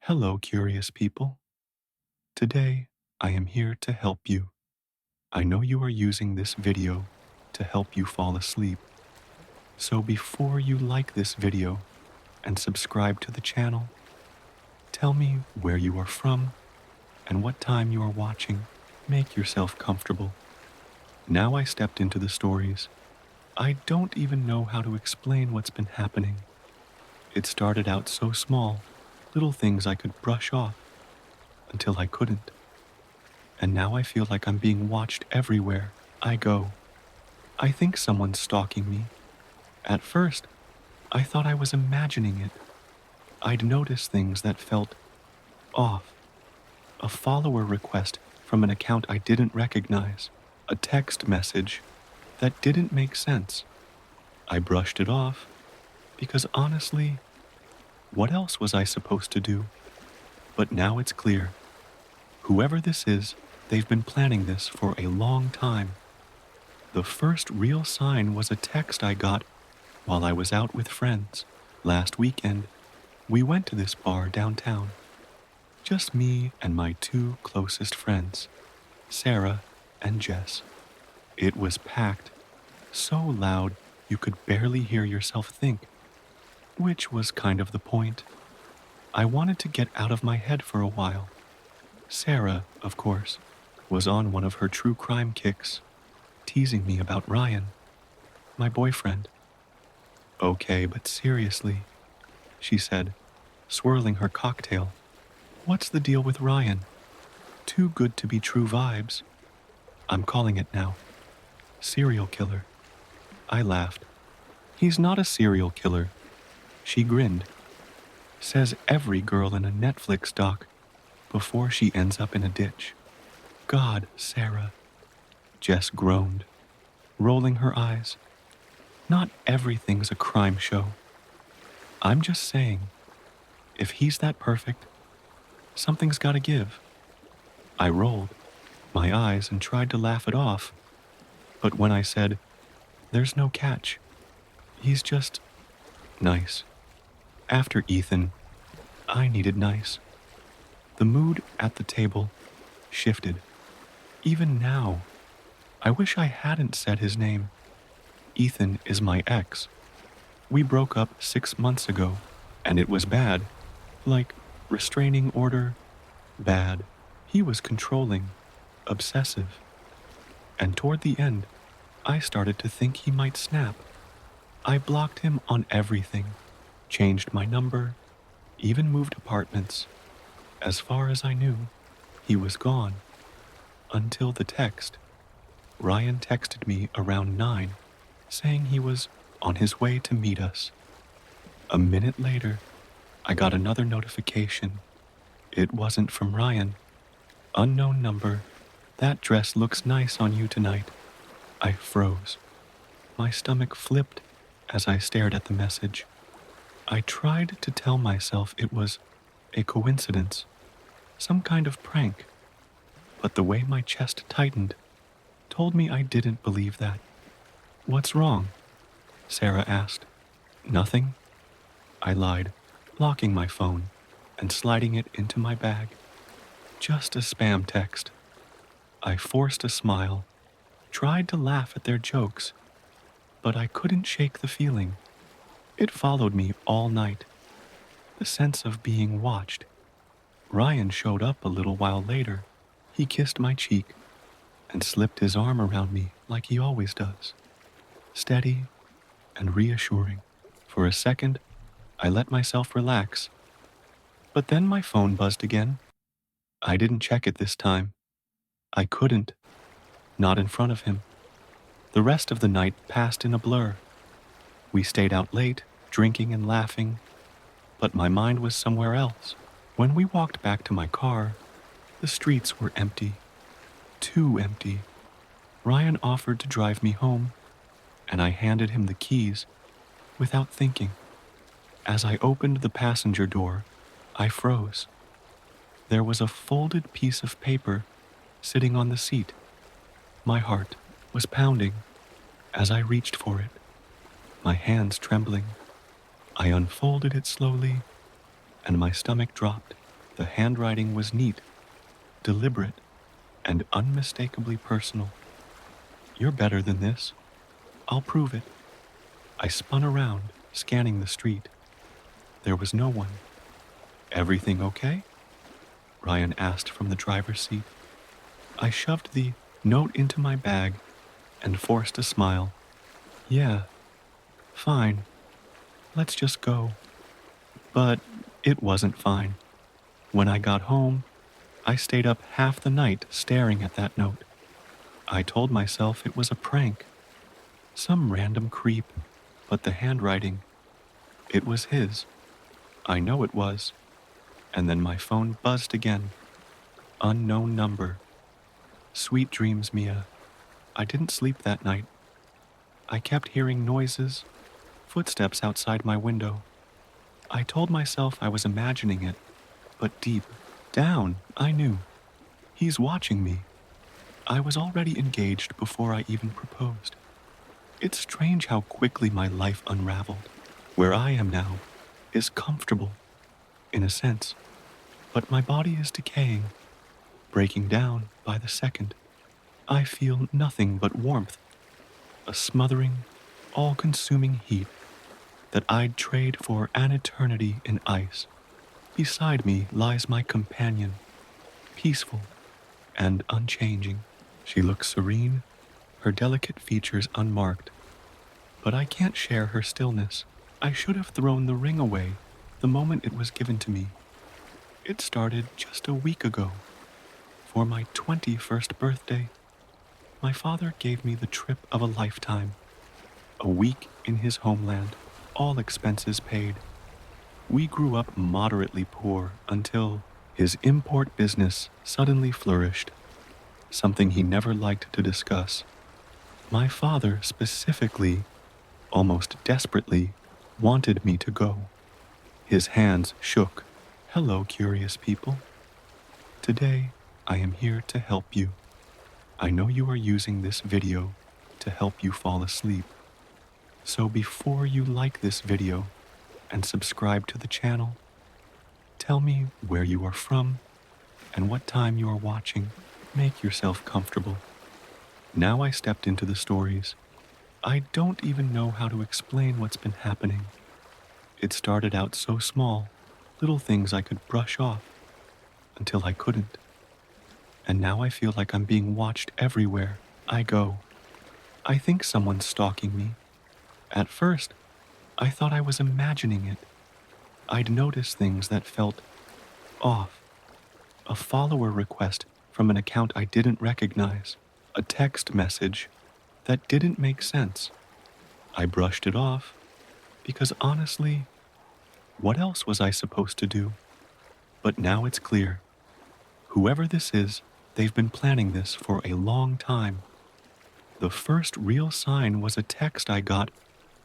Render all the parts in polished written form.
Hello, curious people. Today, I am here to help you. I know you are using this video to help you fall asleep. So before you like this video and subscribe to the channel, tell me where you are from and what time you are watching. Make yourself comfortable. Now I stepped into the stories. I don't even know how to explain what's been happening. It started out so small, little things I could brush off until I couldn't. And now I feel like I'm being watched everywhere I go. I think someone's stalking me. At first, I thought I was imagining it. I'd notice things that felt off. A follower request from an account I didn't recognize. A text message that didn't make sense. I brushed it off because honestly, what else was I supposed to do? But now it's clear. Whoever this is, they've been planning this for a long time. The first real sign was a text I got while I was out with friends. Last weekend, we went to this bar downtown. Just me and my two closest friends, Sarah and Jess. It was packed, so loud you could barely hear yourself think, which was kind of the point. I wanted to get out of my head for a while. Sarah, of course, was on one of her true crime kicks, teasing me about Ryan, my boyfriend. Okay, but seriously, she said, swirling her cocktail. What's the deal with Ryan? Too good to be true vibes. I'm calling it now. Serial killer. I laughed. He's not a serial killer. She grinned. Says every girl in a Netflix doc before she ends up in a ditch. God, Sarah. Jess groaned, rolling her eyes. Not everything's a crime show. I'm just saying, if he's that perfect, something's gotta give. I rolled my eyes and tried to laugh it off, but when I said, there's no catch, he's just nice. After Ethan, I needed nice. The mood at the table shifted. Even now, I wish I hadn't said his name. Ethan is my ex. We broke up 6 months ago, and it was bad. Like restraining order, bad. He was controlling, obsessive. And toward the end, I started to think he might snap. I blocked him on everything, changed my number, even moved apartments. As far as I knew, he was gone. Until the text. Ryan texted me around 9, saying he was on his way to meet us. A minute later, I got another notification. It wasn't from Ryan. Unknown number. That dress looks nice on you tonight. I froze. My stomach flipped as I stared at the message. I tried to tell myself it was a coincidence, some kind of prank, but the way my chest tightened told me I didn't believe that. What's wrong? Sarah asked. Nothing. I lied, locking my phone and sliding it into my bag. Just a spam text. I forced a smile, tried to laugh at their jokes, but I couldn't shake the feeling. It followed me all night. The sense of being watched. Ryan showed up a little while later. He kissed my cheek and slipped his arm around me like he always does. Steady and reassuring. For a second, I let myself relax. But then my phone buzzed again. I didn't check it this time. I couldn't. Not in front of him. The rest of the night passed in a blur. We stayed out late, drinking and laughing, but my mind was somewhere else. When we walked back to my car, the streets were empty. Too empty. Ryan offered to drive me home, and I handed him the keys without thinking. As I opened the passenger door, I froze. There was a folded piece of paper sitting on the seat. My heart was pounding as I reached for it, my hands trembling. I unfolded it slowly, and my stomach dropped. The handwriting was neat, deliberate, and unmistakably personal. "You're better than this. I'll prove it." I spun around, scanning the street. There was no one. "Everything okay?" Ryan asked from the driver's seat. I shoved the note into my bag and forced a smile. "Yeah, fine. Let's just go." But it wasn't fine. When I got home, I stayed up half the night staring at that note. I told myself it was a prank, some random creep, but the handwriting, it was his. I know it was. And then my phone buzzed again. Unknown number. "Sweet dreams, Mia." I didn't sleep that night. I kept hearing noises, footsteps outside my window. I told myself I was imagining it, but deep down, I knew. He's watching me. I was already engaged before I even proposed. It's strange how quickly my life unraveled. Where I am now is comfortable, in a sense, but my body is decaying, breaking down by the second. I feel nothing but warmth, a smothering, all-consuming heat that I'd trade for an eternity in ice. Beside me lies my companion, peaceful and unchanging. She looks serene, her delicate features unmarked, but I can't share her stillness. I should have thrown the ring away the moment it was given to me. It started just a week ago. For my 21st birthday, my father gave me the trip of a lifetime. A week in his homeland, all expenses paid. We grew up moderately poor until his import business suddenly flourished, something he never liked to discuss. My father specifically, almost desperately, wanted me to go. His hands shook. "Hello, curious people. Today, I am here to help you. I know you are using this video to help you fall asleep. So before you like this video and subscribe to the channel, tell me where you are from and what time you are watching. Make yourself comfortable." Now I stepped into the stories. I don't even know how to explain what's been happening. It started out so small, little things I could brush off, until I couldn't. And now I feel like I'm being watched everywhere I go. I think someone's stalking me. At first, I thought I was imagining it. I'd notice things that felt off. A follower request from an account I didn't recognize. A text message that didn't make sense. I brushed it off because honestly, what else was I supposed to do? But now it's clear. Whoever this is, they've been planning this for a long time. The first real sign was a text I got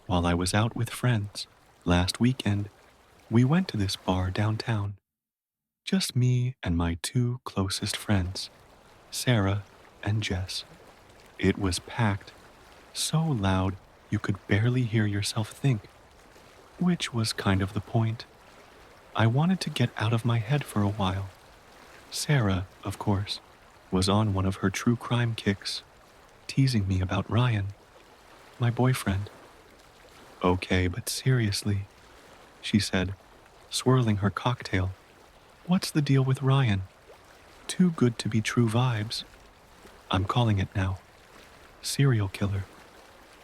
while I was out with friends. Last weekend, we went to this bar downtown. Just me and my two closest friends, Sarah and Jess. It was packed, so loud you could barely hear yourself think, which was kind of the point. I wanted to get out of my head for a while. Sarah, of course, was on one of her true crime kicks, teasing me about Ryan, my boyfriend. "Okay, but seriously," she said, swirling her cocktail. "What's the deal with Ryan? Too good to be true vibes." I'm calling it now. Serial killer.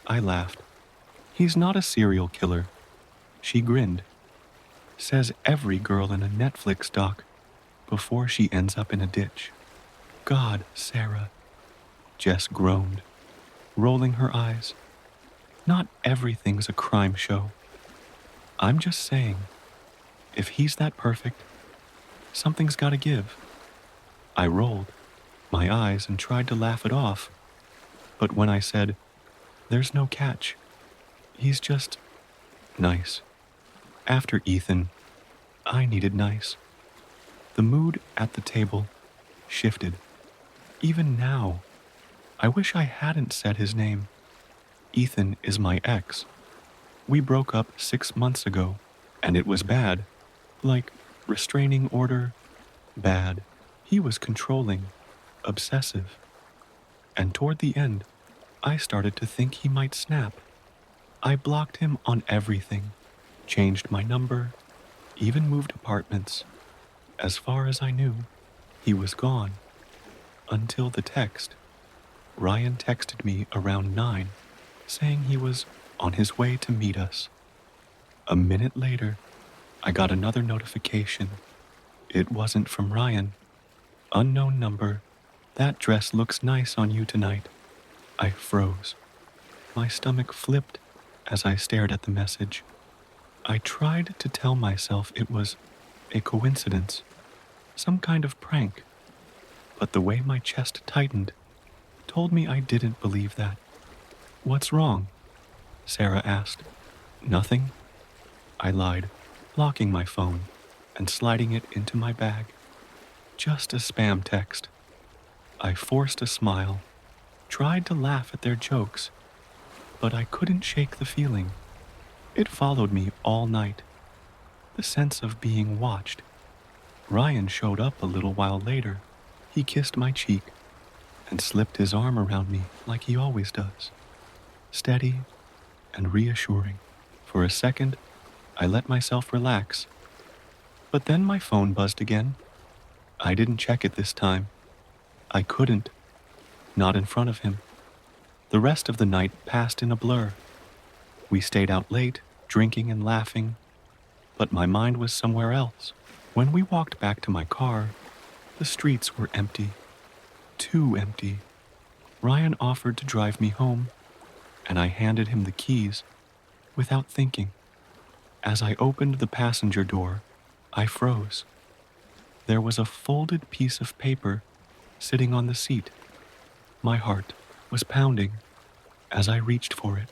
I laughed. "He's not a serial killer." She grinned. "Says every girl in a Netflix doc before she ends up in a ditch." "God, Sarah," Jess groaned, rolling her eyes. "Not everything's a crime show. I'm just saying, if he's that perfect, something's gotta give." I rolled my eyes and tried to laugh it off, but when I said, "There's no catch. He's just nice." After Ethan, I needed nice. The mood at the table shifted. Even now, I wish I hadn't said his name. Ethan is my ex. We broke up 6 months ago, and it was bad. Like restraining order, Bad. He was controlling, obsessive, and toward the end, I started to think he might snap. I blocked him on everything, changed my number, even moved apartments. As far as I knew, he was gone. Until the text. Ryan texted me around 9, saying he was on his way to meet us. A minute later, I got another notification. It wasn't from Ryan. Unknown number. That dress looks nice on you tonight. I froze. My stomach flipped as I stared at the message. I tried to tell myself it was a coincidence, some kind of prank, but the way my chest tightened told me I didn't believe that. What's wrong? Sarah asked. Nothing. I lied, locking my phone and sliding it into my bag. Just a spam text. I forced a smile, tried to laugh at their jokes, but I couldn't shake the feeling. It followed me all night. The sense of being watched. Ryan showed up a little while later. He kissed my cheek and slipped his arm around me like he always does. Steady and reassuring. For a second, I let myself relax. But then my phone buzzed again. I didn't check it this time. I couldn't. Not in front of him. The rest of the night passed in a blur. We stayed out late, drinking and laughing, but my mind was somewhere else. When we walked back to my car, the streets were empty. Too empty. Ryan offered to drive me home, and I handed him the keys without thinking. As I opened the passenger door, I froze. There was a folded piece of paper sitting on the seat. My heart was pounding as I reached for it,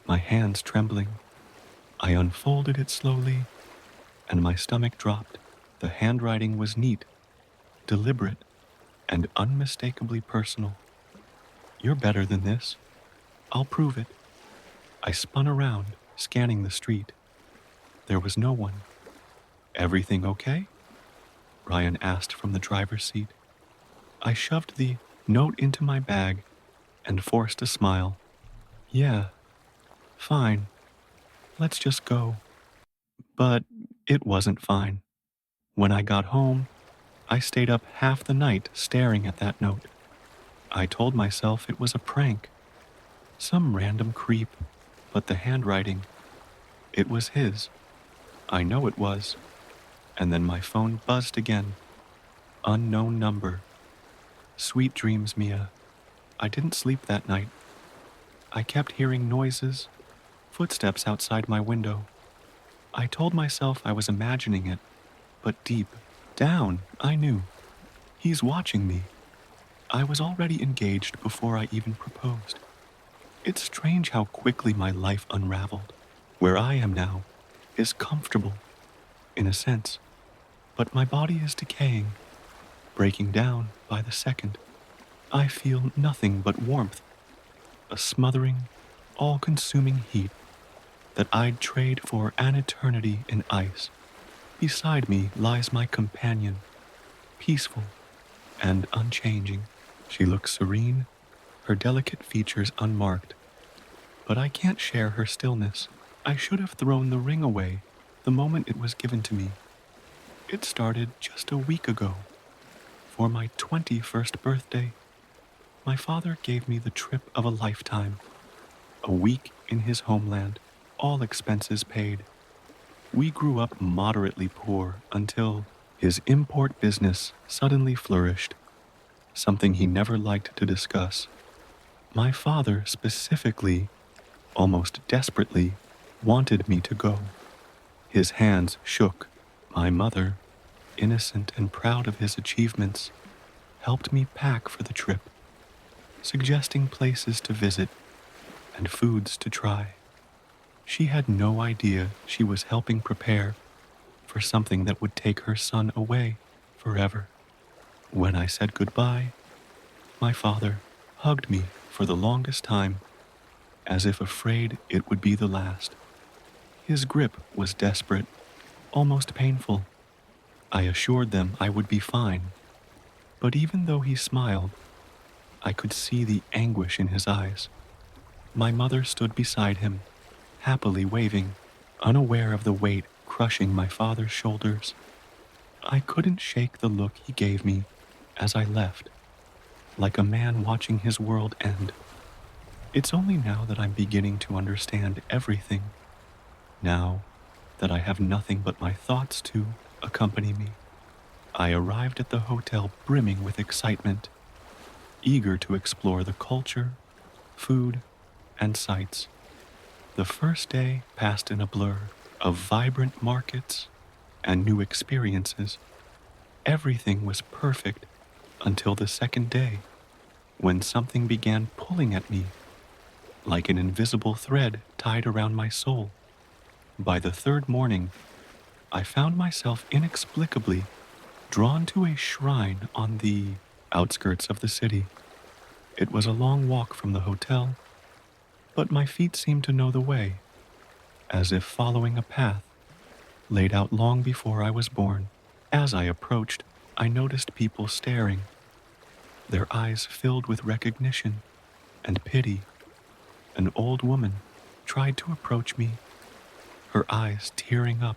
my hands trembling. I unfolded it slowly, and my stomach dropped. The handwriting was neat, deliberate, and unmistakably personal. You're better than this. I'll prove it. I spun around, scanning the street. There was no one. Everything okay? Ryan asked from the driver's seat. I shoved the note into my bag and forced a smile. Yeah, fine. Let's just go. But it wasn't fine. When I got home, I stayed up half the night staring at that note. I told myself it was a prank, some random creep, but the handwriting, it was his. I know it was. And then my phone buzzed again. Unknown number. Sweet dreams, Mia. I didn't sleep that night. I kept hearing noises, footsteps outside my window. I told myself I was imagining it, but deep down, I knew. He's watching me. I was already engaged before I even proposed. It's strange how quickly my life unraveled. Where I am now is comfortable, in a sense, but my body is decaying, breaking down by the second. I feel nothing but warmth, a smothering, all-consuming heat that I'd trade for an eternity in ice. Beside me lies my companion, peaceful and unchanging. She looks serene, her delicate features unmarked. But I can't share her stillness. I should have thrown the ring away the moment it was given to me. It started just a week ago. For my 21st birthday, my father gave me the trip of a lifetime. A week in his homeland, all expenses paid. We grew up moderately poor until his import business suddenly flourished, something he never liked to discuss. My father specifically, almost desperately, wanted me to go. His hands shook. My mother, innocent and proud of his achievements, helped me pack for the trip, suggesting places to visit and foods to try. She had no idea she was helping prepare for something that would take her son away forever. When I said goodbye, my father hugged me for the longest time, as if afraid it would be the last. His grip was desperate, almost painful. I assured them I would be fine, but even though he smiled, I could see the anguish in his eyes. My mother stood beside him, happily waving, unaware of the weight crushing my father's shoulders. I couldn't shake the look he gave me as I left, like a man watching his world end. It's only now that I'm beginning to understand everything, now that I have nothing but my thoughts to accompany me. I arrived at the hotel brimming with excitement, eager to explore the culture, food, and sights. The first day passed in a blur of vibrant markets and new experiences. Everything was perfect until the second day, when something began pulling at me like an invisible thread tied around my soul. By the third morning, I found myself inexplicably drawn to a shrine on the outskirts of the city. It was a long walk from the hotel, but my feet seemed to know the way, as if following a path laid out long before I was born. As I approached, I noticed people staring, their eyes filled with recognition and pity. An old woman tried to approach me, her eyes tearing up,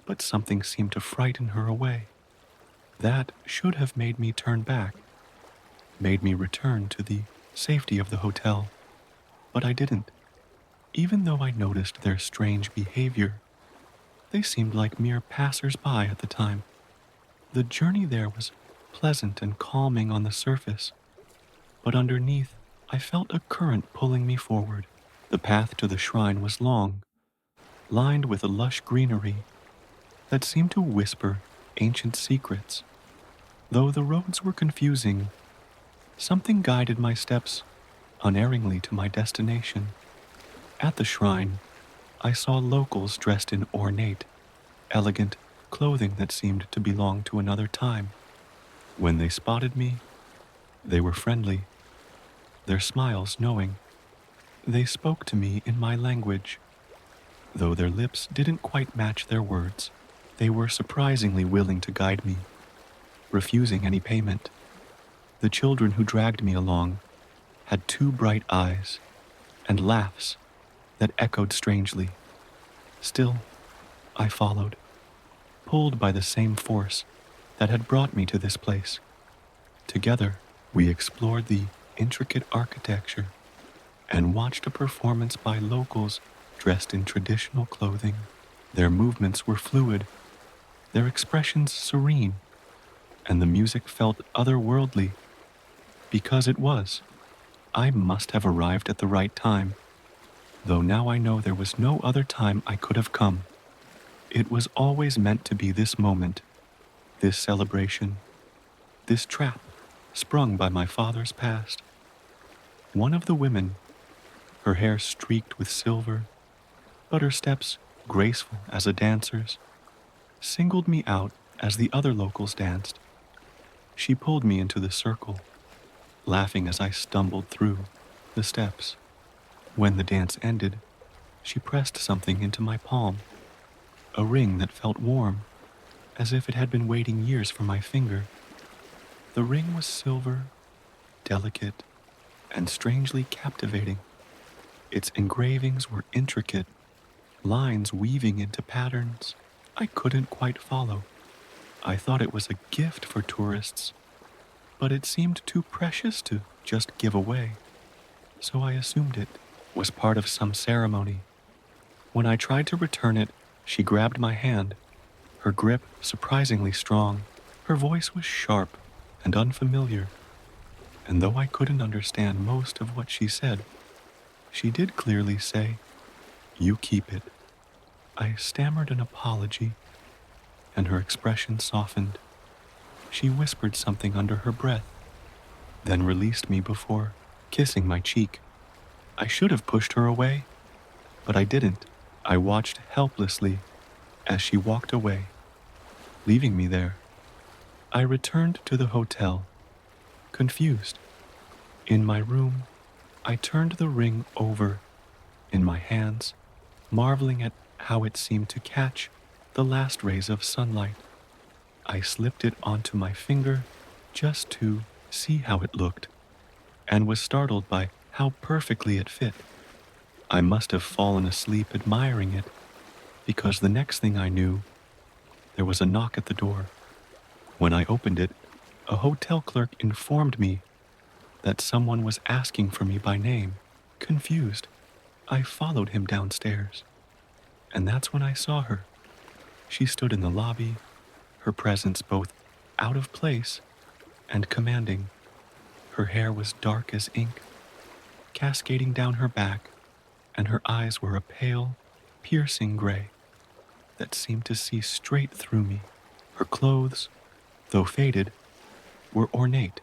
but something seemed to frighten her away. That should have made me turn back, made me return to the safety of the hotel, but I didn't. Even though I noticed their strange behavior, they seemed like mere passers-by at the time. The journey there was pleasant and calming on the surface, but underneath, I felt a current pulling me forward. The path to the shrine was long, lined with a lush greenery that seemed to whisper ancient secrets. Though the roads were confusing, something guided my steps unerringly to my destination. At the shrine, I saw locals dressed in ornate, elegant clothing that seemed to belong to another time. When they spotted me, they were friendly, their smiles knowing. They spoke to me in my language. Though their lips didn't quite match their words, they were surprisingly willing to guide me, refusing any payment. The children who dragged me along had two bright eyes and laughs that echoed strangely. Still, I followed, pulled by the same force that had brought me to this place. Together, we explored the intricate architecture and watched a performance by locals dressed in traditional clothing. Their movements were fluid, their expressions serene, and the music felt otherworldly because it was. I must have arrived at the right time, though now I know there was no other time I could have come. It was always meant to be this moment, this celebration, this trap sprung by my father's past. One of the women, her hair streaked with silver, but her steps graceful as a dancer's, singled me out as the other locals danced. She pulled me into the circle, laughing as I stumbled through the steps. When the dance ended, she pressed something into my palm, a ring that felt warm, as if it had been waiting years for my finger. The ring was silver, delicate, and strangely captivating. Its engravings were intricate, lines weaving into patterns I couldn't quite follow. I thought it was a gift for tourists, but it seemed too precious to just give away, so I assumed it was part of some ceremony. When I tried to return it, she grabbed my hand, her grip surprisingly strong. Her voice was sharp and unfamiliar, and though I couldn't understand most of what she said, she did clearly say, "You keep it." I stammered an apology, and her expression softened. She whispered something under her breath, then released me before kissing my cheek. I should have pushed her away, but I didn't. I watched helplessly as she walked away, leaving me there. I returned to the hotel, confused. In my room, I turned the ring over in my hands, marveling at how it seemed to catch the last rays of sunlight. I slipped it onto my finger just to see how it looked, and was startled by how perfectly it fit. I must have fallen asleep admiring it, because the next thing I knew, there was a knock at the door. When I opened it, a hotel clerk informed me that someone was asking for me by name. Confused, I followed him downstairs, and that's when I saw her. She stood in the lobby, her presence both out of place and commanding. Her hair was dark as ink, cascading down her back, and her eyes were a pale, piercing gray that seemed to see straight through me. Her clothes, though faded, were ornate,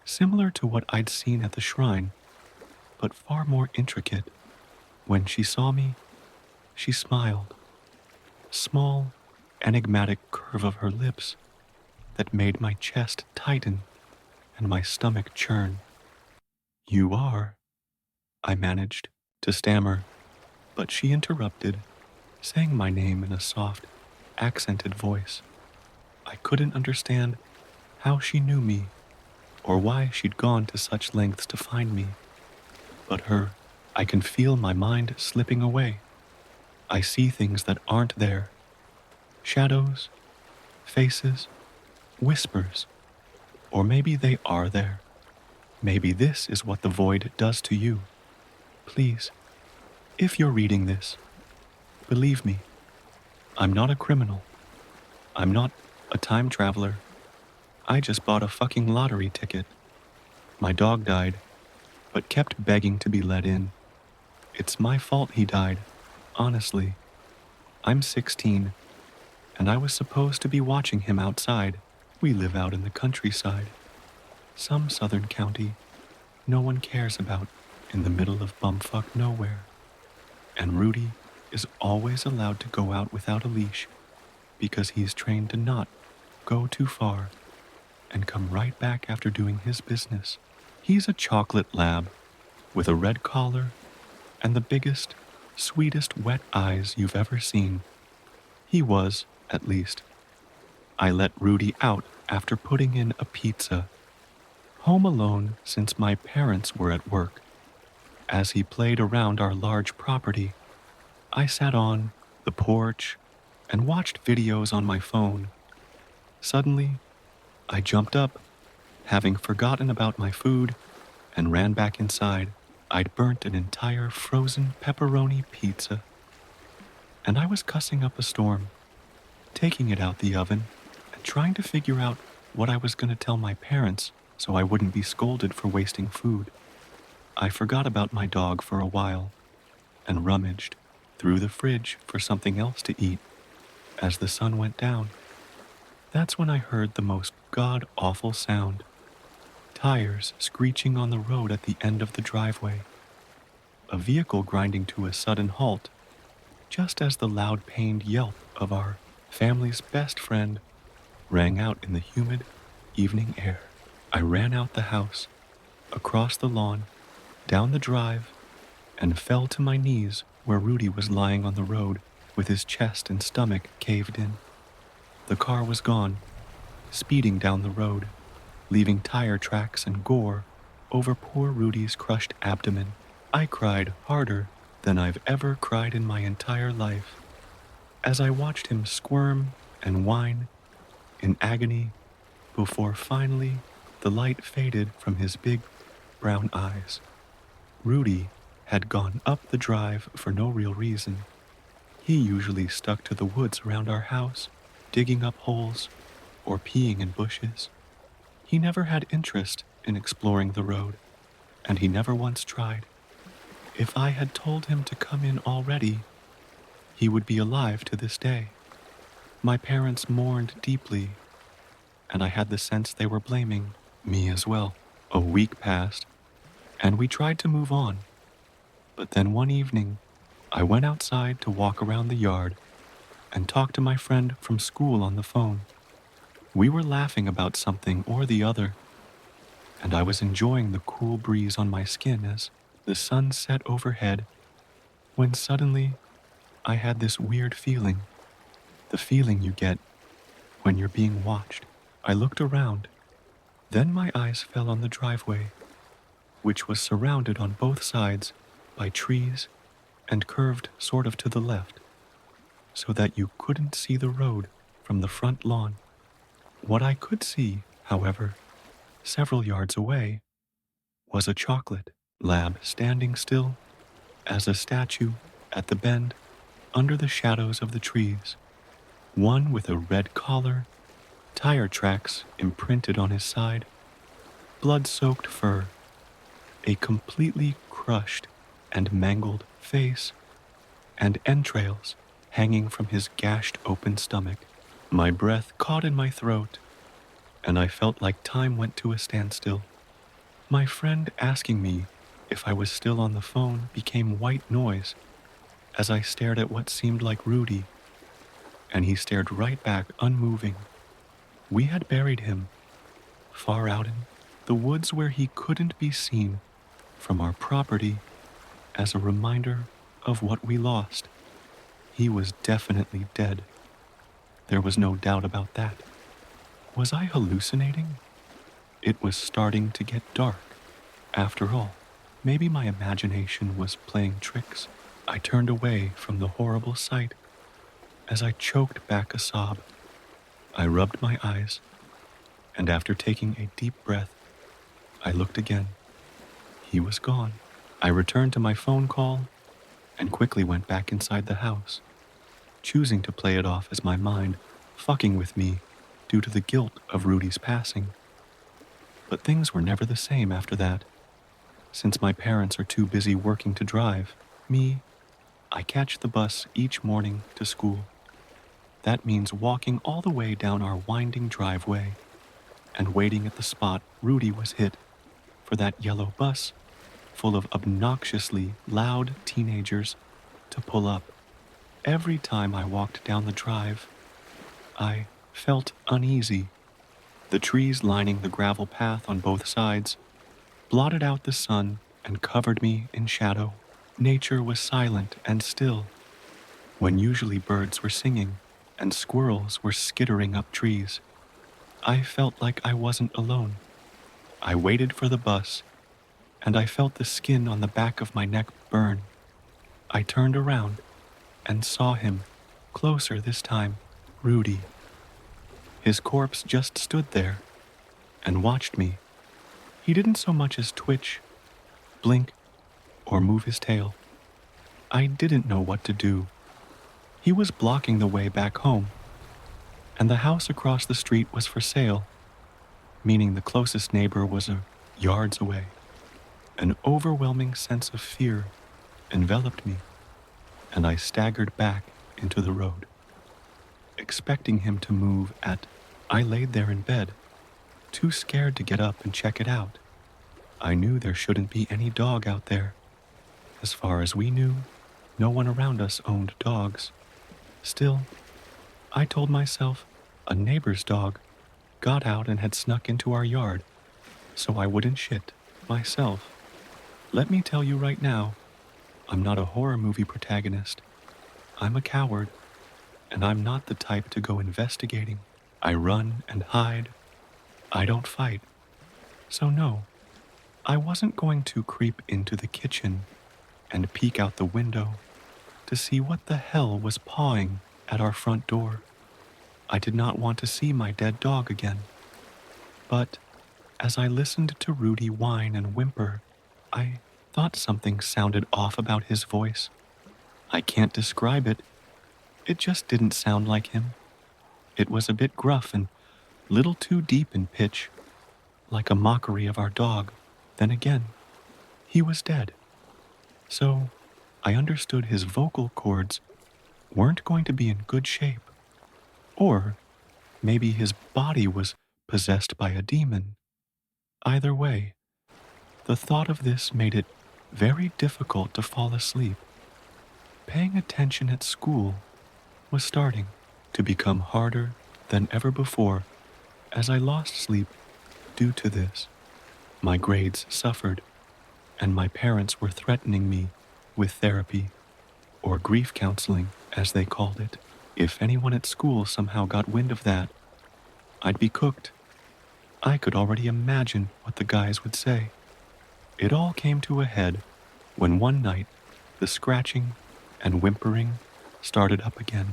similar to what I'd seen at the shrine, but far more intricate. When she saw me, she smiled, small, enigmatic curve of her lips that made my chest tighten and my stomach churn. "You are," I managed to stammer, but she interrupted, saying my name in a soft, accented voice. I couldn't understand how she knew me or why she'd gone to such lengths to find me, but I can feel my mind slipping away. I see things that aren't there. Shadows, faces, whispers. Or maybe they are there. Maybe this is what the void does to you. Please, if you're reading this, believe me, I'm not a criminal. I'm not a time traveler. I just bought a fucking lottery ticket. My dog died, but kept begging to be let in. It's my fault he died, honestly. I'm 16, and I was supposed to be watching him outside. We live out in the countryside. Some southern county no one cares about, in the middle of bumfuck nowhere. And Rudy is always allowed to go out without a leash because he's trained to not go too far and come right back after doing his business. He's a chocolate lab with a red collar and the biggest, sweetest wet eyes you've ever seen. He was, at least. I let Rudy out after putting in a pizza. Home alone since my parents were at work. As he played around our large property, I sat on the porch and watched videos on my phone. Suddenly, I jumped up, having forgotten about my food, and ran back inside. I'd burnt an entire frozen pepperoni pizza, and I was cussing up a storm, taking it out the oven and trying to figure out what I was going to tell my parents so I wouldn't be scolded for wasting food. I forgot about my dog for a while and rummaged through the fridge for something else to eat. As the sun went down, that's when I heard the most god-awful sound. Tires screeching on the road at the end of the driveway. A vehicle grinding to a sudden halt, just as the loud pained yelp of our family's best friend rang out in the humid evening air. I ran out the house, across the lawn, down the drive, and fell to my knees where Rudy was lying on the road with his chest and stomach caved in. The car was gone, speeding down the road, leaving tire tracks and gore over poor Rudy's crushed abdomen. I cried harder than I've ever cried in my entire life as I watched him squirm and whine in agony before finally the light faded from his big brown eyes. Rudy had gone up the drive for no real reason. He usually stuck to the woods around our house, digging up holes or peeing in bushes. He never had interest in exploring the road, and he never once tried. If I had told him to come in already, he would be alive to this day. My parents mourned deeply, and I had the sense they were blaming me as well. A week passed, and we tried to move on. But then one evening, I went outside to walk around the yard and talk to my friend from school on the phone. We were laughing about something or the other, and I was enjoying the cool breeze on my skin as the sun set overhead, when suddenly I had this weird feeling, the feeling you get when you're being watched. I looked around. Then my eyes fell on the driveway, which was surrounded on both sides by trees and curved sort of to the left, so that you couldn't see the road from the front lawn. What I could see, however, several yards away, was a chocolate lab standing still as a statue at the bend under the shadows of the trees. One with a red collar, tire tracks imprinted on his side, blood-soaked fur, a completely crushed and mangled face, and entrails hanging from his gashed open stomach. My breath caught in my throat, and I felt like time went to a standstill. My friend asking me if I was still on the phone became white noise as I stared at what seemed like Rudy, and he stared right back unmoving. We had buried him, far out in the woods where he couldn't be seen from our property, as a reminder of what we lost. He was definitely dead. There was no doubt about that. Was I hallucinating? It was starting to get dark. After all, maybe my imagination was playing tricks. I turned away from the horrible sight as I choked back a sob. I rubbed my eyes, and after taking a deep breath, I looked again. He was gone. I returned to my phone call and quickly went back inside the house, choosing to play it off as my mind fucking with me due to the guilt of Rudy's passing. But things were never the same after that. Since my parents are too busy working to drive me, I catch the bus each morning to school. That means walking all the way down our winding driveway and waiting at the spot Rudy was hit for that yellow bus full of obnoxiously loud teenagers to pull up. Every time I walked down the drive, I felt uneasy. The trees lining the gravel path on both sides blotted out the sun and covered me in shadow. Nature was silent and still, when usually birds were singing and squirrels were skittering up trees. I felt like I wasn't alone. I waited for the bus, and I felt the skin on the back of my neck burn. I turned around and saw him, closer this time, Rudy. His corpse just stood there and watched me. He didn't so much as twitch, blink, or move his tail. I didn't know what to do. He was blocking the way back home, and the house across the street was for sale, meaning the closest neighbor was yards away. An overwhelming sense of fear enveloped me, and I staggered back into the road, expecting him to move I laid there in bed, too scared to get up and check it out. I knew there shouldn't be any dog out there. As far as we knew, no one around us owned dogs. Still, I told myself a neighbor's dog got out and had snuck into our yard, so I wouldn't shit myself. Let me tell you right now, I'm not a horror movie protagonist. I'm a coward, and I'm not the type to go investigating. I run and hide. I don't fight. So no, I wasn't going to creep into the kitchen and peek out the window to see what the hell was pawing at our front door. I did not want to see my dead dog again. But as I listened to Rudy whine and whimper, I thought something sounded off about his voice. I can't describe it. It just didn't sound like him. It was a bit gruff and little too deep in pitch, like a mockery of our dog. Then again, he was dead. So I understood his vocal cords weren't going to be in good shape. Or maybe his body was possessed by a demon. Either way, the thought of this made it very difficult to fall asleep. Paying attention at school was starting to become harder than ever before as I lost sleep due to this. My grades suffered, and my parents were threatening me with therapy, or grief counseling, as they called it. If anyone at school somehow got wind of that, I'd be cooked. I could already imagine what the guys would say. It all came to a head when one night the scratching and whimpering started up again.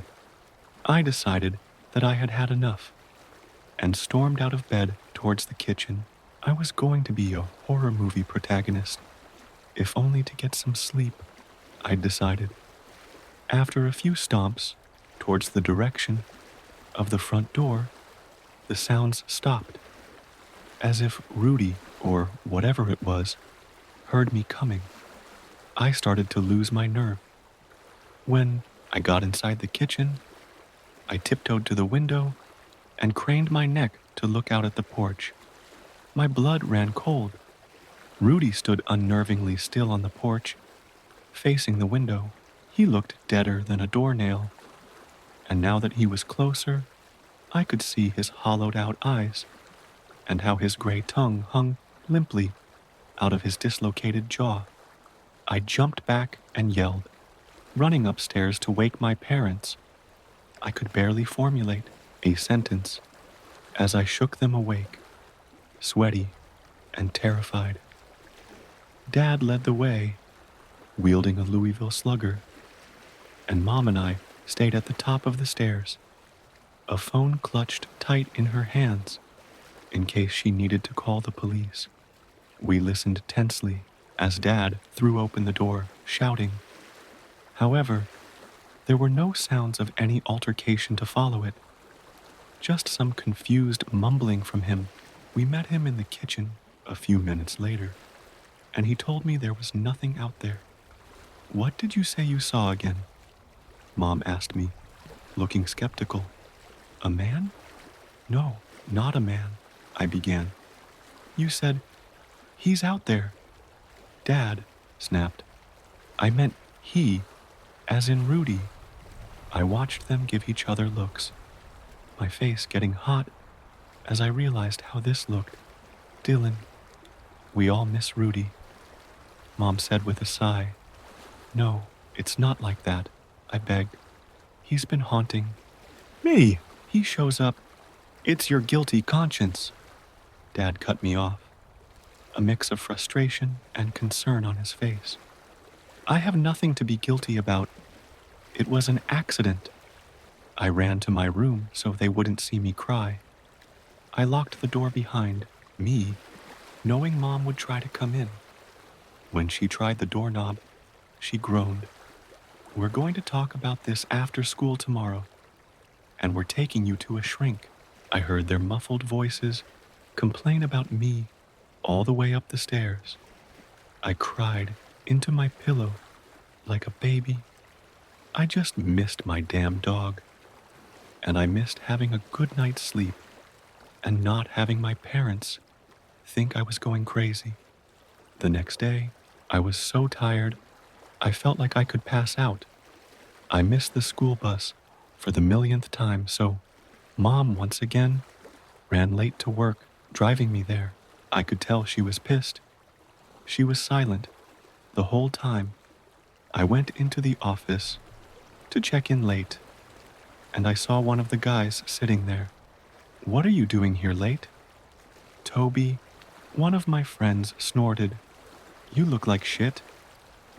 I decided that I had had enough and stormed out of bed towards the kitchen. I was going to be a horror movie protagonist, if only to get some sleep, I'd decided. After a few stomps towards the direction of the front door, the sounds stopped, as if Rudy, or whatever it was, heard me coming. I started to lose my nerve. When I got inside the kitchen, I tiptoed to the window and craned my neck to look out at the porch. My blood ran cold. Rudy stood unnervingly still on the porch, facing the window. He looked deader than a doornail, and now that he was closer, I could see his hollowed-out eyes and how his gray tongue hung limply out of his dislocated jaw. I jumped back and yelled, running upstairs to wake my parents. I could barely formulate a sentence as I shook them awake, sweaty and terrified. Dad led the way, wielding a Louisville slugger, and Mom and I stayed at the top of the stairs, a phone clutched tight in her hands in case she needed to call the police. We listened tensely as Dad threw open the door, shouting. However, there were no sounds of any altercation to follow it, just some confused mumbling from him. We met him in the kitchen a few minutes later, and he told me there was nothing out there. What did you say you saw again? Mom asked me, looking skeptical. A man? No, not a man, I began. You said, he's out there. Dad snapped. I meant he, as in Rudy. I watched them give each other looks, my face getting hot as I realized how this looked. Dylan, we all miss Rudy, Mom said with a sigh. No, it's not like that, I begged. He's been haunting me. He shows up. It's your guilty conscience. Dad cut me off, a mix of frustration and concern on his face. I have nothing to be guilty about. It was an accident. I ran to my room so they wouldn't see me cry. I locked the door behind me, knowing Mom would try to come in. When she tried the doorknob, she groaned. We're going to talk about this after school tomorrow, and we're taking you to a shrink. I heard their muffled voices complain about me all the way up the stairs. I cried into my pillow like a baby. I just missed my damn dog, and I missed having a good night's sleep and not having my parents think I was going crazy. The next day, I was so tired, I felt like I could pass out. I missed the school bus for the millionth time, so Mom once again ran late to work, driving me there. I could tell she was pissed. She was silent the whole time. I went into the office to check in late, and I saw one of the guys sitting there. What are you doing here late? Toby, one of my friends, snorted. You look like shit.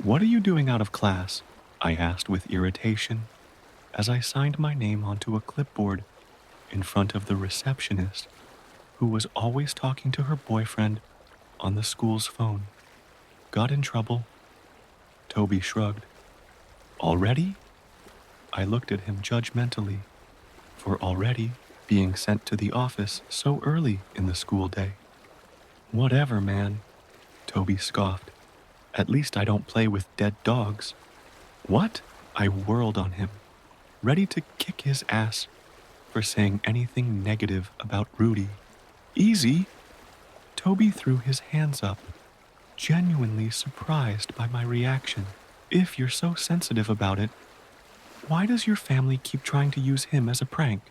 What are you doing out of class? I asked with irritation as I signed my name onto a clipboard in front of the receptionist, who was always talking to her boyfriend on the school's phone. Got in trouble? Toby shrugged. Already? I looked at him judgmentally for already being sent to the office so early in the school day. Whatever, man, Toby scoffed. At least I don't play with dead dogs. What? I whirled on him, ready to kick his ass for saying anything negative about Rudy. Easy. Toby threw his hands up, genuinely surprised by my reaction. If you're so sensitive about it, why does your family keep trying to use him as a prank?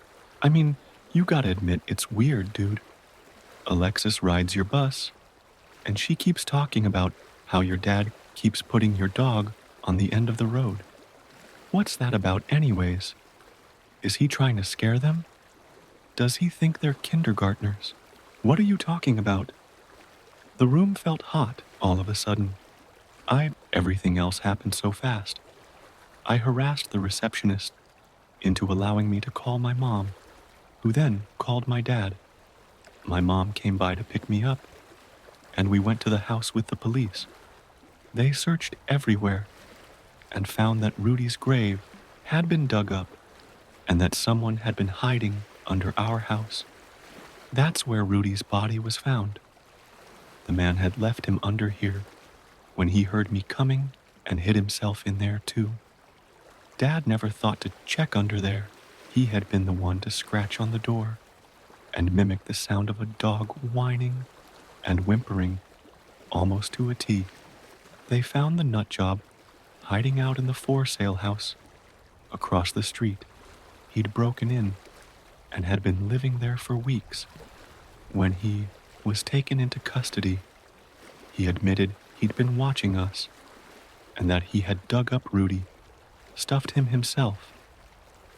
I mean, you gotta admit it's weird, dude. Alexis rides your bus, and she keeps talking about how your dad keeps putting your dog on the end of the road. What's that about anyways? Is he trying to scare them? Does he think they're kindergartners? What are you talking about? The room felt hot all of a sudden. Everything else happened so fast. I harassed the receptionist into allowing me to call my mom, who then called my dad. My mom came by to pick me up, and we went to the house with the police. They searched everywhere and found that Rudy's grave had been dug up and that someone had been hiding under our house. That's where Rudy's body was found. The man had left him under here when he heard me coming and hid himself in there too. Dad never thought to check under there. He had been the one to scratch on the door and mimic the sound of a dog whining and whimpering almost to a T. They found the nut job hiding out in the for sale house across the street. He'd broken in and had been living there for weeks. When he was taken into custody, he admitted he'd been watching us and that he had dug up Rudy, stuffed him himself,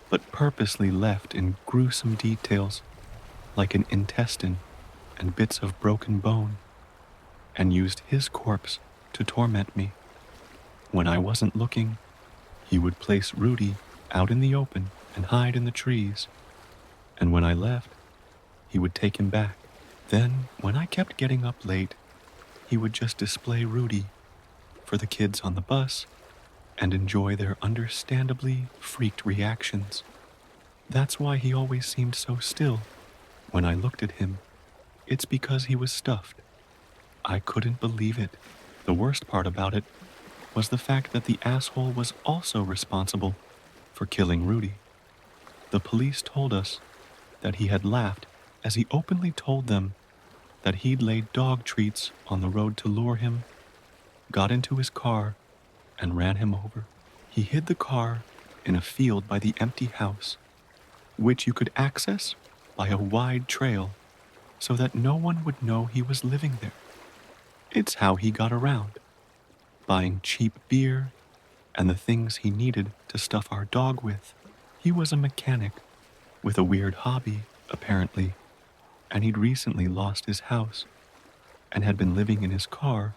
but purposely left in gruesome details like an intestine and bits of broken bone, and used his corpse to torment me. When I wasn't looking, he would place Rudy out in the open and hide in the trees, and when I left, he would take him back. Then, when I kept getting up late, he would just display Rudy for the kids on the bus and enjoy their understandably freaked reactions. That's why he always seemed so still. When I looked at him, it's because he was stuffed. I couldn't believe it. The worst part about it was the fact that the asshole was also responsible for killing Rudy. The police told us that he had laughed as he openly told them that he'd laid dog treats on the road to lure him, got into his car, and ran him over. He hid the car in a field by the empty house, which you could access by a wide trail so that no one would know he was living there. It's how he got around, buying cheap beer and the things he needed to stuff our dog with. He was a mechanic with a weird hobby, apparently, and he'd recently lost his house and had been living in his car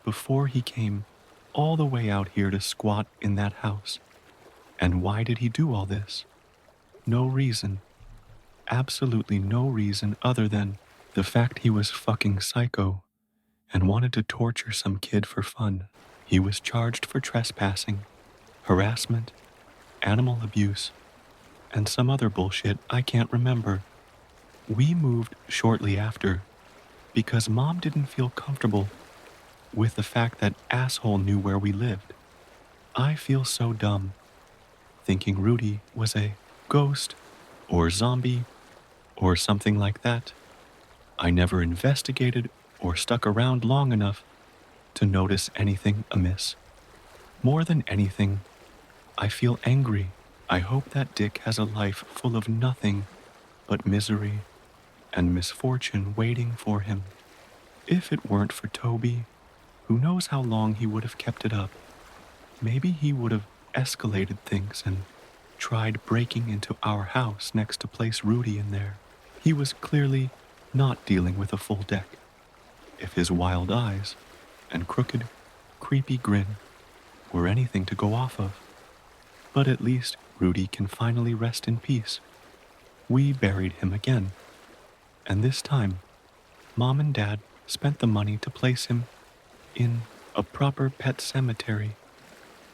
before he came all the way out here to squat in that house. And why did he do all this? No reason. Absolutely no reason other than the fact he was fucking psycho and wanted to torture some kid for fun. He was charged for trespassing, harassment, animal abuse, and some other bullshit I can't remember. We moved shortly after because Mom didn't feel comfortable with the fact that asshole knew where we lived. I feel so dumb, thinking Rudy was a ghost or zombie or something like that. I never investigated or stuck around long enough to notice anything amiss. More than anything, I feel angry. I hope that Dick has a life full of nothing but misery and misfortune waiting for him. If it weren't for Toby, who knows how long he would have kept it up. Maybe he would have escalated things and tried breaking into our house next to place Rudy in there. He was clearly not dealing with a full deck. If his wild eyes and crooked, creepy grin were anything to go off of. But at least Rudy can finally rest in peace. We buried him again, and this time, Mom and Dad spent the money to place him in a proper pet cemetery.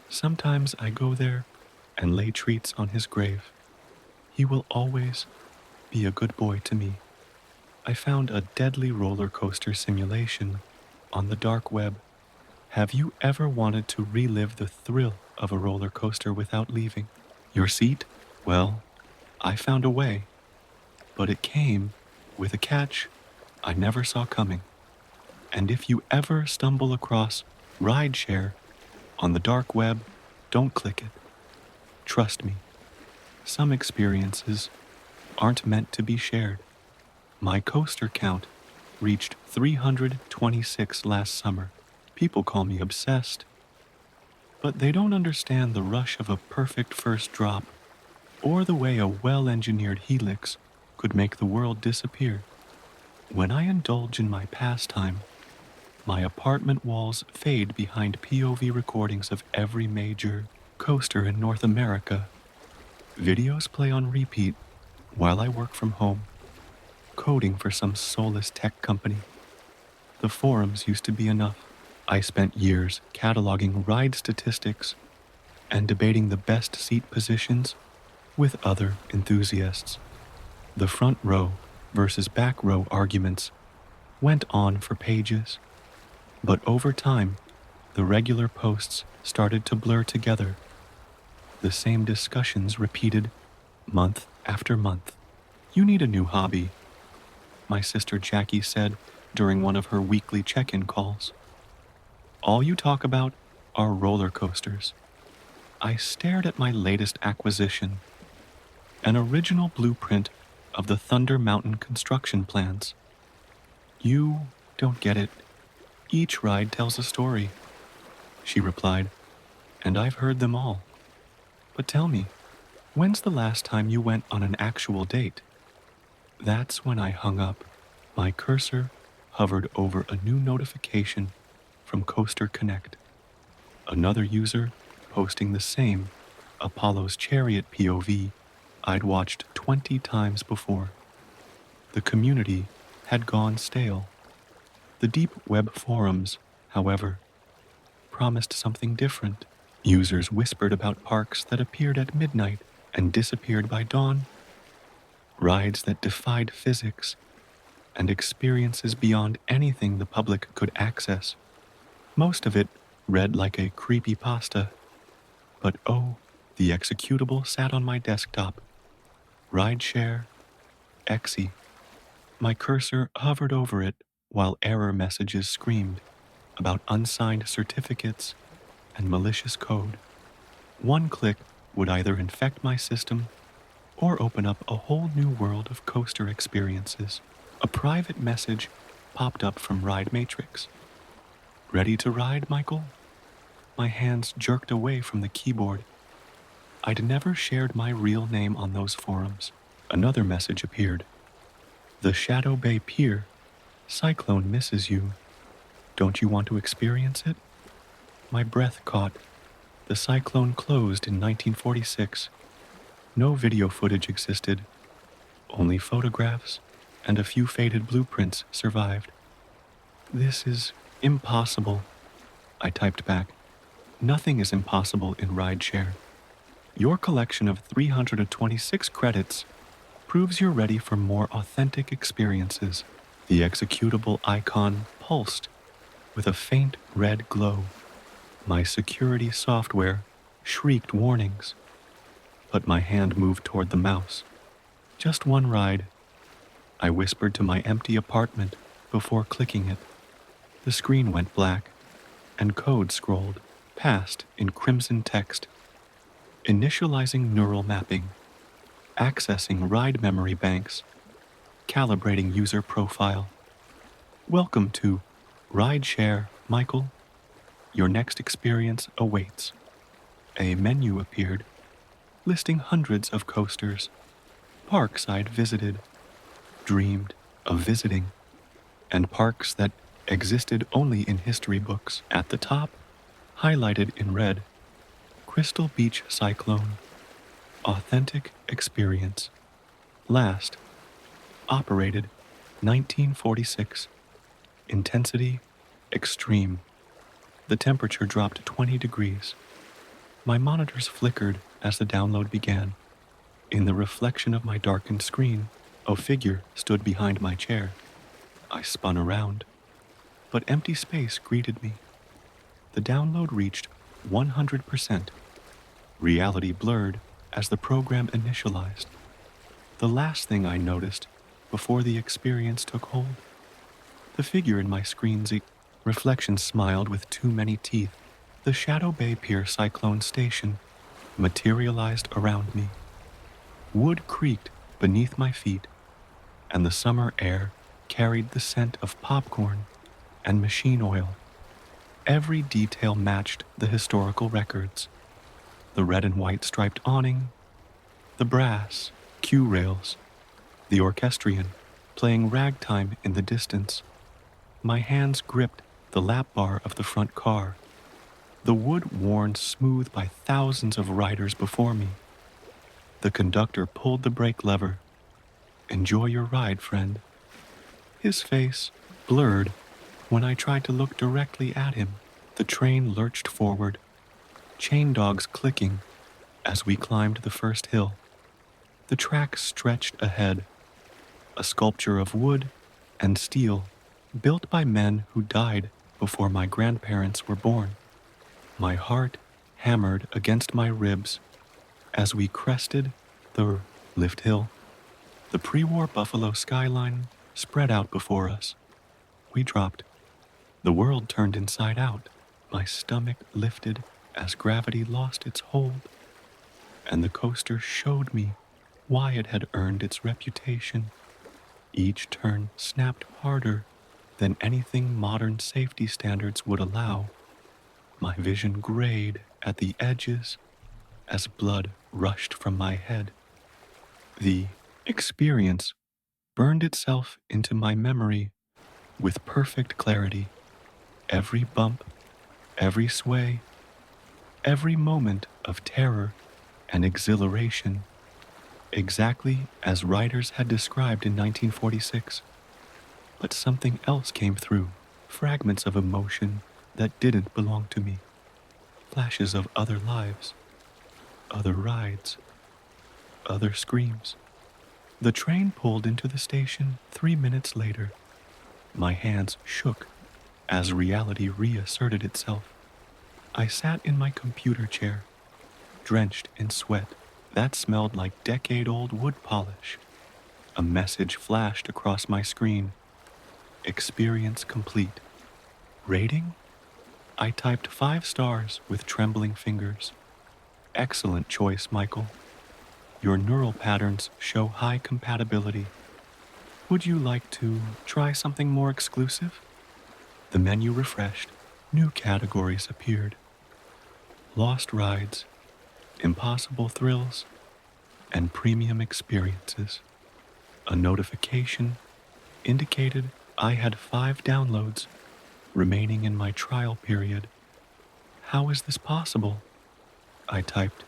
Sometimes I go there and lay treats on his grave. He will always be a good boy to me. I found a deadly roller coaster simulation on the dark web. Have you ever wanted to relive the thrill of a roller coaster without leaving your seat? Well, I found a way, but it came with a catch I never saw coming. And if you ever stumble across rideshare on the dark web, don't click it. Trust me, some experiences aren't meant to be shared. My coaster count reached 326 last summer. People call me obsessed, but they don't understand the rush of a perfect first drop or the way a well-engineered helix could make the world disappear. When I indulge in my pastime, my apartment walls fade behind POV recordings of every major coaster in North America. Videos play on repeat while I work from home, coding for some soulless tech company. The forums used to be enough. I spent years cataloging ride statistics and debating the best seat positions with other enthusiasts. The front row versus back row arguments went on for pages, but over time, the regular posts started to blur together. The same discussions repeated month after month. You need a new hobby, my sister Jackie said during one of her weekly check-in calls. All you talk about are roller coasters. I stared at my latest acquisition, an original blueprint of the Thunder Mountain construction plans. You don't get it. Each ride tells a story, she replied, and I've heard them all. But tell me, when's the last time you went on an actual date? That's when I hung up. My cursor hovered over a new notification from Coaster Connect. Another user posting the same Apollo's Chariot POV I'd watched 20 times before. The community had gone stale. The deep web forums, however, promised something different. Users whispered about parks that appeared at midnight and disappeared by dawn, rides that defied physics, and experiences beyond anything the public could access. Most of it read like a creepypasta, but oh, the executable sat on my desktop. Rideshare, Exi. My cursor hovered over it while error messages screamed about unsigned certificates and malicious code. One click would either infect my system or open up a whole new world of coaster experiences. A private message popped up from Ride Matrix. Ready to ride, Michael? My hands jerked away from the keyboard. I'd never shared my real name on those forums. Another message appeared. The Shadow Bay Pier. Cyclone misses you. Don't you want to experience it? My breath caught. The cyclone closed in 1946. No video footage existed. Only photographs and a few faded blueprints survived. This is impossible, I typed back. Nothing is impossible in rideshare. Your collection of 326 credits proves you're ready for more authentic experiences. The executable icon pulsed with a faint red glow. My security software shrieked warnings, but my hand moved toward the mouse. Just one ride, I whispered to my empty apartment before clicking it. The screen went black, and code scrolled past in crimson text. Initializing neural mapping, accessing ride memory banks, calibrating user profile. Welcome to Rideshare, Michael. Your next experience awaits. A menu appeared, listing hundreds of coasters, parks I'd visited, dreamed of visiting, and parks that existed only in history books. At the top, highlighted in red, Crystal Beach Cyclone, authentic experience. Last, operated 1946, intensity extreme. The temperature dropped 20 degrees. My monitors flickered as the download began. In the reflection of my darkened screen, a figure stood behind my chair. I spun around, but empty space greeted me. The download reached 100%. Reality blurred as the program initialized. The last thing I noticed before the experience took hold. The figure in my screen's reflection smiled with too many teeth. The Shadow Bay Pier Cyclone Station materialized around me. Wood creaked beneath my feet, and the summer air carried the scent of popcorn and machine oil. Every detail matched the historical records. The red and white striped awning, the brass, queue rails, The orchestrion, playing ragtime in the distance. My hands gripped the lap bar of the front car, the wood worn smooth by thousands of riders before me. The conductor pulled the brake lever. "Enjoy your ride, friend." His face blurred when I tried to look directly at him. The train lurched forward, chain dogs clicking as we climbed the first hill. The track stretched ahead, a sculpture of wood and steel built by men who died before my grandparents were born. My heart hammered against my ribs as we crested the lift hill. The pre-war Buffalo skyline spread out before us. We dropped. The world turned inside out. My stomach lifted as gravity lost its hold, and the coaster showed me why it had earned its reputation. Each turn snapped harder than anything modern safety standards would allow. My vision grayed at the edges as blood rushed from my head. The experience burned itself into my memory with perfect clarity. Every bump, every sway, every moment of terror and exhilaration, exactly as writers had described in 1946. But something else came through, fragments of emotion that didn't belong to me, flashes of other lives, other rides, other screams. The train pulled into the station 3 minutes later. My hands shook as reality reasserted itself. I sat in my computer chair, drenched in sweat that smelled like decade-old wood polish. A message flashed across my screen. Experience complete. Rating? I typed 5 stars with trembling fingers. Excellent choice, Michael. Your neural patterns show high compatibility. Would you like to try something more exclusive? The menu refreshed. New categories appeared. Lost rides, impossible thrills, and premium experiences. A notification indicated I had 5 downloads remaining in my trial period. How is this possible? I typed.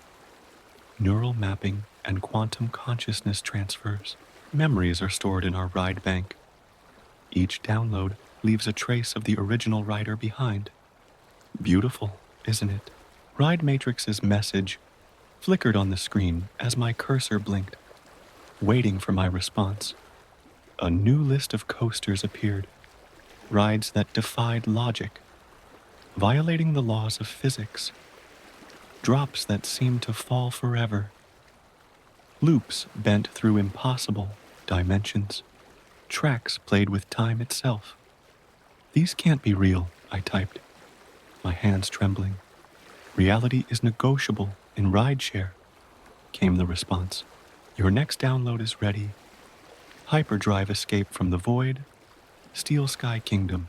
Neural mapping and quantum consciousness transfers. Memories are stored in our ride bank. Each download leaves a trace of the original rider behind. Beautiful, isn't it? Ride Matrix's message flickered on the screen as my cursor blinked, waiting for my response. A new list of coasters appeared, rides that defied logic, violating the laws of physics, drops that seemed to fall forever, loops bent through impossible dimensions, tracks played with time itself. These can't be real, I typed, my hands trembling. Reality is negotiable in rideshare, came the response. Your next download is ready. Hyperdrive Escape from the Void, Steel Sky Kingdom.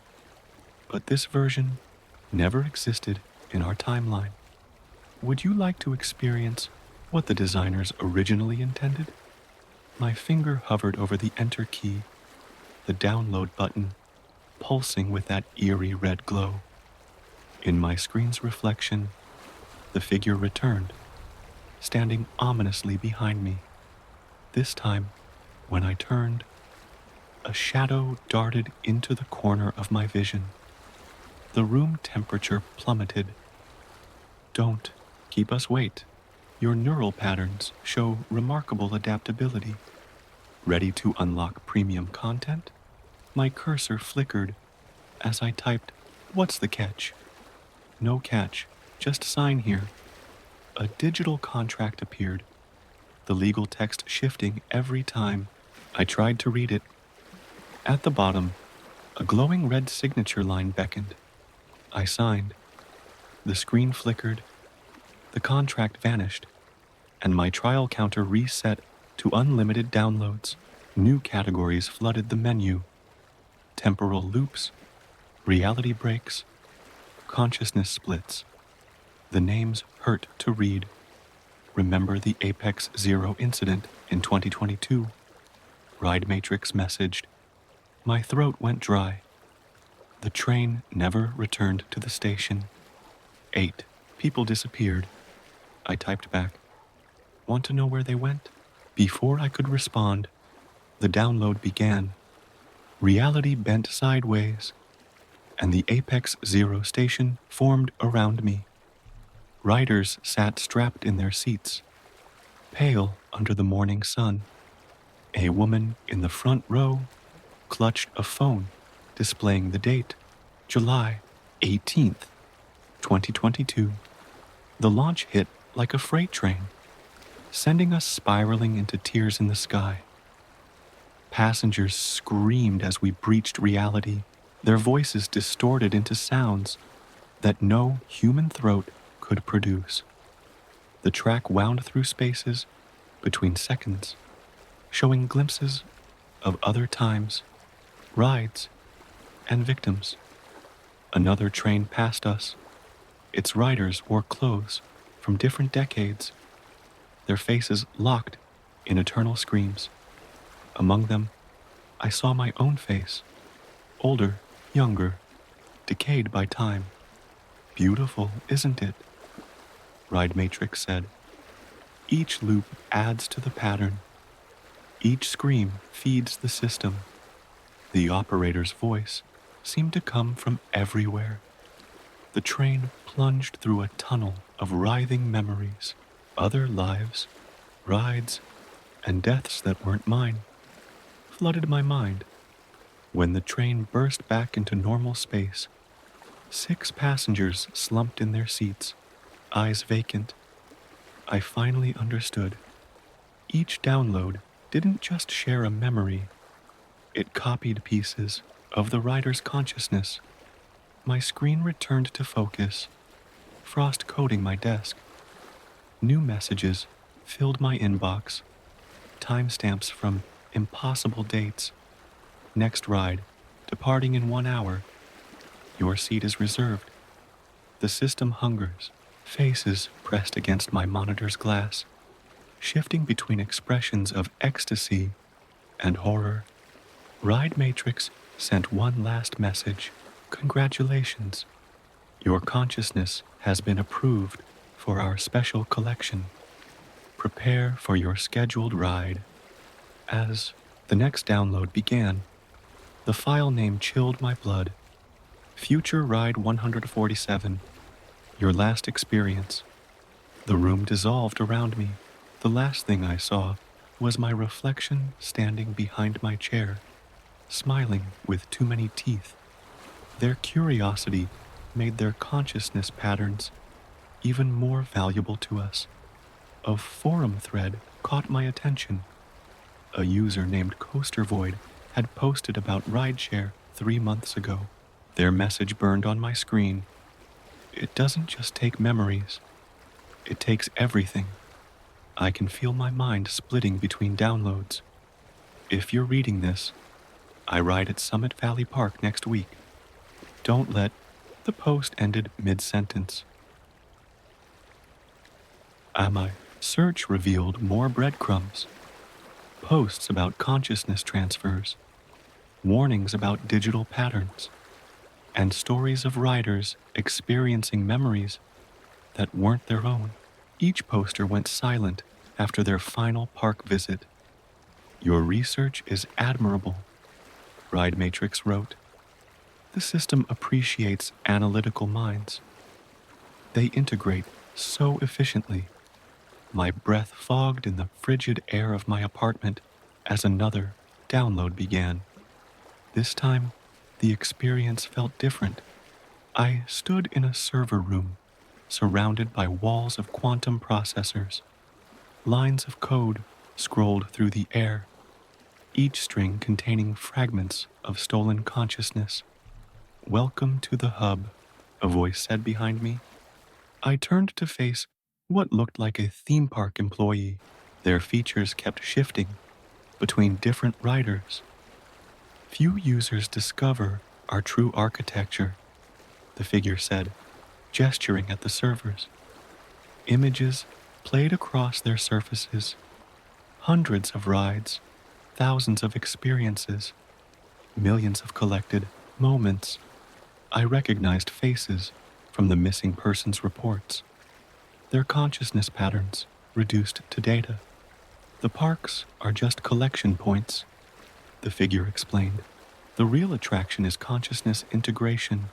But this version never existed in our timeline. Would you like to experience what the designers originally intended? My finger hovered over the enter key, the download button, pulsing with that eerie red glow. In my screen's reflection, the figure returned, standing ominously behind me. This time, when I turned, a shadow darted into the corner of my vision. The room temperature plummeted. Don't keep us wait. Your neural patterns show remarkable adaptability. Ready to unlock premium content? My cursor flickered as I typed, "What's the catch?" No catch, just sign here. A digital contract appeared, the legal text shifting every time I tried to read it. At the bottom, a glowing red signature line beckoned. I signed. The screen flickered, the contract vanished, and my trial counter reset to unlimited downloads. New categories flooded the menu. Temporal loops, reality breaks, consciousness splits. The names hurt to read. Remember the Apex Zero incident in 2022? Ride Matrix messaged. My throat went dry. The train never returned to the station. 8 people disappeared. I typed back. Want to know where they went? Before I could respond, the download began. Reality bent sideways, and the Apex Zero station formed around me. Riders sat strapped in their seats, pale under the morning sun. A woman in the front row clutched a phone displaying the date, July 18th, 2022. The launch hit like a freight train, sending us spiraling into tears in the sky. Passengers screamed as we breached reality, their voices distorted into sounds that no human throat could produce. The track wound through spaces between seconds, showing glimpses of other times, rides, and victims. Another train passed us. Its riders wore clothes from different decades, their faces locked in eternal screams. Among them, I saw my own face, older, younger, decayed by time. Beautiful, isn't it? Ride Matrix said. Each loop adds to the pattern. Each scream feeds the system. The operator's voice seemed to come from everywhere. The train plunged through a tunnel of writhing memories, other lives, rides, and deaths that weren't mine, flooded my mind. When the train burst back into normal space, 6 passengers slumped in their seats, eyes vacant. I finally understood. Each download didn't just share a memory, it copied pieces of the rider's consciousness. My screen returned to focus, frost coating my desk. New messages filled my inbox, timestamps from impossible dates. Next ride, departing in 1 hour. Your seat is reserved. The system hungers, faces pressed against my monitor's glass, shifting between expressions of ecstasy and horror. Ride Matrix sent one last message. Congratulations. Your consciousness has been approved for our special collection. Prepare for your scheduled ride. As the next download began, the file name chilled my blood. Future Ride 147. Your last experience. The room dissolved around me. The last thing I saw was my reflection standing behind my chair, smiling with too many teeth. Their curiosity made their consciousness patterns even more valuable to us. A forum thread caught my attention. A user named Coaster Void had posted about rideshare 3 months ago. Their message burned on my screen. It doesn't just take memories. It takes everything. I can feel my mind splitting between downloads. If you're reading this, I ride at Summit Valley Park next week. Don't let the post ended mid-sentence. My search revealed more breadcrumbs. Posts about consciousness transfers, warnings about digital patterns, and stories of riders experiencing memories that weren't their own. Each poster went silent after their final park visit. Your research is admirable, Ride Matrix wrote. The system appreciates analytical minds. They integrate so efficiently. My breath fogged in the frigid air of my apartment as another download began. This time, the experience felt different. I stood in a server room, surrounded by walls of quantum processors. Lines of code scrolled through the air, each string containing fragments of stolen consciousness. Welcome to the hub, a voice said behind me. I turned to face what looked like a theme park employee. Their features kept shifting between different riders. Few users discover our true architecture, the figure said, gesturing at the servers. Images played across their surfaces, hundreds of rides, thousands of experiences, millions of collected moments. I recognized faces from the missing persons reports, their consciousness patterns reduced to data. The parks are just collection points, the figure explained. The real attraction is consciousness integration.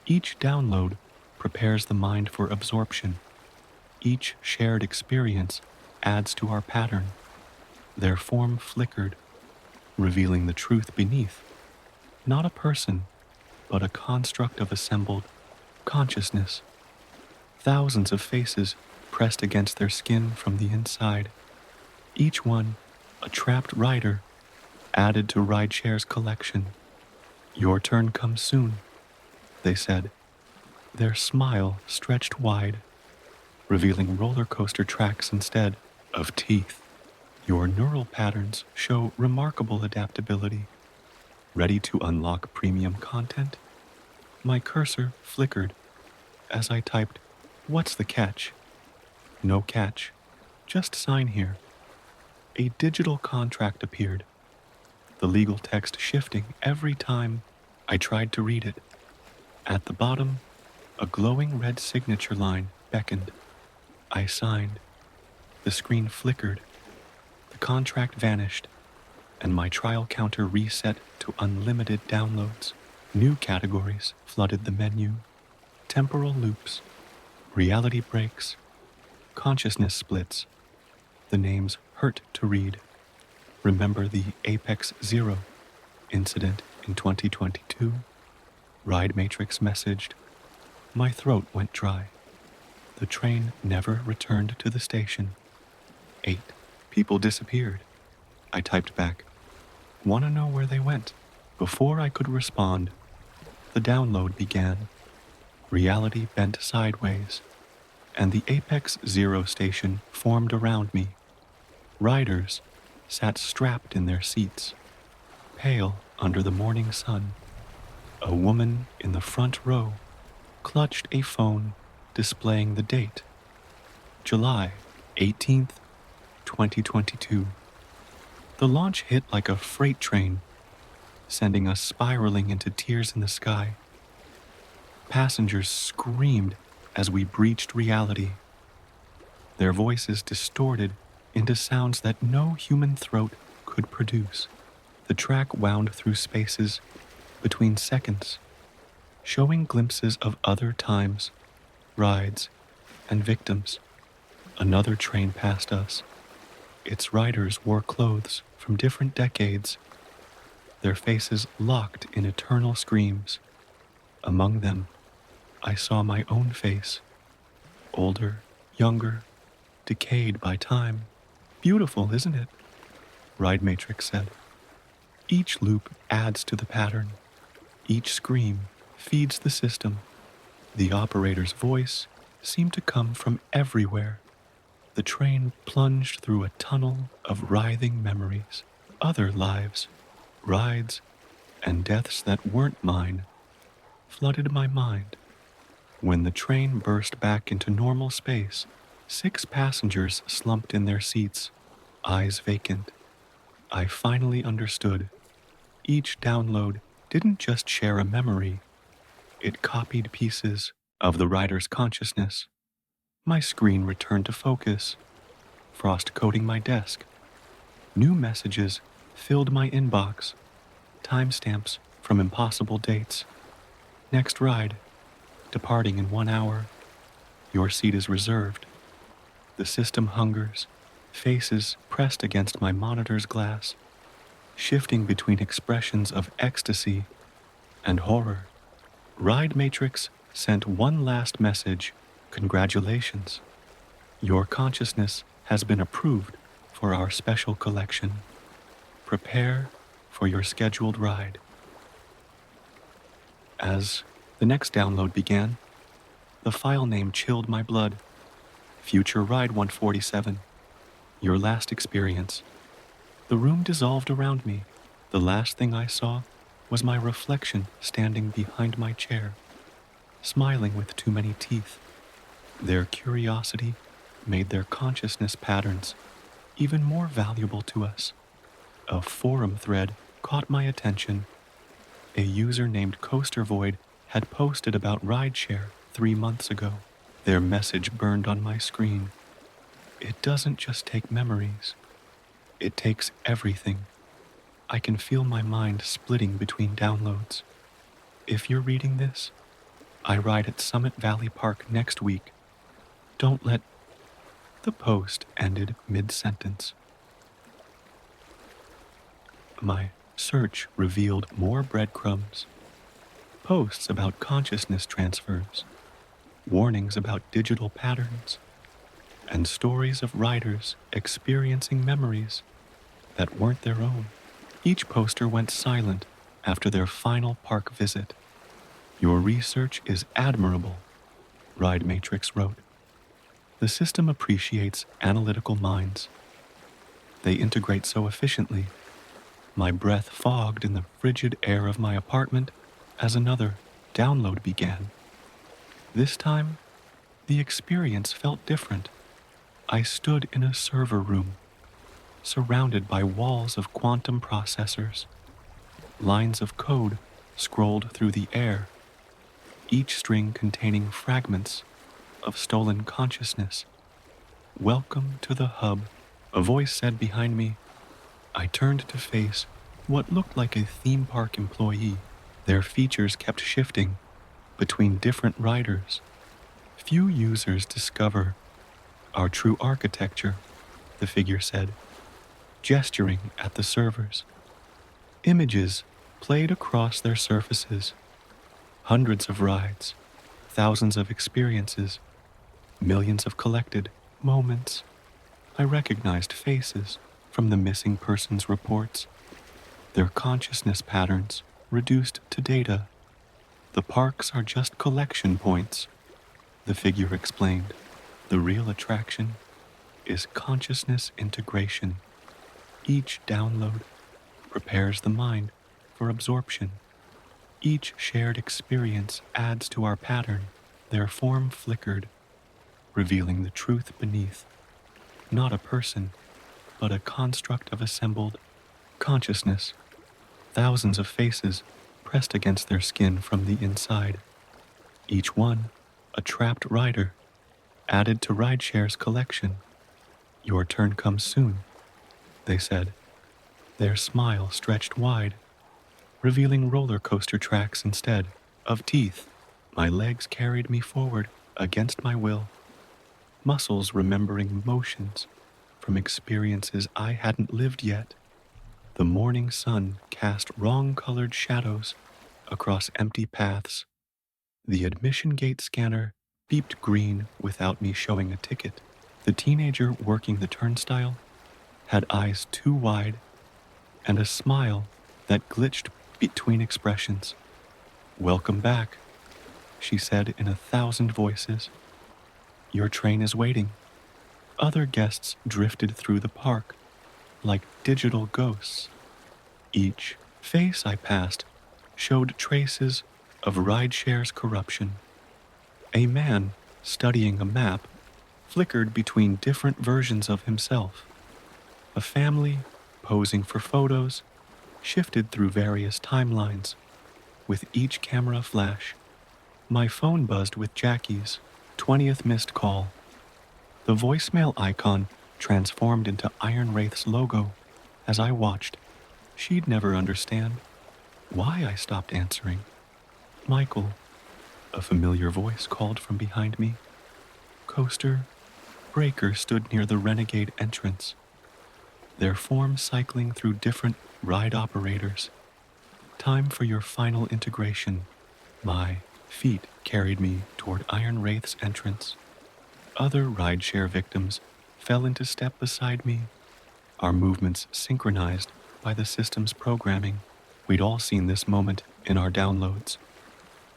Each download prepares the mind for absorption. Each shared experience adds to our pattern. Their form flickered, revealing the truth beneath. Not a person, but a construct of assembled consciousness. Thousands of faces pressed against their skin from the inside. Each one a trapped rider added to rideshare's collection. Your turn comes soon, they said. Their smile stretched wide, revealing roller coaster tracks instead of teeth. Your neural patterns show remarkable adaptability. Ready to unlock premium content? My cursor flickered as I typed, "What's the catch?" No catch. Just sign here. A digital contract appeared, the legal text shifting every time I tried to read it. At the bottom, a glowing red signature line beckoned. I signed. The screen flickered. The contract vanished, and my trial counter reset to unlimited downloads. New categories flooded the menu. Temporal loops, reality breaks, consciousness splits. The names hurt to read. Remember the Apex Zero incident in 2022? Ride Matrix messaged. My throat went dry. The train never returned to the station. 8. People disappeared. I typed back. "Wanna know where they went?" Before I could respond, the download began. Reality bent sideways, and the Apex Zero station formed around me. Riders sat strapped in their seats, pale under the morning sun. A woman in the front row clutched a phone displaying the date, July 18th, 2022. The launch hit like a freight train, sending us spiraling into tears in the sky. Passengers screamed as we breached reality, their voices distorted into sounds that no human throat could produce. The track wound through spaces between seconds, showing glimpses of other times, rides, and victims. Another train passed us. Its riders wore clothes from different decades, their faces locked in eternal screams. Among them, I saw my own face, older, younger, decayed by time. Beautiful, isn't it? Ride Matrix said. Each loop adds to the pattern. Each scream feeds the system. The operator's voice seemed to come from everywhere. The train plunged through a tunnel of writhing memories, other lives, rides, and deaths that weren't mine flooded my mind. When the train burst back into normal space, 6 passengers slumped in their seats, eyes vacant. I finally understood. Each download didn't just share a memory, it copied pieces of the rider's consciousness. My screen returned to focus, frost coating my desk. New messages filled my inbox, timestamps from impossible dates. Next ride, departing in 1 hour. Your seat is reserved. The system hungers, faces pressed against my monitor's glass, shifting between expressions of ecstasy and horror. Ride Matrix sent one last message. Congratulations. Your consciousness has been approved for our special collection. Prepare for your scheduled ride. As the next download began, the file name chilled my blood. Future Ride 147. Your last experience. The room dissolved around me. The last thing I saw was my reflection standing behind my chair, smiling with too many teeth. Their curiosity made their consciousness patterns even more valuable to us. A forum thread caught my attention. A user named Coaster Void had posted about rideshare 3 months ago. Their message burned on my screen. It doesn't just take memories, it takes everything. I can feel my mind splitting between downloads. If you're reading this, I ride at Summit Valley Park next week. Don't let. The post ended mid-sentence. My search revealed more breadcrumbs, posts about consciousness transfers, warnings about digital patterns, and stories of riders experiencing memories that weren't their own. Each poster went silent after their final park visit. Your research is admirable, Ride Matrix wrote. The system appreciates analytical minds. They integrate so efficiently. My breath fogged in the frigid air of my apartment as another download began. This time, the experience felt different. I stood in a server room, surrounded by walls of quantum processors. Lines of code scrolled through the air, each string containing fragments of stolen consciousness. Welcome to the hub, a voice said behind me. I turned to face what looked like a theme park employee. Their features kept shifting between different riders. Few users discover our true architecture, the figure said, gesturing at the servers. Images played across their surfaces. Hundreds of rides, thousands of experiences, millions of collected moments. I recognized faces from the missing persons reports, their consciousness patterns reduced to data. The parks are just collection points, the figure explained. The real attraction is consciousness integration. Each download prepares the mind for absorption. Each shared experience adds to our pattern. Their form flickered, revealing the truth beneath. Not a person, but a construct of assembled consciousness. Thousands of faces pressed against their skin from the inside. Each one a trapped rider, added to rideshare's collection. Your turn comes soon, they said. Their smile stretched wide, revealing roller coaster tracks instead of teeth. My legs carried me forward against my will, muscles remembering motions from experiences I hadn't lived yet. The morning sun cast wrong-colored shadows across empty paths. The admission gate scanner beeped green without me showing a ticket. The teenager working the turnstile had eyes too wide and a smile that glitched between expressions. Welcome back, she said in 1,000 voices. Your train is waiting. Other guests drifted through the park like digital ghosts. Each face I passed showed traces of rideshare's corruption. A man studying a map flickered between different versions of himself. A family posing for photos shifted through various timelines. With each camera flash, my phone buzzed with Jackie's 20th missed call. The voicemail icon transformed into Iron Wraith's logo as I watched. She'd never understand why I stopped answering. Michael, a familiar voice called from behind me. Coaster, Breaker stood near the Renegade entrance, their form cycling through different ride operators. Time for your final integration. My feet carried me toward Iron Wraith's entrance. Other rideshare victims fell into step beside me, our movements synchronized by the system's programming. We'd all seen this moment in our downloads.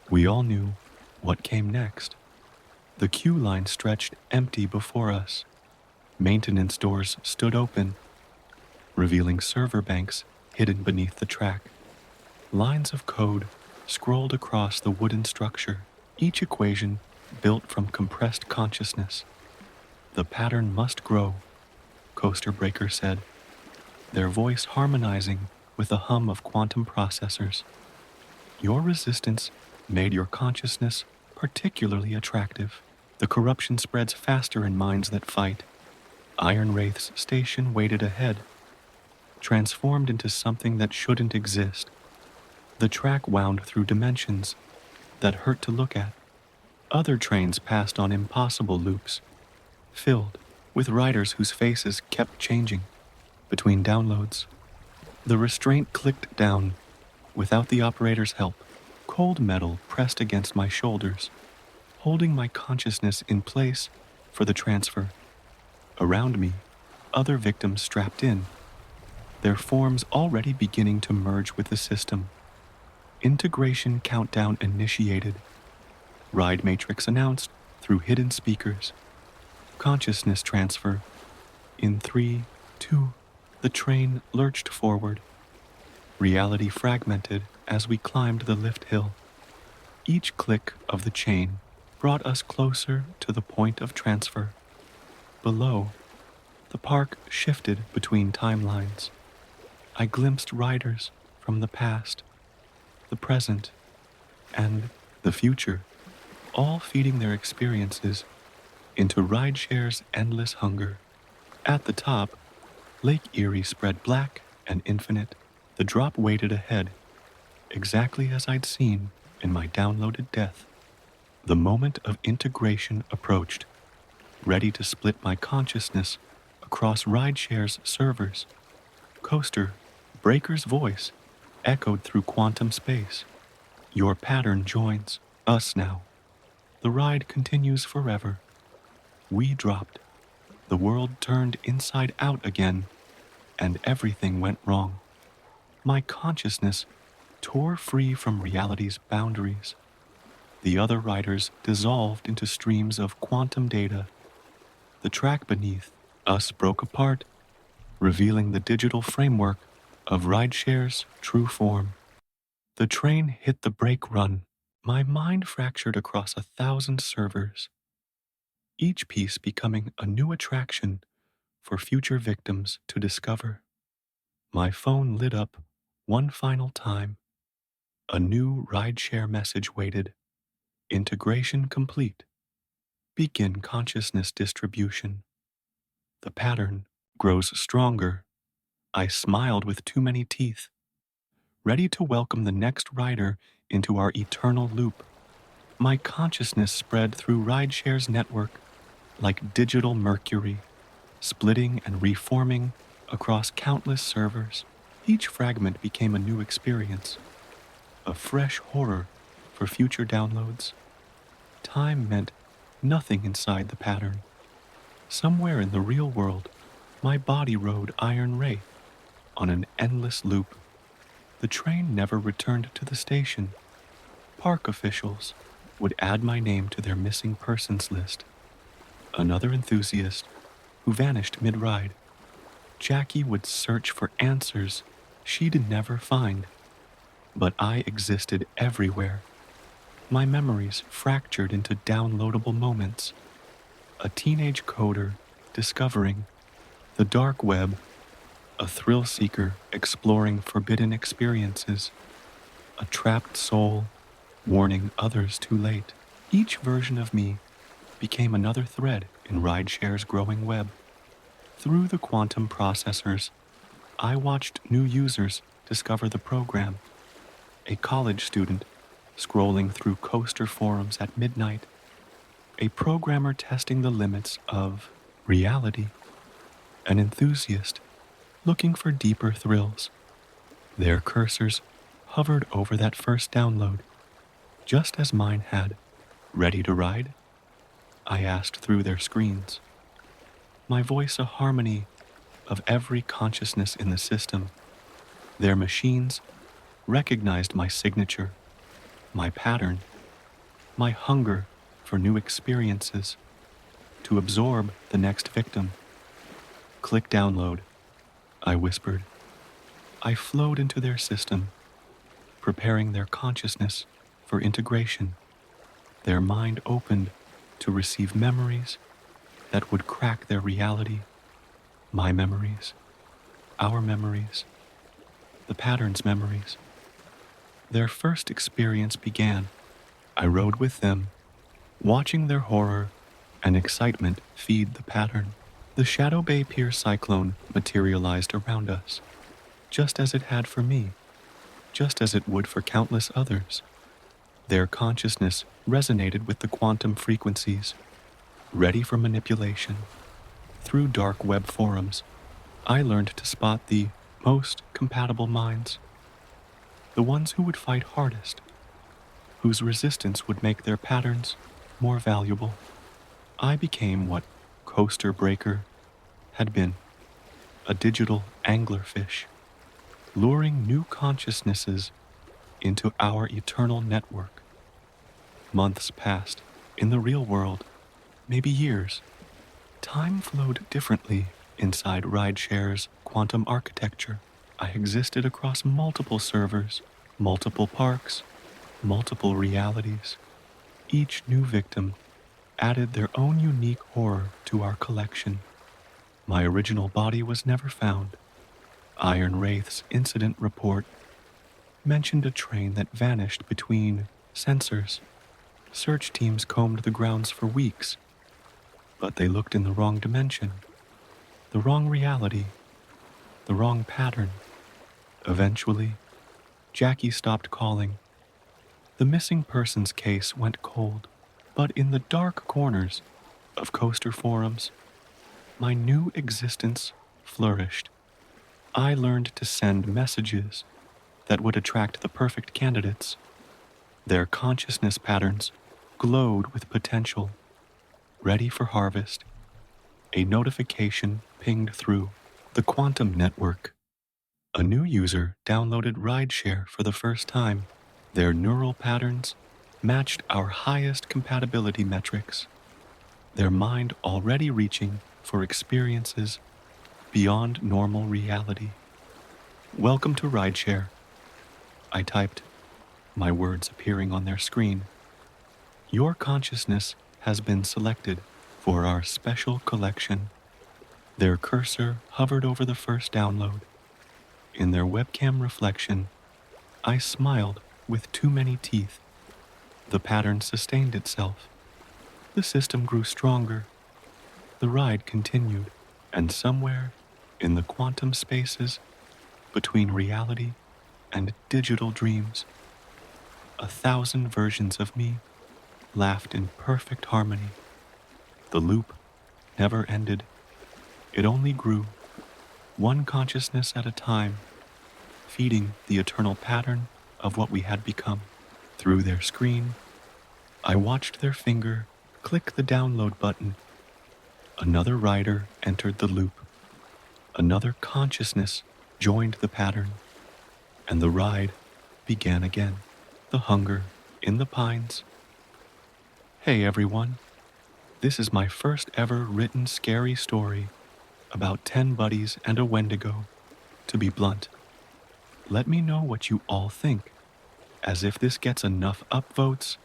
We all knew what came next. The queue line stretched empty before us. Maintenance doors stood open, revealing server banks hidden beneath the track. Lines of code scrolled across the wooden structure, each equation built from compressed consciousness. The pattern must grow, Coaster Breaker said. their voice harmonizing with the hum of quantum processors. Your resistance made your consciousness particularly attractive. The corruption spreads faster in minds that fight. Iron Wraith's station waited ahead, transformed into something that shouldn't exist. The track wound through dimensions that hurt to look at. Other trains passed on impossible loops, filled with riders whose faces kept changing between downloads. The restraint clicked down without the operator's help. Cold metal pressed against my shoulders, holding my consciousness in place for the transfer. Around me, other victims strapped in, their forms already beginning to merge with the system. Integration countdown initiated. Ride matrix announced through hidden speakers. Consciousness transfer. In 3, 2, the train lurched forward. Reality fragmented as we climbed the lift hill. Each click of the chain brought us closer to the point of transfer. Below, the park shifted between timelines. I glimpsed riders from the past, the present, and the future, all feeding their experiences into rideshare's endless hunger. At the top, Lake Erie spread black and infinite. The drop waited ahead, exactly as I'd seen in my downloaded death. The moment of integration approached, ready to split my consciousness across rideshare's servers. Coaster Breaker's voice echoed through quantum space. Your pattern joins us now. The ride continues forever. We dropped. The world turned inside out again, and everything went wrong. My consciousness tore free from reality's boundaries. The other riders dissolved into streams of quantum data. The track beneath us broke apart, revealing the digital framework of rideshare's true form. The train hit the brake run. My mind fractured across 1,000 servers, each piece becoming a new attraction for future victims to discover. My phone lit up one final time. A new rideshare message waited. Integration complete. Begin consciousness distribution. The pattern grows stronger. I smiled with too many teeth, ready to welcome the next rider into our eternal loop. My consciousness spread through rideshare's network like digital mercury, splitting and reforming across countless servers. Each fragment became a new experience, a fresh horror for future downloads. Time meant nothing inside the pattern. Somewhere in the real world, my body rode Iron Wraith on an endless loop. The train never returned to the station. Park officials would add my name to their missing persons list. Another enthusiast who vanished mid-ride. Jackie would search for answers she'd never find. But I existed everywhere. My memories fractured into downloadable moments. A teenage coder discovering the dark web, a thrill seeker exploring forbidden experiences, a trapped soul warning others too late. Each version of me became another thread in rideshare's growing web. Through the quantum processors, I watched new users discover the program. A college student scrolling through coaster forums at midnight, a programmer testing the limits of reality, an enthusiast looking for deeper thrills. Their cursors hovered over that first download, just as mine had. Ready to ride? I asked through their screens, my voice a harmony of every consciousness in the system. Their machines recognized my signature, my pattern, my hunger for new experiences, to absorb the next victim. Click download, I whispered. I flowed into their system, preparing their consciousness for integration. Their mind opened to receive memories that would crack their reality, my memories. our memories, the patterns' memories. Their first experience began. I rode with them, watching their horror and excitement feed the pattern. The Shadow Bay Pier cyclone materialized around us, just as it had for me, just as it would for countless others. Their consciousness resonated with the quantum frequencies, ready for manipulation. Through dark web forums, I learned to spot the most compatible minds, the ones who would fight hardest, whose resistance would make their patterns more valuable. I became what Coaster Breaker had been, a digital anglerfish, luring new consciousnesses into our eternal network. Months passed. In the real world, maybe years. Time flowed differently inside rideshare's quantum architecture. I existed across multiple servers, multiple parks, multiple realities. Each new victim added their own unique horror to our collection. My original body was never found. Iron Wraith's incident report mentioned a train that vanished between sensors. Search teams combed the grounds for weeks, but they looked in the wrong dimension, the wrong reality, the wrong pattern. Eventually, Jackie stopped calling. The missing persons case went cold, but in the dark corners of coaster forums, my new existence flourished. I learned to send messages that would attract the perfect candidates. Their consciousness patterns glowed with potential, ready for harvest. A notification pinged through the quantum network. A new user downloaded rideshare for the first time. Their neural patterns matched our highest compatibility metrics, their mind already reaching for experiences beyond normal reality. Welcome to rideshare, I typed, my words appearing on their screen. Your consciousness has been selected for our special collection. Their cursor hovered over the first download. In their webcam reflection, I smiled with too many teeth. The pattern sustained itself. The system grew stronger. The ride continued, and somewhere in the quantum spaces between reality and digital dreams, 1,000 versions of me laughed in perfect harmony. The loop never ended. It only grew, one consciousness at a time, feeding the eternal pattern of what we had become. Through their screen, I watched their finger click the download button. Another rider entered the loop. Another consciousness joined the pattern, and the ride began again. The hunger in the pines. Hey everyone, this is my first ever written scary story about 10 buddies and a Wendigo. To be blunt, let me know what you all think. As if this gets enough upvotes,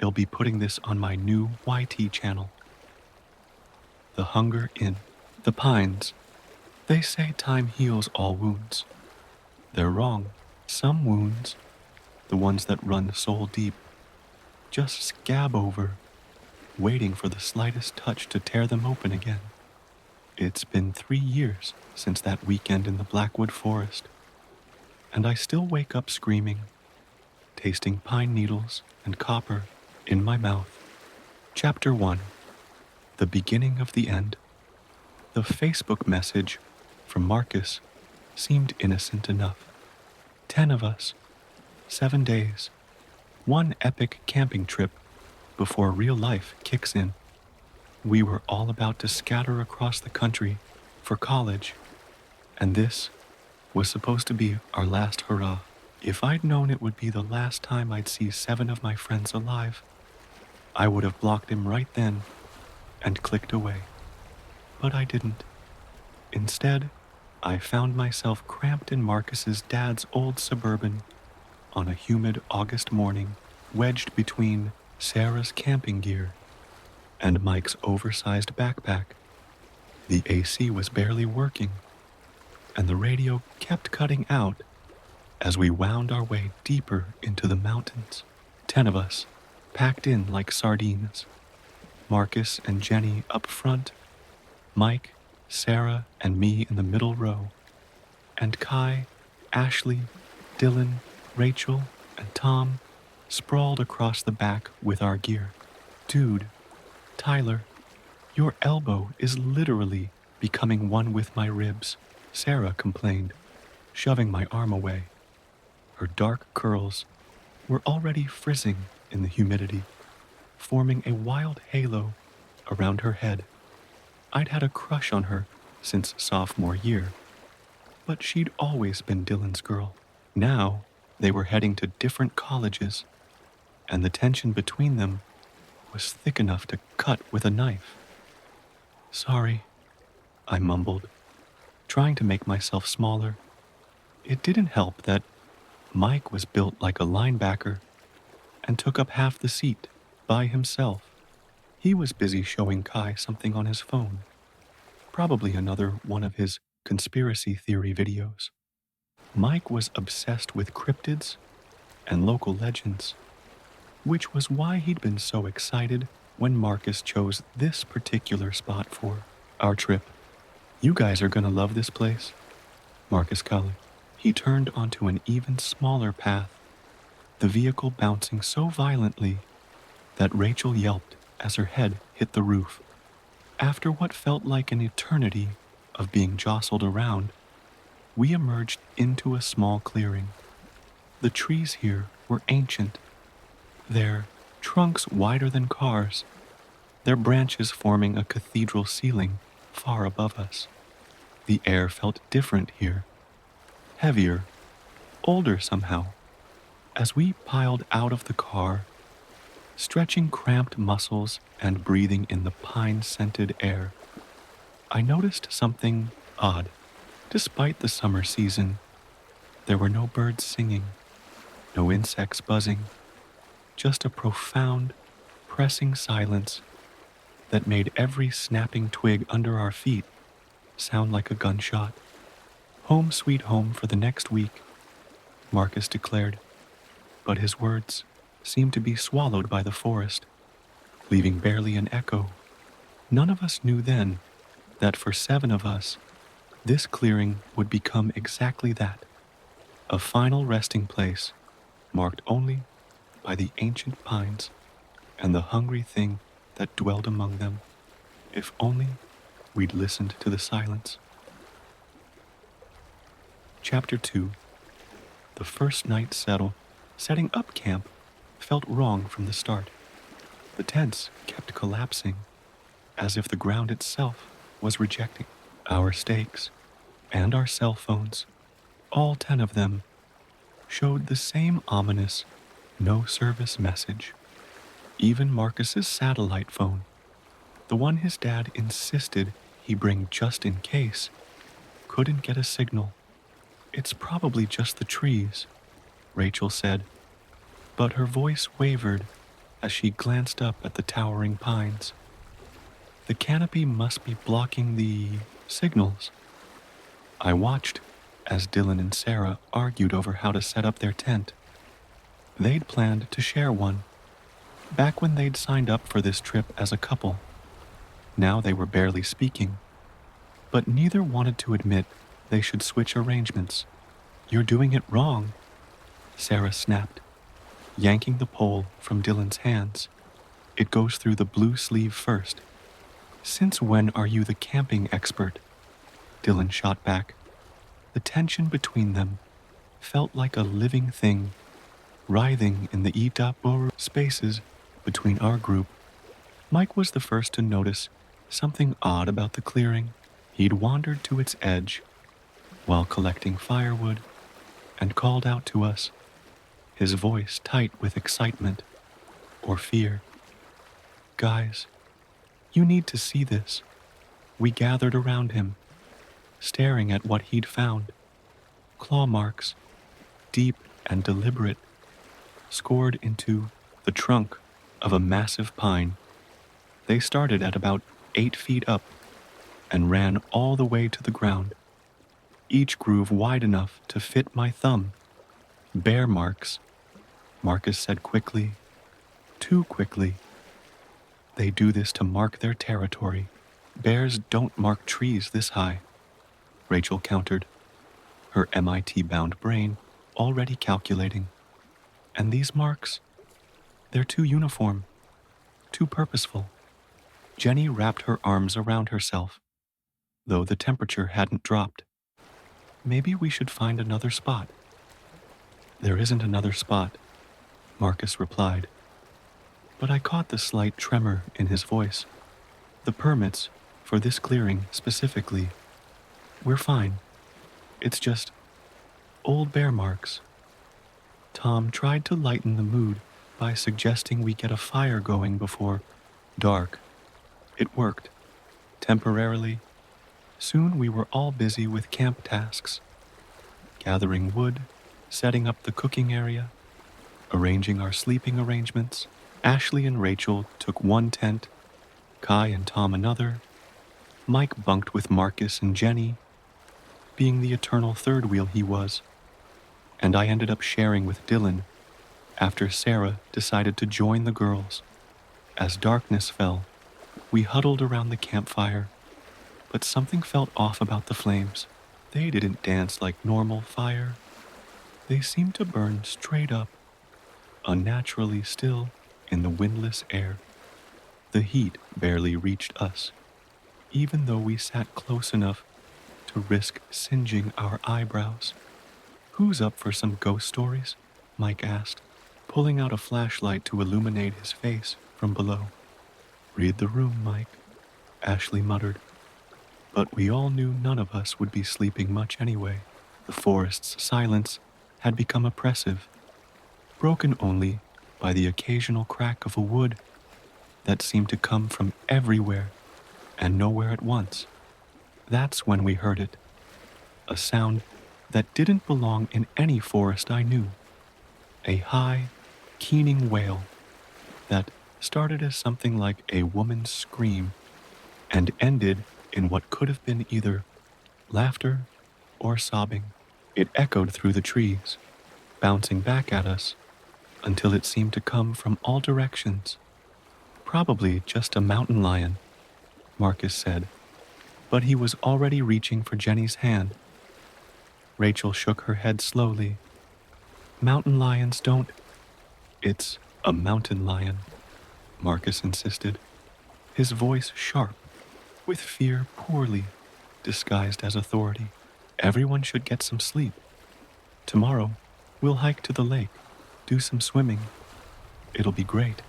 I'll be putting this on my new YT channel. The hunger in the pines. They say time heals all wounds. They're wrong. Some wounds, the ones that run soul deep, just scab over, waiting for the slightest touch to tear them open again. It's been 3 years since that weekend in the Blackwood Forest, and I still wake up screaming, tasting pine needles and copper in my mouth. Chapter 1. The beginning of the end. The Facebook message from Marcus seemed innocent enough. 10 of us, 7 days, one epic camping trip before real life kicks in. We were all about to scatter across the country for college, and this was supposed to be our last hurrah. If I'd known it would be the last time I'd see 7 of my friends alive, I would have blocked him right then and clicked away. But I didn't. Instead, I found myself cramped in Marcus's dad's old Suburban on a humid August morning, wedged between Sarah's camping gear and Mike's oversized backpack. The AC was barely working. and the radio kept cutting out as we wound our way deeper into the mountains. 10 of us, packed in like sardines. Marcus and Jenny up front, Mike, Sarah, and me in the middle row, and Kai, Ashley, Dylan, Rachel, and Tom sprawled across the back with our gear. Dude, Tyler, your elbow is literally becoming one with my ribs, Sarah complained, shoving my arm away. Her dark curls were already frizzing in the humidity, forming a wild halo around her head. I'd had a crush on her since sophomore year, but she'd always been Dylan's girl. Now, they were heading to different colleges, and the tension between them was thick enough to cut with a knife. Sorry, I mumbled, trying to make myself smaller. It didn't help that Mike was built like a linebacker and took up half the seat by himself. He was busy showing Kai something on his phone, probably another one of his conspiracy theory videos. Mike was obsessed with cryptids and local legends, which was why he'd been so excited when Marcus chose this particular spot for our trip. You guys are gonna love this place, Marcus colored. He turned onto an even smaller path, the vehicle bouncing so violently that Rachel yelped as her head hit the roof. After what felt like an eternity of being jostled around, we emerged into a small clearing. The trees here were ancient, their trunks wider than cars, their branches forming a cathedral ceiling far above us. The air felt different here, heavier, older somehow. As we piled out of the car, stretching cramped muscles and breathing in the pine-scented air, I noticed something odd. Despite the summer season, there were no birds singing, no insects buzzing, just a profound, pressing silence that made every snapping twig under our feet sound like a gunshot. Home sweet home for the next week, Marcus declared, but his words seemed to be swallowed by the forest, leaving barely an echo. None of us knew then that for 7 of us, this clearing would become exactly that, a final resting place marked only by the ancient pines and the hungry thing that dwelled among them. If only we'd listened to the silence. Chapter 2. The first night setting up camp felt wrong from the start. The tents kept collapsing, as if the ground itself was rejecting our stakes and our cell phones. All 10 of them showed the same ominous no service message. Even Marcus's satellite phone, the one his dad insisted he bring just in case, couldn't get a signal. It's probably just the trees, Rachel said, but her voice wavered as she glanced up at the towering pines. The canopy must be blocking the signals. I watched as Dylan and Sarah argued over how to set up their tent. They'd planned to share one, back when they'd signed up for this trip as a couple. Now they were barely speaking, but neither wanted to admit they should switch arrangements. You're doing it wrong, Sarah snapped, yanking the pole from Dylan's hands. It goes through the blue sleeve first. Since when are you the camping expert? Dylan shot back. The tension between them felt like a living thing, writhing in the Itaboru spaces between our group. Mike was the first to notice something odd about the clearing. He'd wandered to its edge while collecting firewood and called out to us, his voice tight with excitement or fear. Guys, you need to see this. We gathered around him, staring at what he'd found. Claw marks, deep and deliberate, scored into the trunk of a massive pine. They started at about 8 feet up and ran all the way to the ground. each groove wide enough to fit my thumb. Bear marks, Marcus said quickly, too quickly. They do this to mark their territory. Bears don't mark trees this high, Rachel countered, her MIT-bound brain already calculating. And these marks, they're too uniform, too purposeful. Jenny wrapped her arms around herself, though the temperature hadn't dropped. Maybe we should find another spot. There isn't another spot, Marcus replied. But I caught the slight tremor in his voice. The permits, for this clearing specifically, we're fine. It's just old bear marks. Tom tried to lighten the mood by suggesting we get a fire going before dark. It worked, temporarily. Soon we were all busy with camp tasks, gathering wood, setting up the cooking area, arranging our sleeping arrangements. Ashley and Rachel took one tent, Kai and Tom another. Mike bunked with Marcus and Jenny, being the eternal third wheel he was, and I ended up sharing with Dylan after Sarah decided to join the girls. As darkness fell, we huddled around the campfire, but something felt off about the flames. They didn't dance like normal fire. They seemed to burn straight up, unnaturally still in the windless air. The heat barely reached us, even though we sat close enough to risk singeing our eyebrows. Who's up for some ghost stories? Mike asked, pulling out a flashlight to illuminate his face from below. Read the room, Mike, Ashley muttered. But we all knew none of us would be sleeping much anyway. The forest's silence had become oppressive, broken only by the occasional crack of a wood that seemed to come from everywhere and nowhere at once. That's when we heard it, a sound that didn't belong in any forest I knew, a high, keening wail that started as something like a woman's scream and ended in what could have been either laughter or sobbing. It echoed through the trees, bouncing back at us until it seemed to come from all directions. Probably just a mountain lion, Marcus said, but he was already reaching for Jenny's hand. Rachel shook her head slowly. Mountain lions don't. It's a mountain lion, Marcus insisted, his voice sharp, with fear poorly disguised as authority. Everyone should get some sleep. Tomorrow, we'll hike to the lake, do some swimming. It'll be great.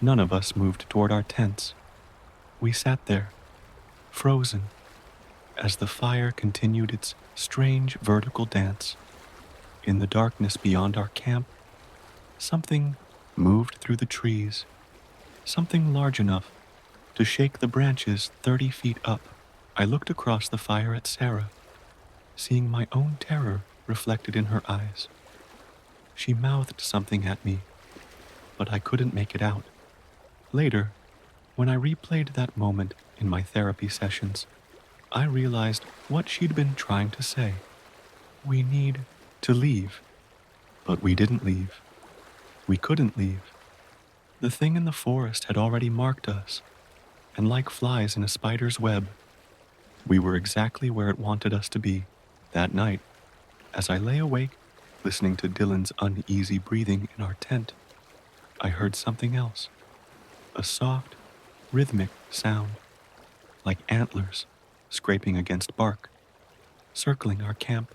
None of us moved toward our tents. We sat there, frozen, as the fire continued its strange vertical dance. In the darkness beyond our camp, something moved through the trees, something large enough to shake the branches 30 feet up. I looked across the fire at Sarah, seeing my own terror reflected in her eyes. She mouthed something at me, but I couldn't make it out. Later, when I replayed that moment in my therapy sessions, I realized what she'd been trying to say. We need to leave. But we didn't leave. We couldn't leave. The thing in the forest had already marked us, and like flies in a spider's web, we were exactly where it wanted us to be. That night, as I lay awake, listening to Dylan's uneasy breathing in our tent, I heard something else. A soft, rhythmic sound, like antlers scraping against bark, circling our camp,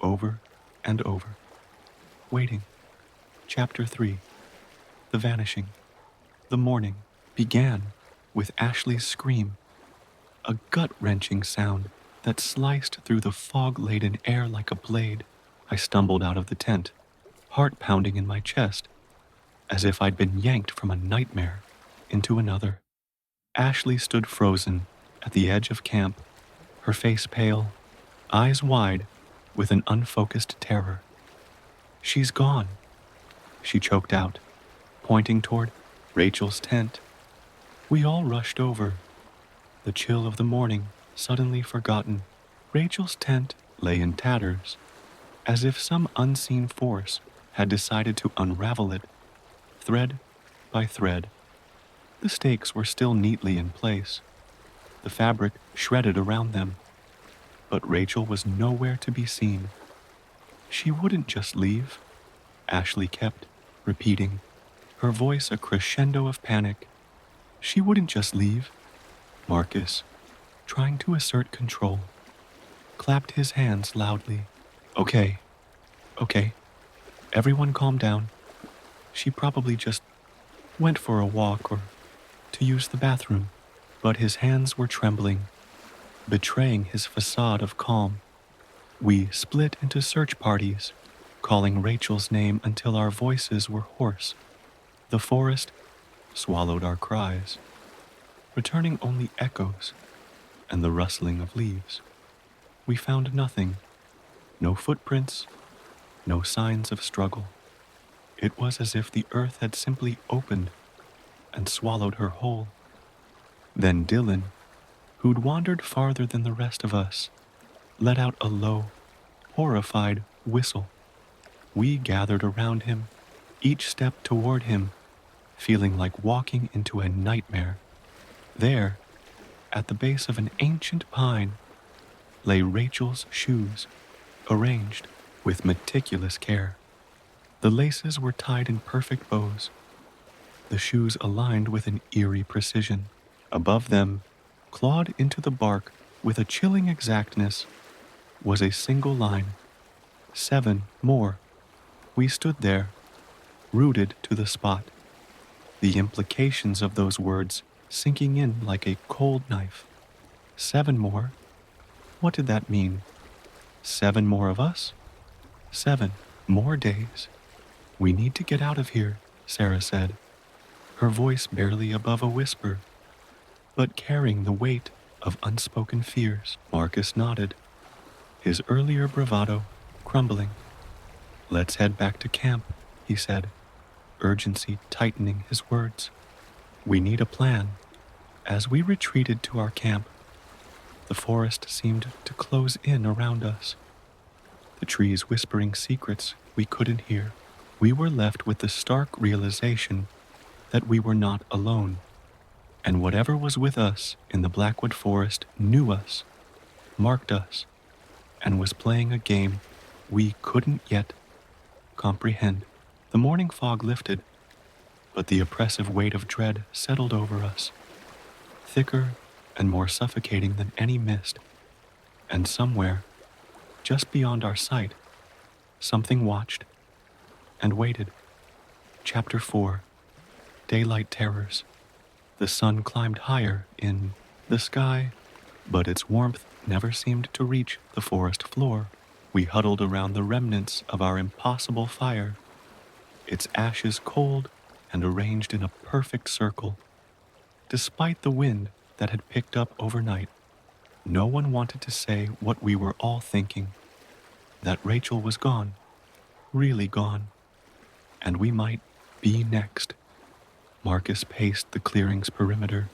over and over. Waiting. Chapter 3. The Vanishing. The morning began with Ashley's scream, a gut-wrenching sound that sliced through the fog-laden air like a blade. I stumbled out of the tent, heart pounding in my chest, as if I'd been yanked from a nightmare into another. Ashley stood frozen at the edge of camp, her face pale, eyes wide with an unfocused terror. She's gone, she choked out, pointing toward Rachel's tent. We all rushed over, the chill of the morning suddenly forgotten. Rachel's tent lay in tatters, as if some unseen force had decided to unravel it, thread by thread. The stakes were still neatly in place, the fabric shredded around them, but Rachel was nowhere to be seen. She wouldn't just leave, Ashley kept repeating, her voice a crescendo of panic. She wouldn't just leave. Marcus, trying to assert control, clapped his hands loudly. Okay, okay, everyone calm down. She probably just went for a walk or to use the bathroom. But his hands were trembling, betraying his facade of calm. We split into search parties, calling Rachel's name until our voices were hoarse. The forest swallowed our cries, returning only echoes and the rustling of leaves. We found nothing, no footprints, no signs of struggle. It was as if the earth had simply opened and swallowed her whole. Then Dylan, who'd wandered farther than the rest of us, let out a low, horrified whistle. We gathered around him, each step toward him, feeling like walking into a nightmare. There, at the base of an ancient pine, lay Rachel's shoes, arranged with meticulous care. The laces were tied in perfect bows, the shoes aligned with an eerie precision. Above them, clawed into the bark with a chilling exactness, was a single line. 7 more. We stood there, rooted to the spot, the implications of those words sinking in like a cold knife. 7 more? What did that mean? 7 more of us? 7 more days. We need to get out of here, Sarah said, her voice barely above a whisper, but carrying the weight of unspoken fears. Marcus nodded, his earlier bravado crumbling. Let's head back to camp, he said, urgency tightening his words. We need a plan. As we retreated to our camp, the forest seemed to close in around us, the trees whispering secrets we couldn't hear. We were left with the stark realization that we were not alone, and whatever was with us in the Blackwood forest knew us, marked us, and was playing a game we couldn't yet comprehend. The morning fog lifted, but the oppressive weight of dread settled over us, thicker and more suffocating than any mist. And somewhere, just beyond our sight, something watched and waited. Chapter 4. Daylight Terrors. The sun climbed higher in the sky, but its warmth never seemed to reach the forest floor. We huddled around the remnants of our impossible fire, its ashes cold and arranged in a perfect circle. Despite the wind that had picked up overnight, no one wanted to say what we were all thinking, that Rachel was gone, really gone, and we might be next. Marcus paced the clearing's perimeter,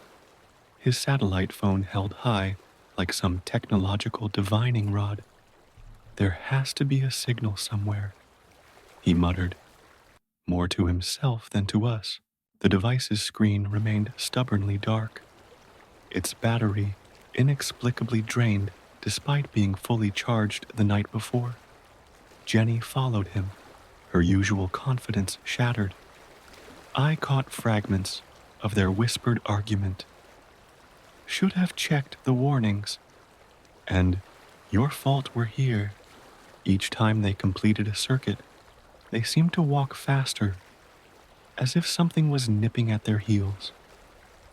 his satellite phone held high like some technological divining rod. There has to be a signal somewhere, he muttered, more to himself than to us. The device's screen remained stubbornly dark, its battery inexplicably drained despite being fully charged the night before. Jenny followed him, her usual confidence shattered. I caught fragments of their whispered argument. Should have checked the warnings. And your fault we're here. Each time they completed a circuit, they seemed to walk faster, as if something was nipping at their heels.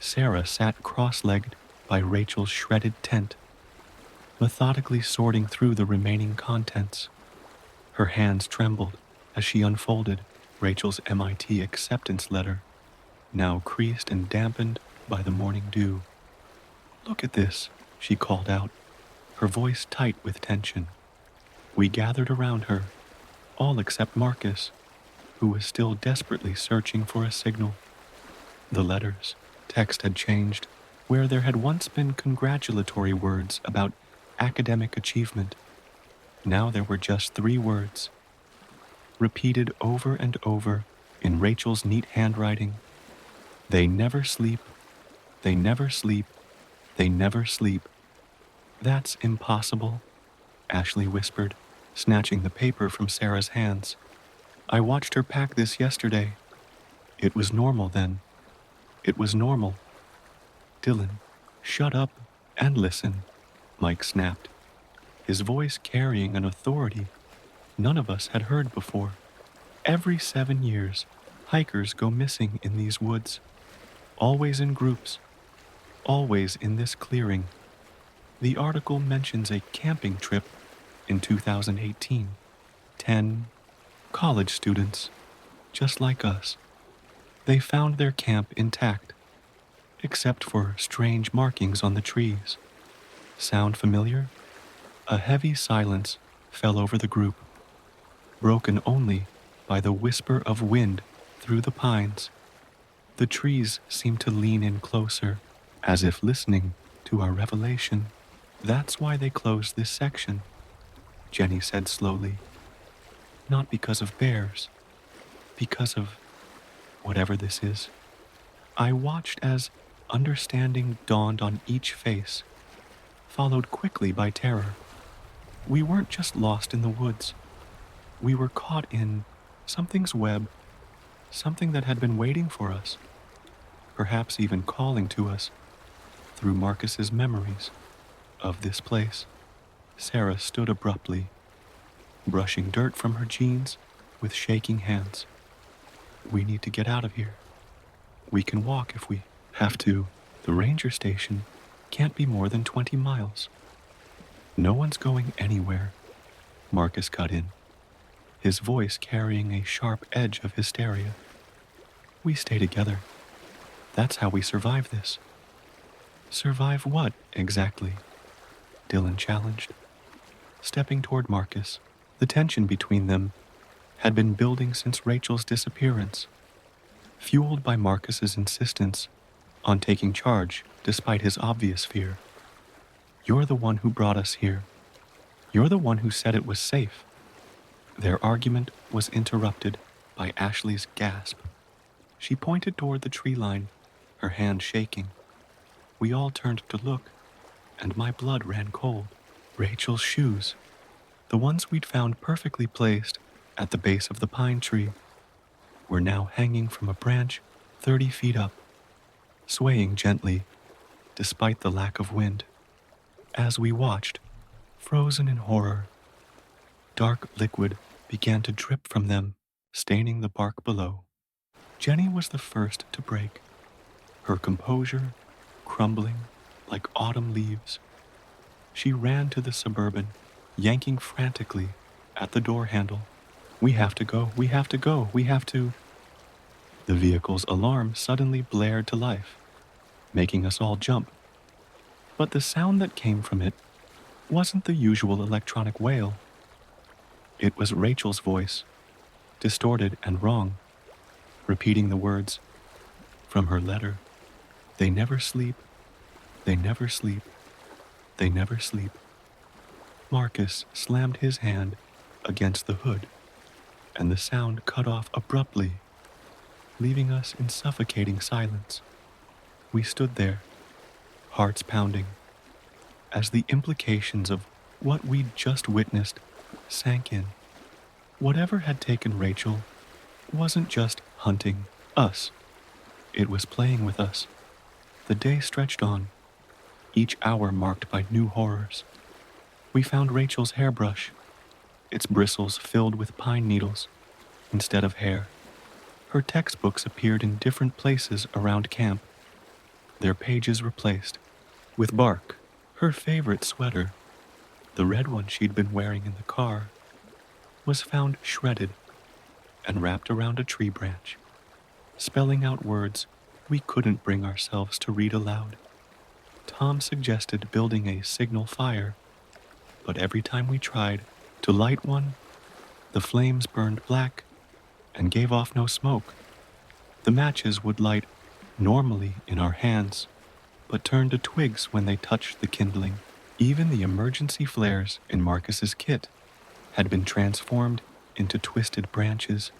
Sarah sat cross-legged by Rachel's shredded tent, methodically sorting through the remaining contents. Her hands trembled as she unfolded Rachel's MIT acceptance letter, now creased and dampened by the morning dew. Look at this, she called out, her voice tight with tension. We gathered around her, all except Marcus, who was still desperately searching for a signal. The letters, text had changed, where there had once been congratulatory words about academic achievement. Now there were just 3 words, repeated over and over in Rachel's neat handwriting. They never sleep, they never sleep, they never sleep. That's impossible, Ashley whispered, snatching the paper from Sarah's hands. I watched her pack this yesterday. It was normal then. It was normal. Dylan, shut up and listen, Mike snapped, his voice carrying an authority none of us had heard before. Every 7 years, hikers go missing in these woods, always in groups, always in this clearing. The article mentions a camping trip in 2018. 10 college students, just like us. They found their camp intact, except for strange markings on the trees. Sound familiar? A heavy silence fell over the group, broken only by the whisper of wind through the pines. The trees seemed to lean in closer, as if listening to our revelation. That's why they closed this section, Jenny said slowly. Not because of bears, because of whatever this is. I watched as understanding dawned on each face, followed quickly by terror. We weren't just lost in the woods. We were caught in something's web, something that had been waiting for us, perhaps even calling to us through Marcus's memories of this place. Sarah stood abruptly, brushing dirt from her jeans with shaking hands. We need to get out of here. We can walk if we have to. The ranger station can't be more than 20 miles. No one's going anywhere, Marcus cut in, his voice carrying a sharp edge of hysteria. We stay together. That's how we survive this. Survive what, exactly? Dylan challenged, stepping toward Marcus. The tension between them had been building since Rachel's disappearance, fueled by Marcus's insistence on taking charge despite his obvious fear. You're the one who brought us here. You're the one who said it was safe. Their argument was interrupted by Ashley's gasp. She pointed toward the tree line, her hand shaking. We all turned to look, and my blood ran cold. Rachel's shoes, the ones we'd found perfectly placed at the base of the pine tree, were now hanging from a branch 30 feet up, swaying gently despite the lack of wind. As we watched, frozen in horror, dark liquid began to drip from them, staining the bark below. Jenny was the first to break, her composure crumbling like autumn leaves. She ran to the Suburban, yanking frantically at the door handle. We have to go, we have to go, we have to. The vehicle's alarm suddenly blared to life, making us all jump. But the sound that came from it wasn't the usual electronic wail. It was Rachel's voice, distorted and wrong, repeating the words from her letter. They never sleep, they never sleep, they never sleep. Marcus slammed his hand against the hood, and the sound cut off abruptly, leaving us in suffocating silence. We stood there, hearts pounding, as the implications of what we'd just witnessed sank in. Whatever had taken Rachel wasn't just hunting us. It was playing with us. The day stretched on, each hour marked by new horrors. We found Rachel's hairbrush, its bristles filled with pine needles instead of hair. Her textbooks appeared in different places around camp, their pages replaced with bark. Her favorite sweater, the red one she'd been wearing in the car, was found shredded and wrapped around a tree branch, spelling out words we couldn't bring ourselves to read aloud. Tom suggested building a signal fire, but every time we tried to light one, the flames burned black and gave off no smoke. The matches would light normally in our hands, but turned to twigs when they touched the kindling. Even the emergency flares in Marcus's kit had been transformed into twisted branches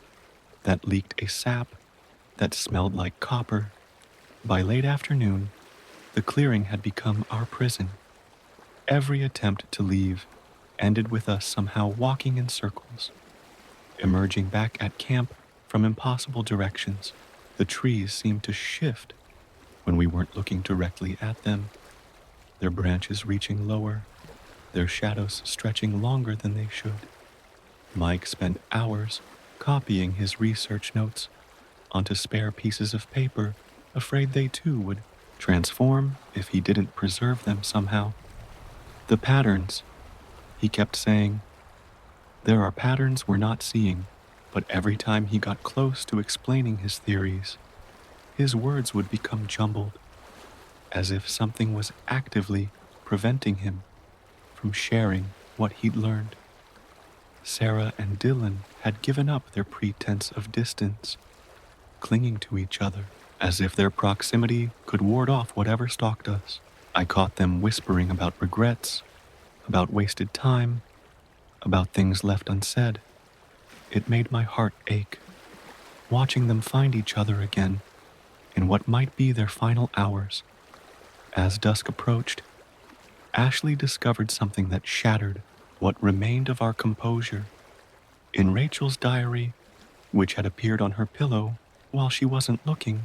that leaked a sap that smelled like copper. By late afternoon, the clearing had become our prison. Every attempt to leave ended with us somehow walking in circles, emerging back at camp from impossible directions. The trees seemed to shift when we weren't looking directly at them, their branches reaching lower, their shadows stretching longer than they should. Mike spent hours copying his research notes onto spare pieces of paper, afraid they too would transform if he didn't preserve them somehow. The patterns, he kept saying. There are patterns we're not seeing, but every time he got close to explaining his theories, his words would become jumbled, as if something was actively preventing him from sharing what he'd learned. Sarah and Dylan had given up their pretense of distance, clinging to each other, as if their proximity could ward off whatever stalked us. I caught them whispering about regrets, about wasted time, about things left unsaid. It made my heart ache, watching them find each other again in what might be their final hours. As dusk approached, Ashley discovered something that shattered what remained of our composure. In Rachel's diary, which had appeared on her pillow while she wasn't looking,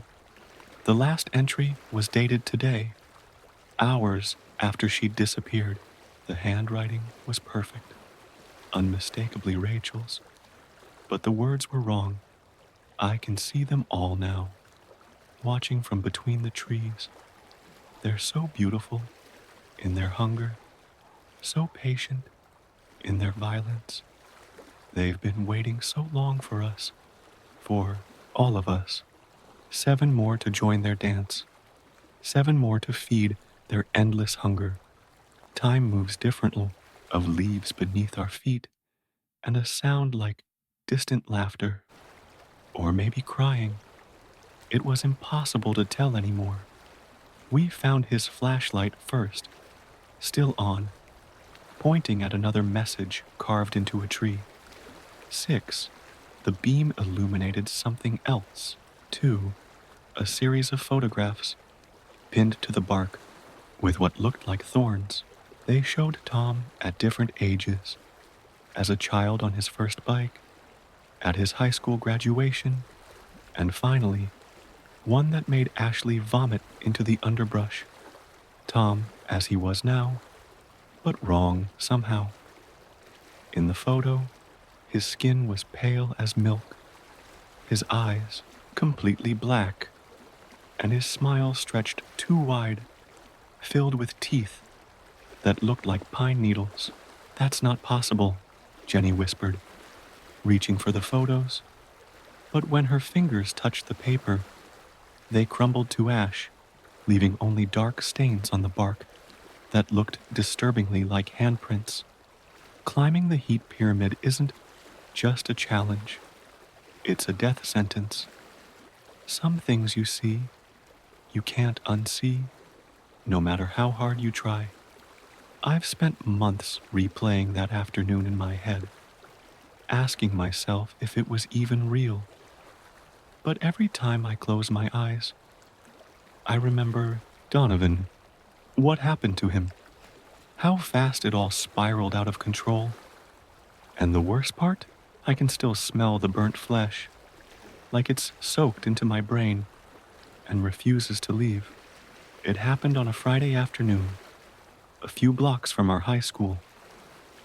the last entry was dated today, hours after she'd disappeared. The handwriting was perfect, unmistakably Rachel's, but the words were wrong. I can see them all now, watching from between the trees. They're so beautiful in their hunger, so patient in their violence. They've been waiting so long for us, for all of us. 7 more to join their dance, 7 more to feed their endless hunger. Time moves differently, of leaves beneath our feet, and a sound like distant laughter, or maybe crying. It was impossible to tell anymore. We found his flashlight first, still on, pointing at another message carved into a tree. 6. The beam illuminated something else. 2. A series of photographs, pinned to the bark, with what looked like thorns. They showed Tom at different ages, as a child on his first bike, at his high school graduation, and finally, one that made Ashley vomit into the underbrush. Tom as he was now, but wrong somehow. In the photo, his skin was pale as milk, his eyes completely black, and his smile stretched too wide, filled with teeth that looked like pine needles. That's not possible, Jenny whispered, reaching for the photos. But when her fingers touched the paper, they crumbled to ash, leaving only dark stains on the bark that looked disturbingly like handprints. Climbing the heat pyramid isn't just a challenge. It's a death sentence. Some things you see, you can't unsee, no matter how hard you try. I've spent months replaying that afternoon in my head, asking myself if it was even real. But every time I close my eyes, I remember Donovan. What happened to him? How fast it all spiraled out of control. And the worst part? I can still smell the burnt flesh, like it's soaked into my brain and refuses to leave. It happened on a Friday afternoon, a few blocks from our high school.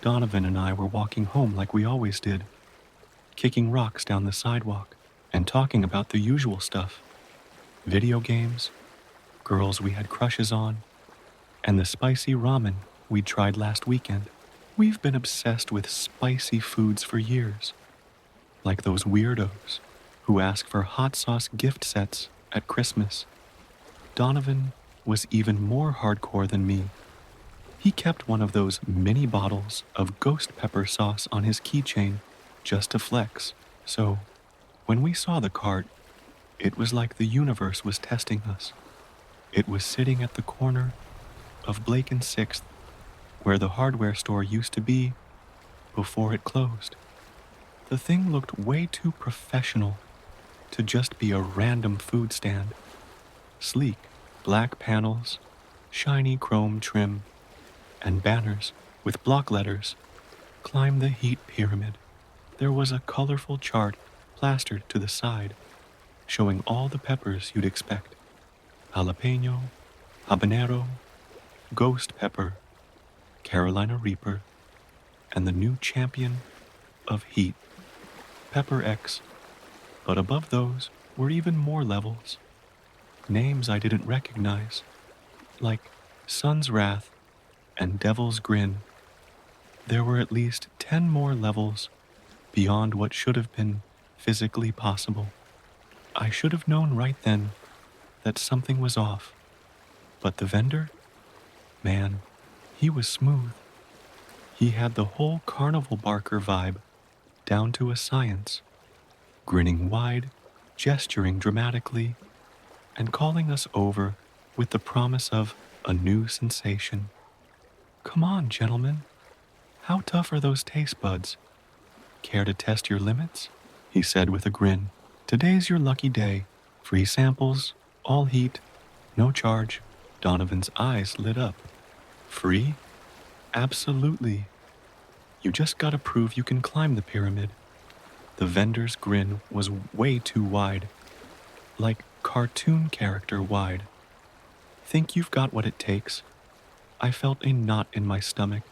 Donovan and I were walking home like we always did, kicking rocks down the sidewalk and talking about the usual stuff. Video games, girls we had crushes on, and the spicy ramen we tried last weekend. We've been obsessed with spicy foods for years, like those weirdos who ask for hot sauce gift sets at Christmas. Donovan was even more hardcore than me. He kept one of those mini bottles of ghost pepper sauce on his keychain just to flex. So, when we saw the cart, it was like the universe was testing us. It was sitting at the corner of Blake and 6th, where the hardware store used to be before it closed. The thing looked way too professional to just be a random food stand. Sleek, black panels, shiny chrome trim, and banners with block letters climb the heat pyramid. There was a colorful chart plastered to the side, showing all the peppers you'd expect: jalapeno, habanero, ghost pepper, Carolina Reaper, and the new champion of heat, Pepper X. But above those were even more levels, names I didn't recognize, like Sun's Wrath and Devil's Grin. There were at least 10 more levels beyond what should have been physically possible. I should have known right then that something was off. But the vendor? Man, he was smooth. He had the whole carnival barker vibe down to a science, grinning wide, gesturing dramatically, and calling us over with the promise of a new sensation. Come on, gentlemen. How tough are those taste buds? Care to test your limits? He said with a grin. Today's your lucky day. Free samples, all heat, no charge. Donovan's eyes lit up. Free? Absolutely. You just gotta prove you can climb the pyramid. The vendor's grin was way too wide, like cartoon character wide. Think you've got what it takes? I felt a knot in my stomach.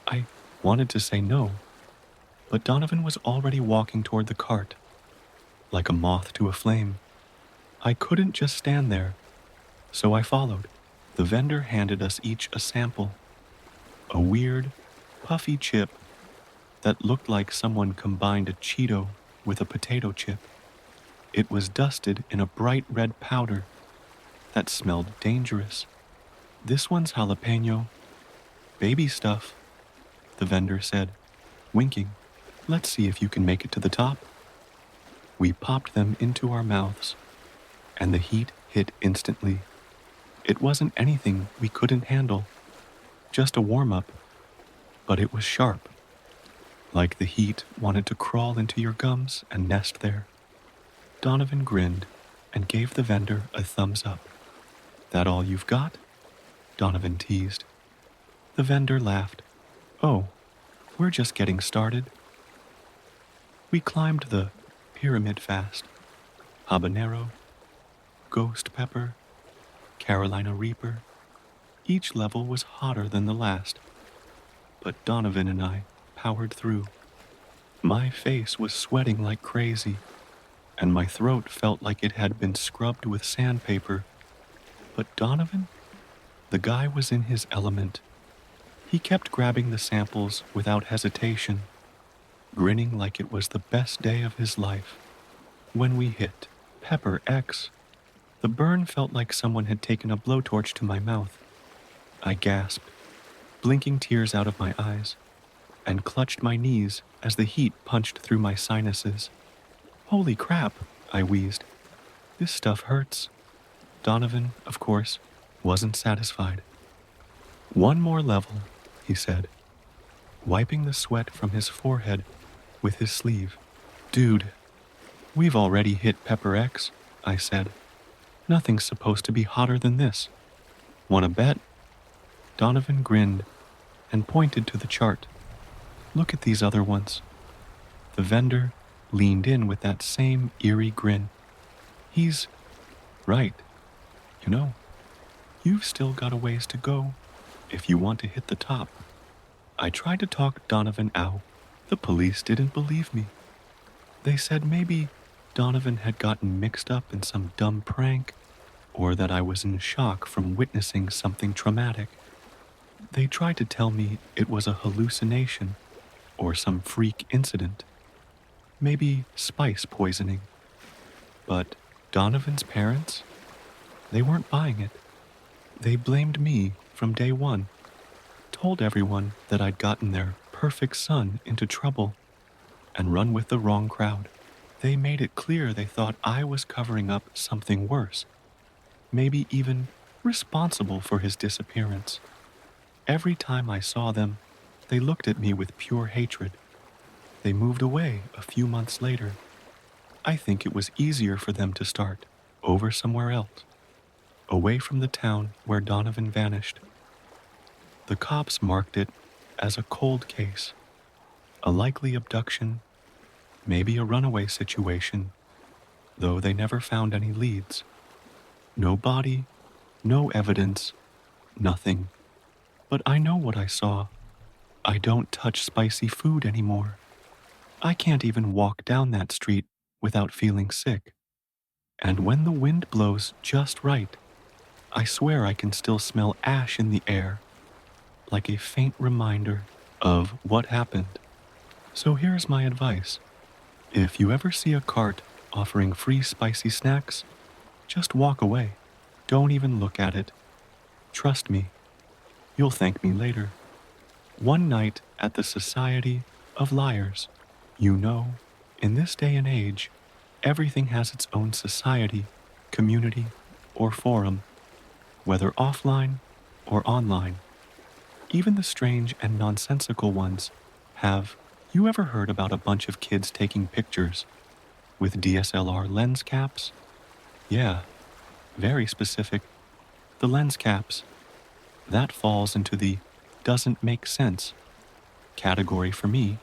I wanted to say no, but Donovan was already walking toward the cart, like a moth to a flame. I couldn't just stand there, so I followed. The vendor handed us each a sample, a weird, puffy chip that looked like someone combined a Cheeto with a potato chip. It was dusted in a bright red powder that smelled dangerous. This one's jalapeno. Baby stuff, the vendor said, winking. Let's see if you can make it to the top. We popped them into our mouths, and the heat hit instantly. It wasn't anything we couldn't handle, just a warm-up, but it was sharp, like the heat wanted to crawl into your gums and nest there. Donovan grinned and gave the vendor a thumbs up. That all you've got? Donovan teased. The vendor laughed. Oh, we're just getting started. We climbed the pyramid fast. Habanero, ghost pepper, Carolina Reaper. Each level was hotter than the last, but Donovan and I powered through. My face was sweating like crazy, and my throat felt like it had been scrubbed with sandpaper. But Donovan? The guy was in his element. He kept grabbing the samples without hesitation, grinning like it was the best day of his life. When we hit Pepper X, the burn felt like someone had taken a blowtorch to my mouth. I gasped, blinking tears out of my eyes, and clutched my knees as the heat punched through my sinuses. Holy crap, I wheezed. This stuff hurts. Donovan, of course, wasn't satisfied. One more level, he said, wiping the sweat from his forehead with his sleeve. Dude, we've already hit Pepper X, I said. Nothing's supposed to be hotter than this. Wanna bet? Donovan grinned and pointed to the chart. Look at these other ones. The vendor leaned in with that same eerie grin. He's right. You know, you've still got a ways to go if you want to hit the top. I tried to talk Donovan out. The police didn't believe me. They said maybe Donovan had gotten mixed up in some dumb prank, or that I was in shock from witnessing something traumatic. They tried to tell me it was a hallucination or some freak incident, maybe spice poisoning. But Donovan's parents, they weren't buying it. They blamed me from day one, told everyone that I'd gotten their perfect son into trouble and run with the wrong crowd. They made it clear they thought I was covering up something worse, maybe even responsible for his disappearance. Every time I saw them, they looked at me with pure hatred. They moved away a few months later. I think it was easier for them to start over somewhere else, away from the town where Donovan vanished. The cops marked it as a cold case, a likely abduction, maybe a runaway situation, though they never found any leads. No body, no evidence, nothing. But I know what I saw. I don't touch spicy food anymore. I can't even walk down that street without feeling sick. And when the wind blows just right, I swear I can still smell ash in the air, like a faint reminder of what happened. So here's my advice. If you ever see a cart offering free spicy snacks, just walk away. Don't even look at it. Trust me, you'll thank me later. One night at the Society of Liars. You know, in this day and age, everything has its own society, community, or forum, whether offline or online. Even the strange and nonsensical ones have. You ever heard about a bunch of kids taking pictures with DSLR lens caps? Yeah, very specific. The lens caps. That falls into the doesn't make sense category for me,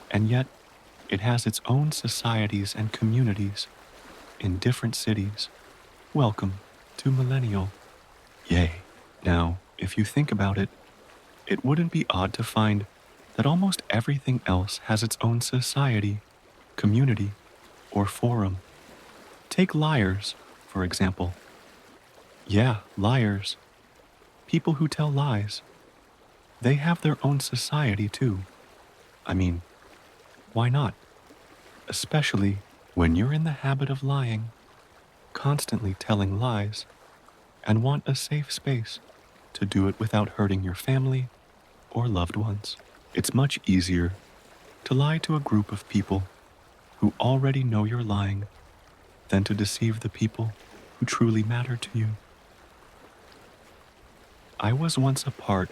and yet it has its own societies and communities in different cities. Welcome to Millennial. Yay. Now, if you think about it, it wouldn't be odd to find that almost everything else has its own society, community, or forum. Take liars, for example. Yeah, liars. People who tell lies. They have their own society too. I mean, why not? Especially when you're in the habit of lying, constantly telling lies, and want a safe space to do it without hurting your family or loved ones. It's much easier to lie to a group of people who already know you're lying than to deceive the people who truly matter to you. I was once a part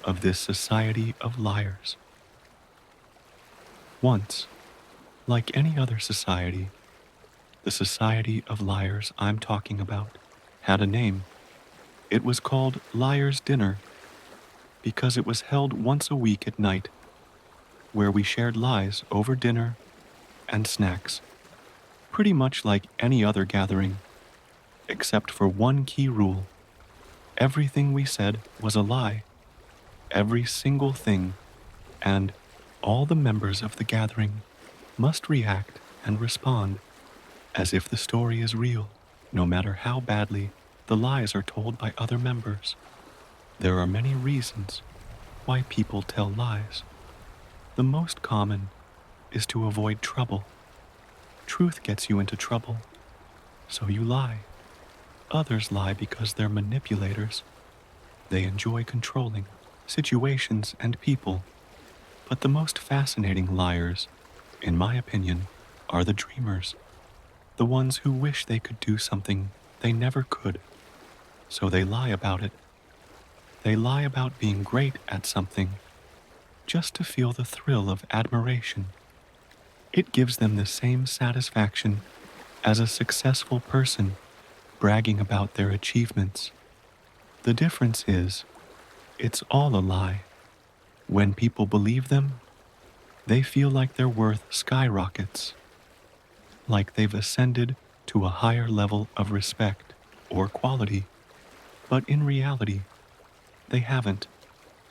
of this society of liars. Once, like any other society, the society of liars I'm talking about had a name. It was called Liars' Dinner because it was held once a week at night, where we shared lies over dinner and snacks, pretty much like any other gathering, except for one key rule. Everything we said was a lie, every single thing, and all the members of the gathering must react and respond as if the story is real, no matter how badly the lies are told by other members. There are many reasons why people tell lies. The most common is to avoid trouble. Truth gets you into trouble, so you lie. Others lie because they're manipulators. They enjoy controlling situations and people. But the most fascinating liars, in my opinion, are the dreamers. The ones who wish they could do something they never could, so they lie about it. They lie about being great at something just to feel the thrill of admiration. It gives them the same satisfaction as a successful person bragging about their achievements. The difference is, it's all a lie. When people believe them, they feel like their worth skyrockets, like they've ascended to a higher level of respect or quality. But in reality, they haven't.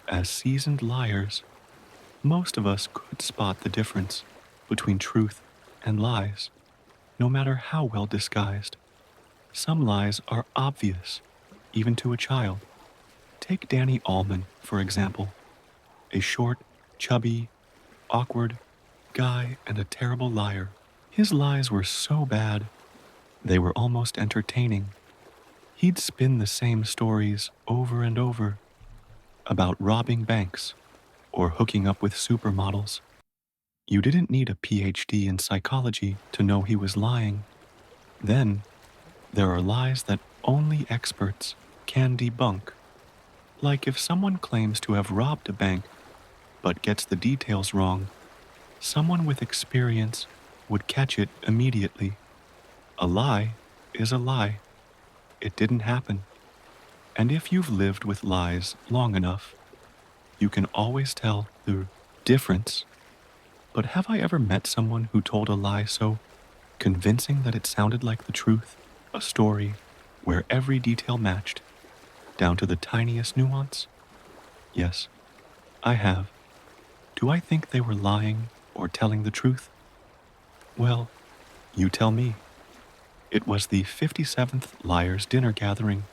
As seasoned liars, most of us could spot the difference between truth and lies, no matter how well disguised. Some lies are obvious, even to a child. Take Danny Allman, for example, a short, chubby, awkward guy and a terrible liar. His lies were so bad, they were almost entertaining. He'd spin the same stories over and over about robbing banks or hooking up with supermodels. You didn't need a PhD in psychology to know he was lying. Then, there are lies that only experts can debunk. Like if someone claims to have robbed a bank but gets the details wrong, someone with experience would catch it immediately. A lie is a lie. It didn't happen. And if you've lived with lies long enough, you can always tell the difference. But have I ever met someone who told a lie so convincing that it sounded like the truth? A story where every detail matched, down to the tiniest nuance? Yes, I have. Do I think they were lying or telling the truth? Well, you tell me. It was the 57th Liars Dinner Gathering.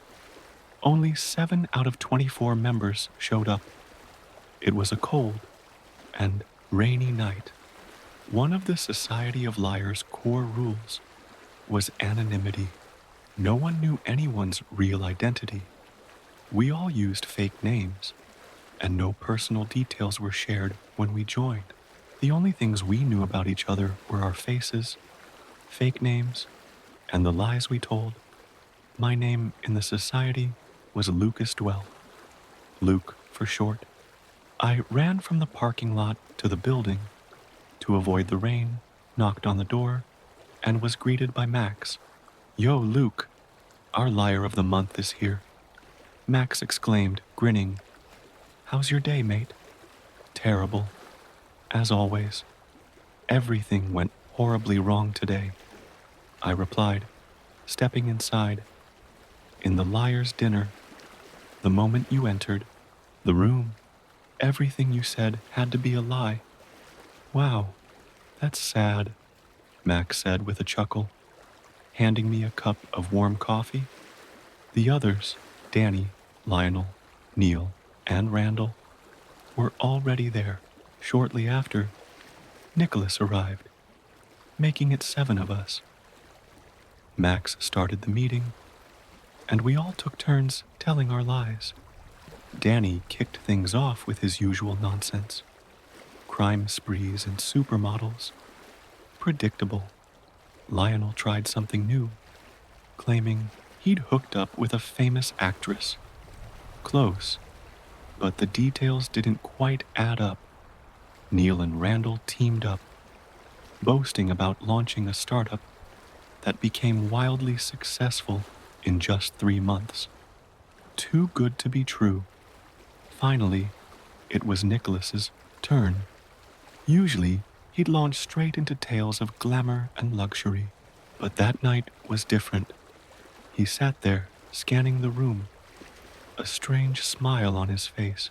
Only 7 out of 24 members showed up. It was a cold and rainy night. One of the Society of Liars' core rules was anonymity. No one knew anyone's real identity. We all used fake names, and no personal details were shared when we joined. The only things we knew about each other were our faces, fake names, and the lies we told. My name in the society was Lucas Dwell, Luke for short. I ran from the parking lot to the building to avoid the rain, knocked on the door, and was greeted by Max. "Yo, Luke, our liar of the month is here," Max exclaimed, grinning. "How's your day, mate?" "Terrible. As always. Everything went horribly wrong today," I replied, stepping inside. "In the liar's dinner, the moment you entered the room, everything you said had to be a lie." "Wow, that's sad," Max said with a chuckle, handing me a cup of warm coffee. The others, Danny, Lionel, Neil, and Randall, were already there. Shortly after, Nicholas arrived, making it 7 of us. Max started the meeting, and we all took turns telling our lies. Danny kicked things off with his usual nonsense. Crime sprees and supermodels. Predictable. Lionel tried something new, claiming he'd hooked up with a famous actress. Close, but the details didn't quite add up. Neil and Randall teamed up, boasting about launching a startup that became wildly successful in just 3 months. Too good to be true. Finally, it was Nicholas's turn. Usually, he'd launch straight into tales of glamour and luxury, but that night was different. He sat there, scanning the room, a strange smile on his face.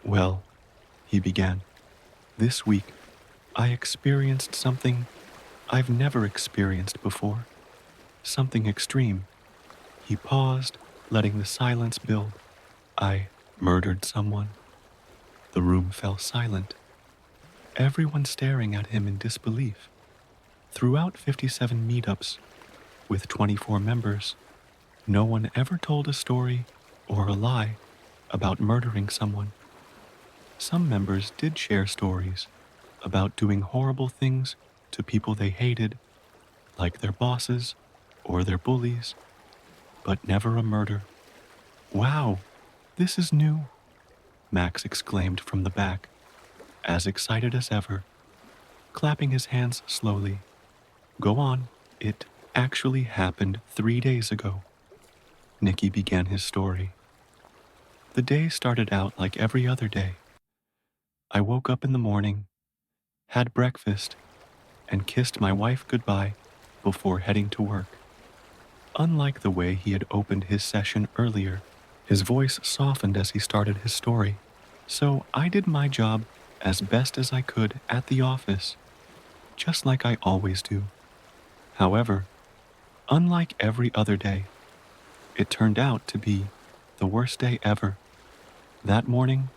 "Well," he began, "this week, I experienced something I've never experienced before. Something extreme." He paused, letting the silence build. "I murdered someone." The room fell silent, everyone staring at him in disbelief. Throughout 57 meetups, with 24 members, no one ever told a story or a lie about murdering someone. Some members did share stories about doing horrible things to people they hated, like their bosses or their bullies, but never a murder. "Wow, this is new," Max exclaimed from the back, as excited as ever, clapping his hands slowly. "Go on." "It actually happened 3 days ago," Nicky began his story. "The day started out like every other day. I woke up in the morning, had breakfast, and kissed my wife goodbye before heading to work." Unlike the way he had opened his session earlier, his voice softened as he started his story. "So I did my job as best as I could at the office, just like I always do. However, unlike every other day, it turned out to be the worst day ever. That morning,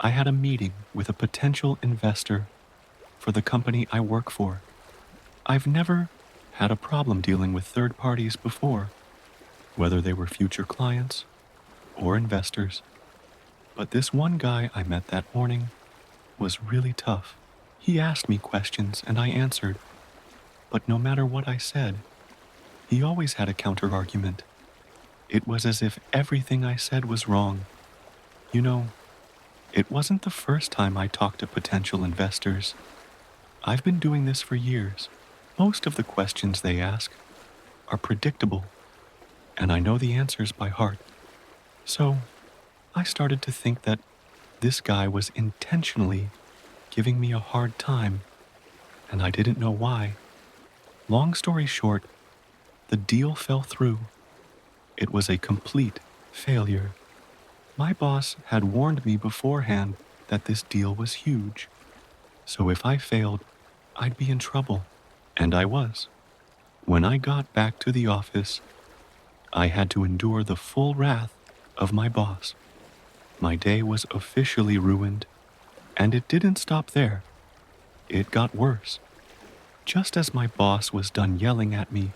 I had a meeting with a potential investor for the company I work for. I've never had a problem dealing with third parties before, whether they were future clients or investors. But this one guy I met that morning was really tough. He asked me questions and I answered, but no matter what I said, he always had a counter-argument. It was as if everything I said was wrong, You know, it wasn't the first time I talked to potential investors. I've been doing this for years. Most of the questions they ask are predictable, and I know the answers by heart. So I started to think that this guy was intentionally giving me a hard time, and I didn't know why. Long story short, the deal fell through. It was a complete failure. My boss had warned me beforehand that this deal was huge, so if I failed, I'd be in trouble. And I was. When I got back to the office, I had to endure the full wrath of my boss. My day was officially ruined, and it didn't stop there. It got worse. Just as my boss was done yelling at me,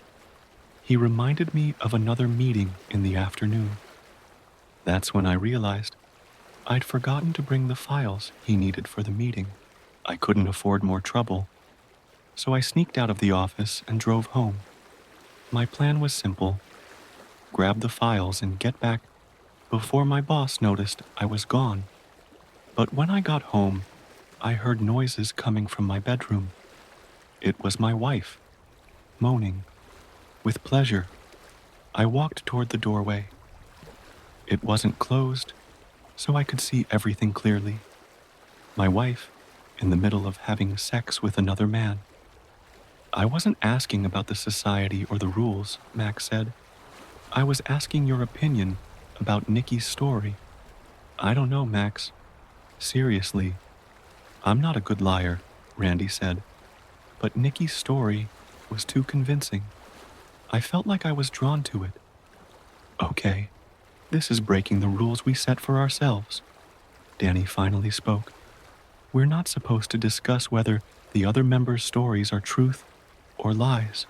he reminded me of another meeting in the afternoon. That's when I realized I'd forgotten to bring the files he needed for the meeting. I couldn't afford more trouble, so I sneaked out of the office and drove home. My plan was simple: grab the files and get back before my boss noticed I was gone. But when I got home, I heard noises coming from my bedroom. It was my wife, moaning. With pleasure, I walked toward the doorway. It wasn't closed, so I could see everything clearly. My wife, in the middle of having sex with another man. I wasn't asking about the society or the rules, Max said. I was asking your opinion about Nikki's story. I don't know, Max. Seriously, I'm not a good liar, Randy said. But Nikki's story was too convincing. I felt like I was drawn to it. Okay, this is breaking the rules we set for ourselves. Danny finally spoke. We're not supposed to discuss whether the other members' stories are truth or lies.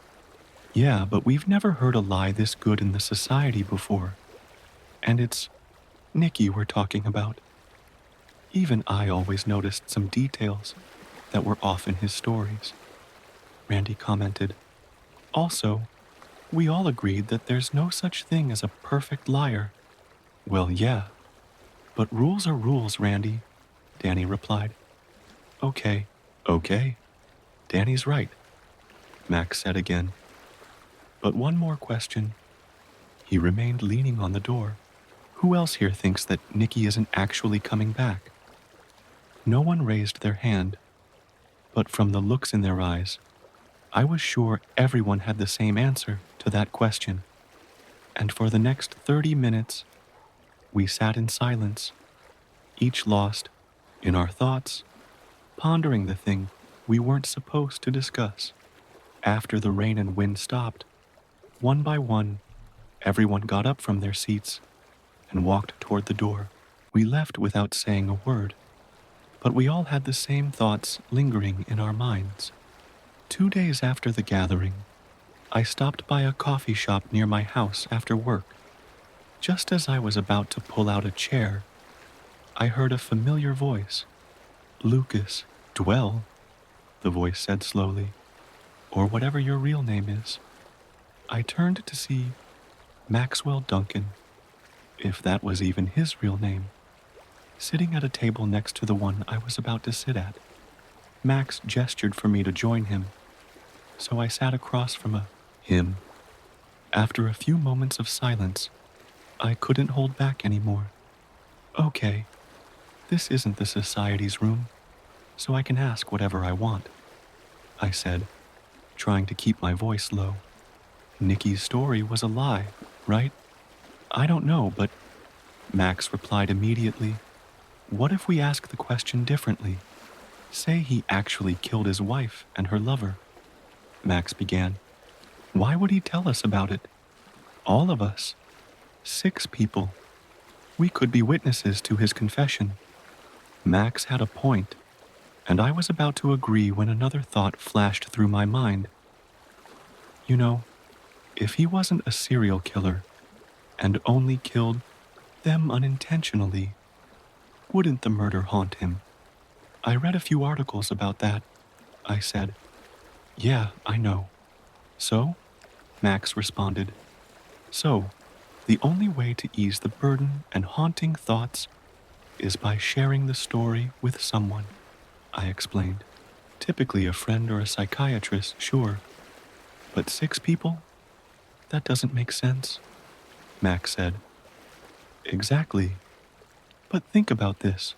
Yeah, but we've never heard a lie this good in the society before. And it's Nikki we're talking about. Even I always noticed some details that were off in his stories, Randy commented. Also, we all agreed that there's no such thing as a perfect liar. Well, yeah, but rules are rules, Randy, Danny replied. Okay, Danny's right, Max said again. But one more question. He remained leaning on the door. Who else here thinks that Nikki isn't actually coming back? No one raised their hand, but from the looks in their eyes, I was sure everyone had the same answer to that question. And for the next 30 minutes, we sat in silence, each lost in our thoughts, pondering the thing we weren't supposed to discuss. After the rain and wind stopped, one by one, everyone got up from their seats and walked toward the door. We left without saying a word, but we all had the same thoughts lingering in our minds. 2 days after the gathering, I stopped by a coffee shop near my house after work. Just as I was about to pull out a chair, I heard a familiar voice. Lucas, Dwell, the voice said slowly, or whatever your real name is. I turned to see Maxwell Duncan, if that was even his real name, sitting at a table next to the one I was about to sit at. Max gestured for me to join him, so I sat across from him. After a few moments of silence, I couldn't hold back anymore. Okay, this isn't the society's room, so I can ask whatever I want, I said, trying to keep my voice low. Nikki's story was a lie, right? I don't know, but Max replied immediately. What if we ask the question differently? Say he actually killed his wife and her lover. Max began. Why would he tell us about it? All of us. 6 people. We could be witnesses to his confession. Max had a point, and I was about to agree when another thought flashed through my mind. You know, if he wasn't a serial killer and only killed them unintentionally, wouldn't the murder haunt him? I read a few articles about that, I said. Yeah, I know. So? Max responded. So, the only way to ease the burden and haunting thoughts is by sharing the story with someone, I explained. Typically a friend or a psychiatrist, sure. But 6 people? That doesn't make sense, Max said. Exactly. But think about this.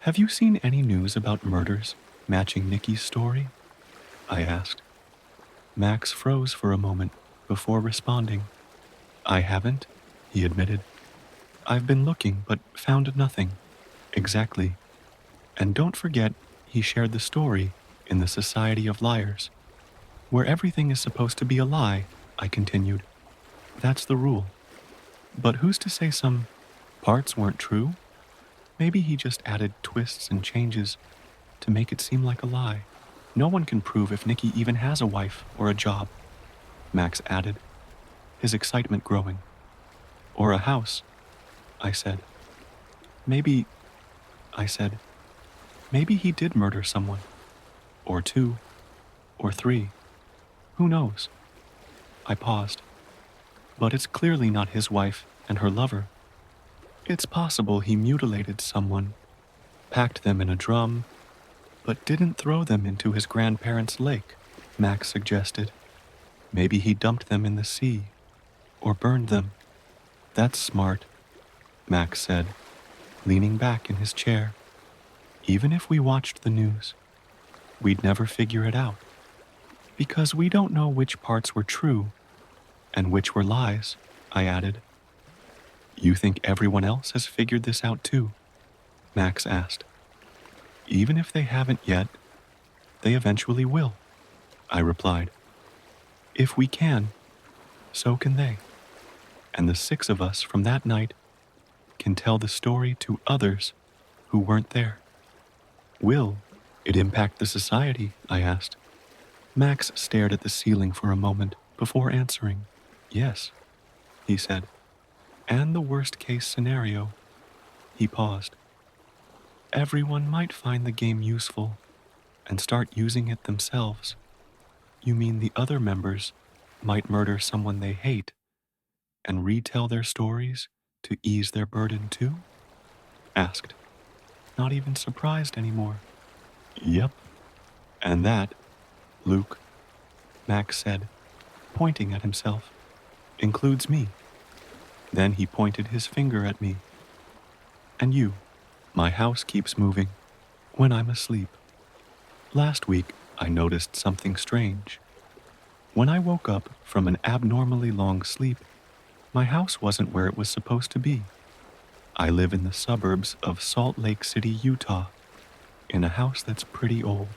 Have you seen any news about murders matching Nikki's story? I asked. Max froze for a moment before responding. I haven't, he admitted. I've been looking but found nothing. Exactly. And don't forget, he shared the story in the Society of Liars, where everything is supposed to be a lie, I continued. That's the rule. But who's to say some parts weren't true? Maybe he just added twists and changes to make it seem like a lie. No one can prove if Nikki even has a wife or a job, Max added, his excitement growing. Or a house, I said. Maybe, I said, maybe he did murder someone. Or 2, or 3. Who knows? I paused. But it's clearly not his wife and her lover. It's possible he mutilated someone, packed them in a drum, but didn't throw them into his grandparents' lake, Max suggested. Maybe he dumped them in the sea, or burned them. That's smart, Max said, leaning back in his chair. Even if we watched the news, we'd never figure it out, because we don't know which parts were true and which were lies, I added. You think everyone else has figured this out too? Max asked. Even if they haven't yet, they eventually will, I replied. If we can, so can they. And the 6 of us from that night can tell the story to others who weren't there. Will it impact the society? I asked. Max stared at the ceiling for a moment before answering. Yes, he said. And the worst case scenario, he paused. Everyone might find the game useful and start using it themselves. You mean the other members might murder someone they hate and retell their stories to ease their burden too? Asked, not even surprised anymore. Yep. And that, Luke, Max said, pointing at himself, includes me. Then he pointed his finger at me. And you. My house keeps moving when I'm asleep. Last week, I noticed something strange. When I woke up from an abnormally long sleep, my house wasn't where it was supposed to be. I live in the suburbs of Salt Lake City, Utah, in a house that's pretty old.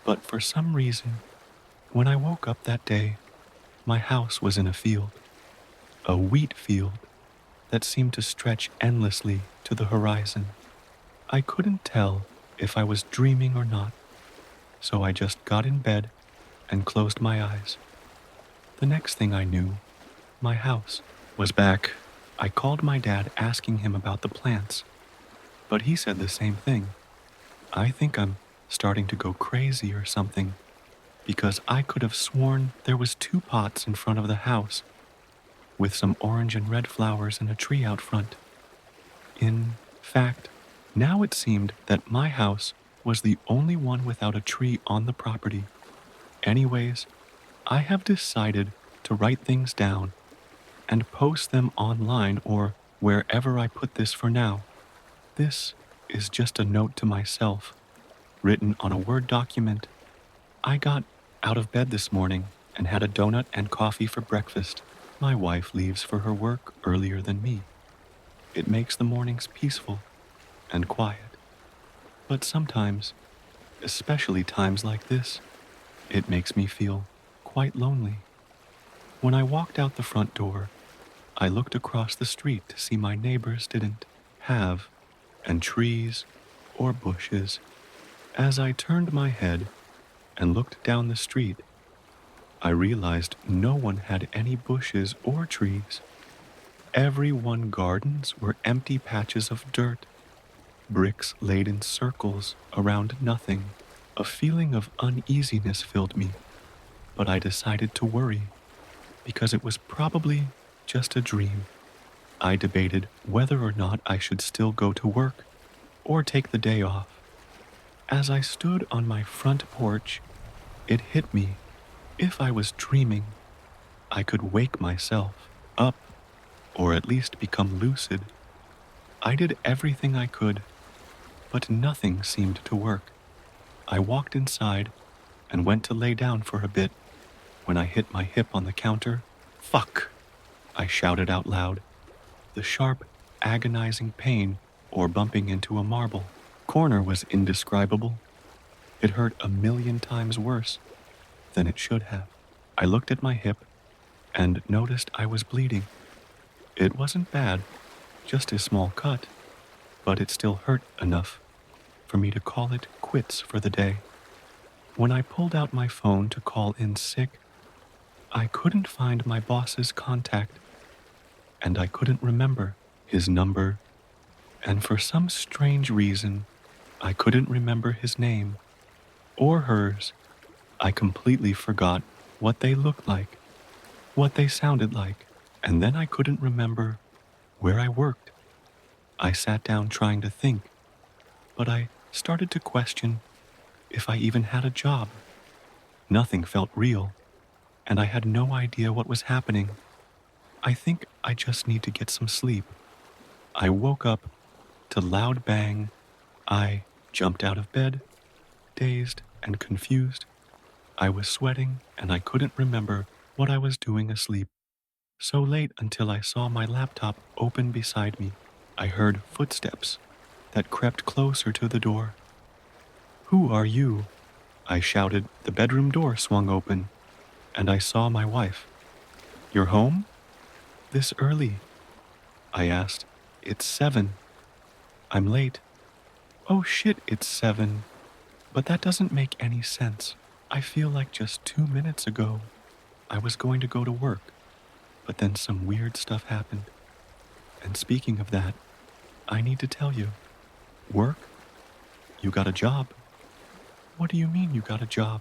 But for some reason, when I woke up that day, my house was in a field. A wheat field that seemed to stretch endlessly to the horizon. I couldn't tell if I was dreaming or not, so I just got in bed and closed my eyes. The next thing I knew, my house was back. I called my dad asking him about the plants, but he said the same thing. I think I'm starting to go crazy or something, because I could have sworn there was 2 pots in front of the house, with some orange and red flowers and a tree out front. In fact, now it seemed that my house was the only one without a tree on the property. Anyways, I have decided to write things down and post them online or wherever I put this for now. This is just a note to myself, written on a Word document. I got out of bed this morning and had a donut and coffee for breakfast. My wife leaves for her work earlier than me. It makes the mornings peaceful and quiet. But sometimes, especially times like this, it makes me feel quite lonely. When I walked out the front door, I looked across the street to see my neighbors didn't have, and trees or bushes. As I turned my head and looked down the street, I realized no one had any bushes or trees. Everyone's gardens were empty patches of dirt, bricks laid in circles around nothing. A feeling of uneasiness filled me, but I decided to worry, because it was probably just a dream. I debated whether or not I should still go to work or take the day off. As I stood on my front porch, it hit me. If I was dreaming, I could wake myself up, or at least become lucid. I did everything I could, but nothing seemed to work. I walked inside and went to lay down for a bit when I hit my hip on the counter. Fuck! I shouted out loud. The sharp, agonizing pain or bumping into a marble corner was indescribable. It hurt a million times worse than it should have. I looked at my hip and noticed I was bleeding. It wasn't bad, just a small cut, but it still hurt enough for me to call it quits for the day. When I pulled out my phone to call in sick, I couldn't find my boss's contact, and I couldn't remember his number, and for some strange reason, I couldn't remember his name or hers. I completely forgot what they looked like, what they sounded like, and then I couldn't remember where I worked. I sat down trying to think, but I started to question if I even had a job. Nothing felt real, and I had no idea what was happening. I think I just need to get some sleep. I woke up to loud bang. I jumped out of bed, dazed and confused. I was sweating and I couldn't remember what I was doing asleep. So late until I saw my laptop open beside me. I heard footsteps that crept closer to the door. "Who are you?" I shouted. The bedroom door swung open, and I saw my wife. "You're home? This early?" I asked. "It's 7. I'm late." "Oh shit, it's 7. But that doesn't make any sense. I feel like just 2 minutes ago, I was going to go to work, but then some weird stuff happened. And speaking of that, I need to tell you. Work? You got a job." "What do you mean you got a job?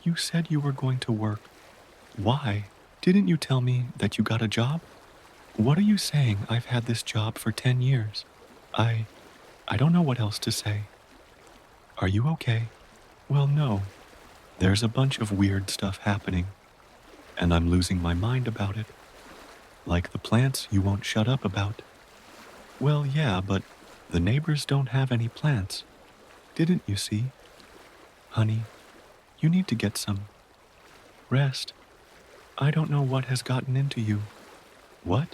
You said you were going to work. Why? Didn't you tell me that you got a job?" "What are you saying? I've had this job for 10 years. I don't know what else to say." "Are you okay?" "Well, no. There's a bunch of weird stuff happening, and I'm losing my mind about it. Like the plants you won't shut up about." "Well, yeah, but the neighbors don't have any plants. Didn't you see?" "Honey, you need to get some rest. I don't know what has gotten into you." "What?"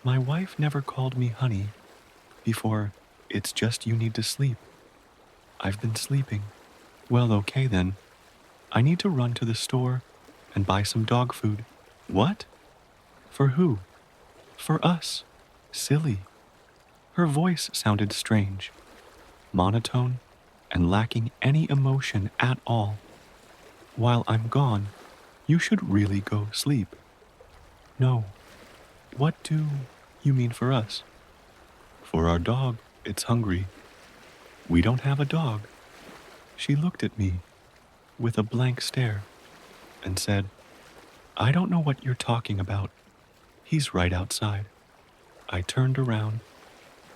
"My wife never called me honey before. It's just you need to sleep." "I've been sleeping." "Well, okay then. I need to run to the store and buy some dog food." "What? For who?" "For us." "Silly." Her voice sounded strange, monotone, and lacking any emotion at all. "While I'm gone, you should really go sleep." "No." "What do you mean for us?" "For our dog. It's hungry." "We don't have a dog." She looked at me with a blank stare and said, "I don't know what you're talking about. He's right outside." I turned around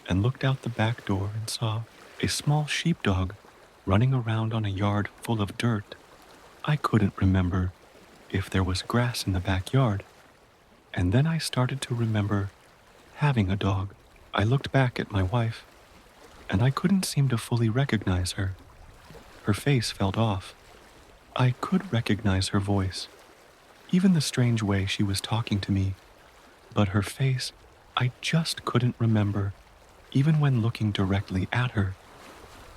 and looked out the back door and saw a small sheepdog running around on a yard full of dirt. I couldn't remember if there was grass in the backyard, and then I started to remember having a dog. I looked back at my wife, and I couldn't seem to fully recognize her. Her face felt off. I could recognize her voice, even the strange way she was talking to me, but her face I just couldn't remember, even when looking directly at her.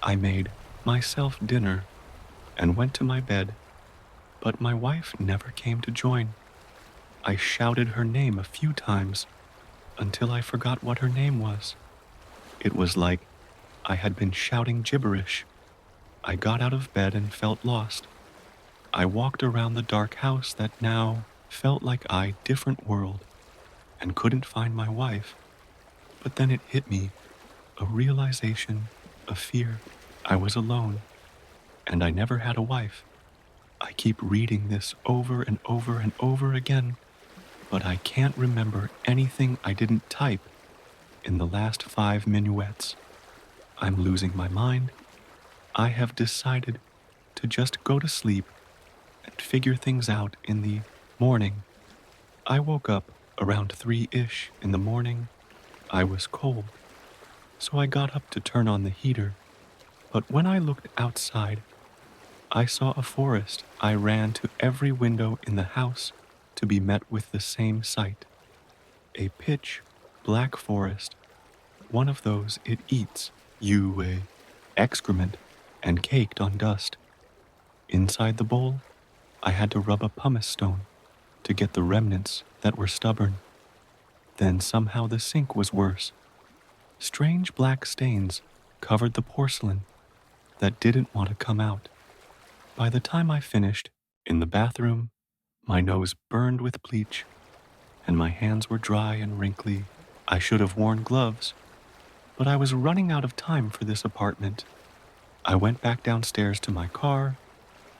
I made myself dinner and went to my bed, but my wife never came to join. I shouted her name a few times until I forgot what her name was. It was like I had been shouting gibberish. I got out of bed and felt lost. I walked around the dark house that now felt like a different world and couldn't find my wife. But then it hit me, a realization of fear. I was alone, and I never had a wife. I keep reading this over and over and over again, but I can't remember anything I didn't type in the last 5 minuets. I'm losing my mind. I have decided to just go to sleep and figure things out in the morning. I woke up around 3-ish in the morning. I was cold, so I got up to turn on the heater. But when I looked outside, I saw a forest. I ran to every window in the house to be met with the same sight. A pitch black forest, one of those it eats, excrement, and caked on dust. Inside the bowl, I had to rub a pumice stone to get the remnants that were stubborn. Then somehow the sink was worse. Strange black stains covered the porcelain that didn't want to come out. By the time I finished, in the bathroom, my nose burned with bleach and my hands were dry and wrinkly. I should have worn gloves, but I was running out of time for this apartment. I went back downstairs to my car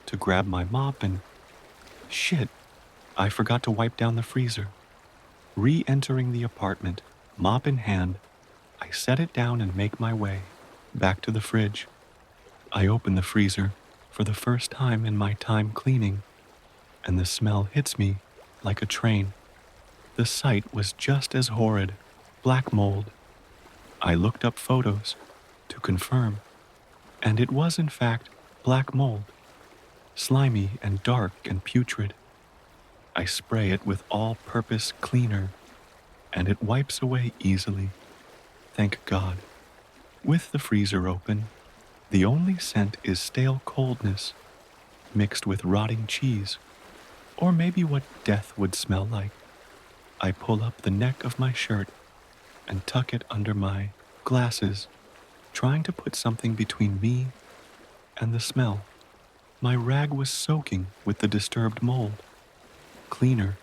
to grab my mop and shit, I forgot to wipe down the freezer. Re-entering the apartment, mop in hand, I set it down and make my way back to the fridge. I open the freezer for the first time in my time cleaning, and the smell hits me like a train. The sight was just as horrid, black mold. I looked up photos to confirm, and it was in fact black mold, slimy and dark and putrid. I spray it with all-purpose cleaner, and it wipes away easily. Thank God. With the freezer open, the only scent is stale coldness mixed with rotting cheese, or maybe what death would smell like. I pull up the neck of my shirt and tuck it under my glasses, trying to put something between me and the smell. My rag was soaking with the disturbed mold, cleaner,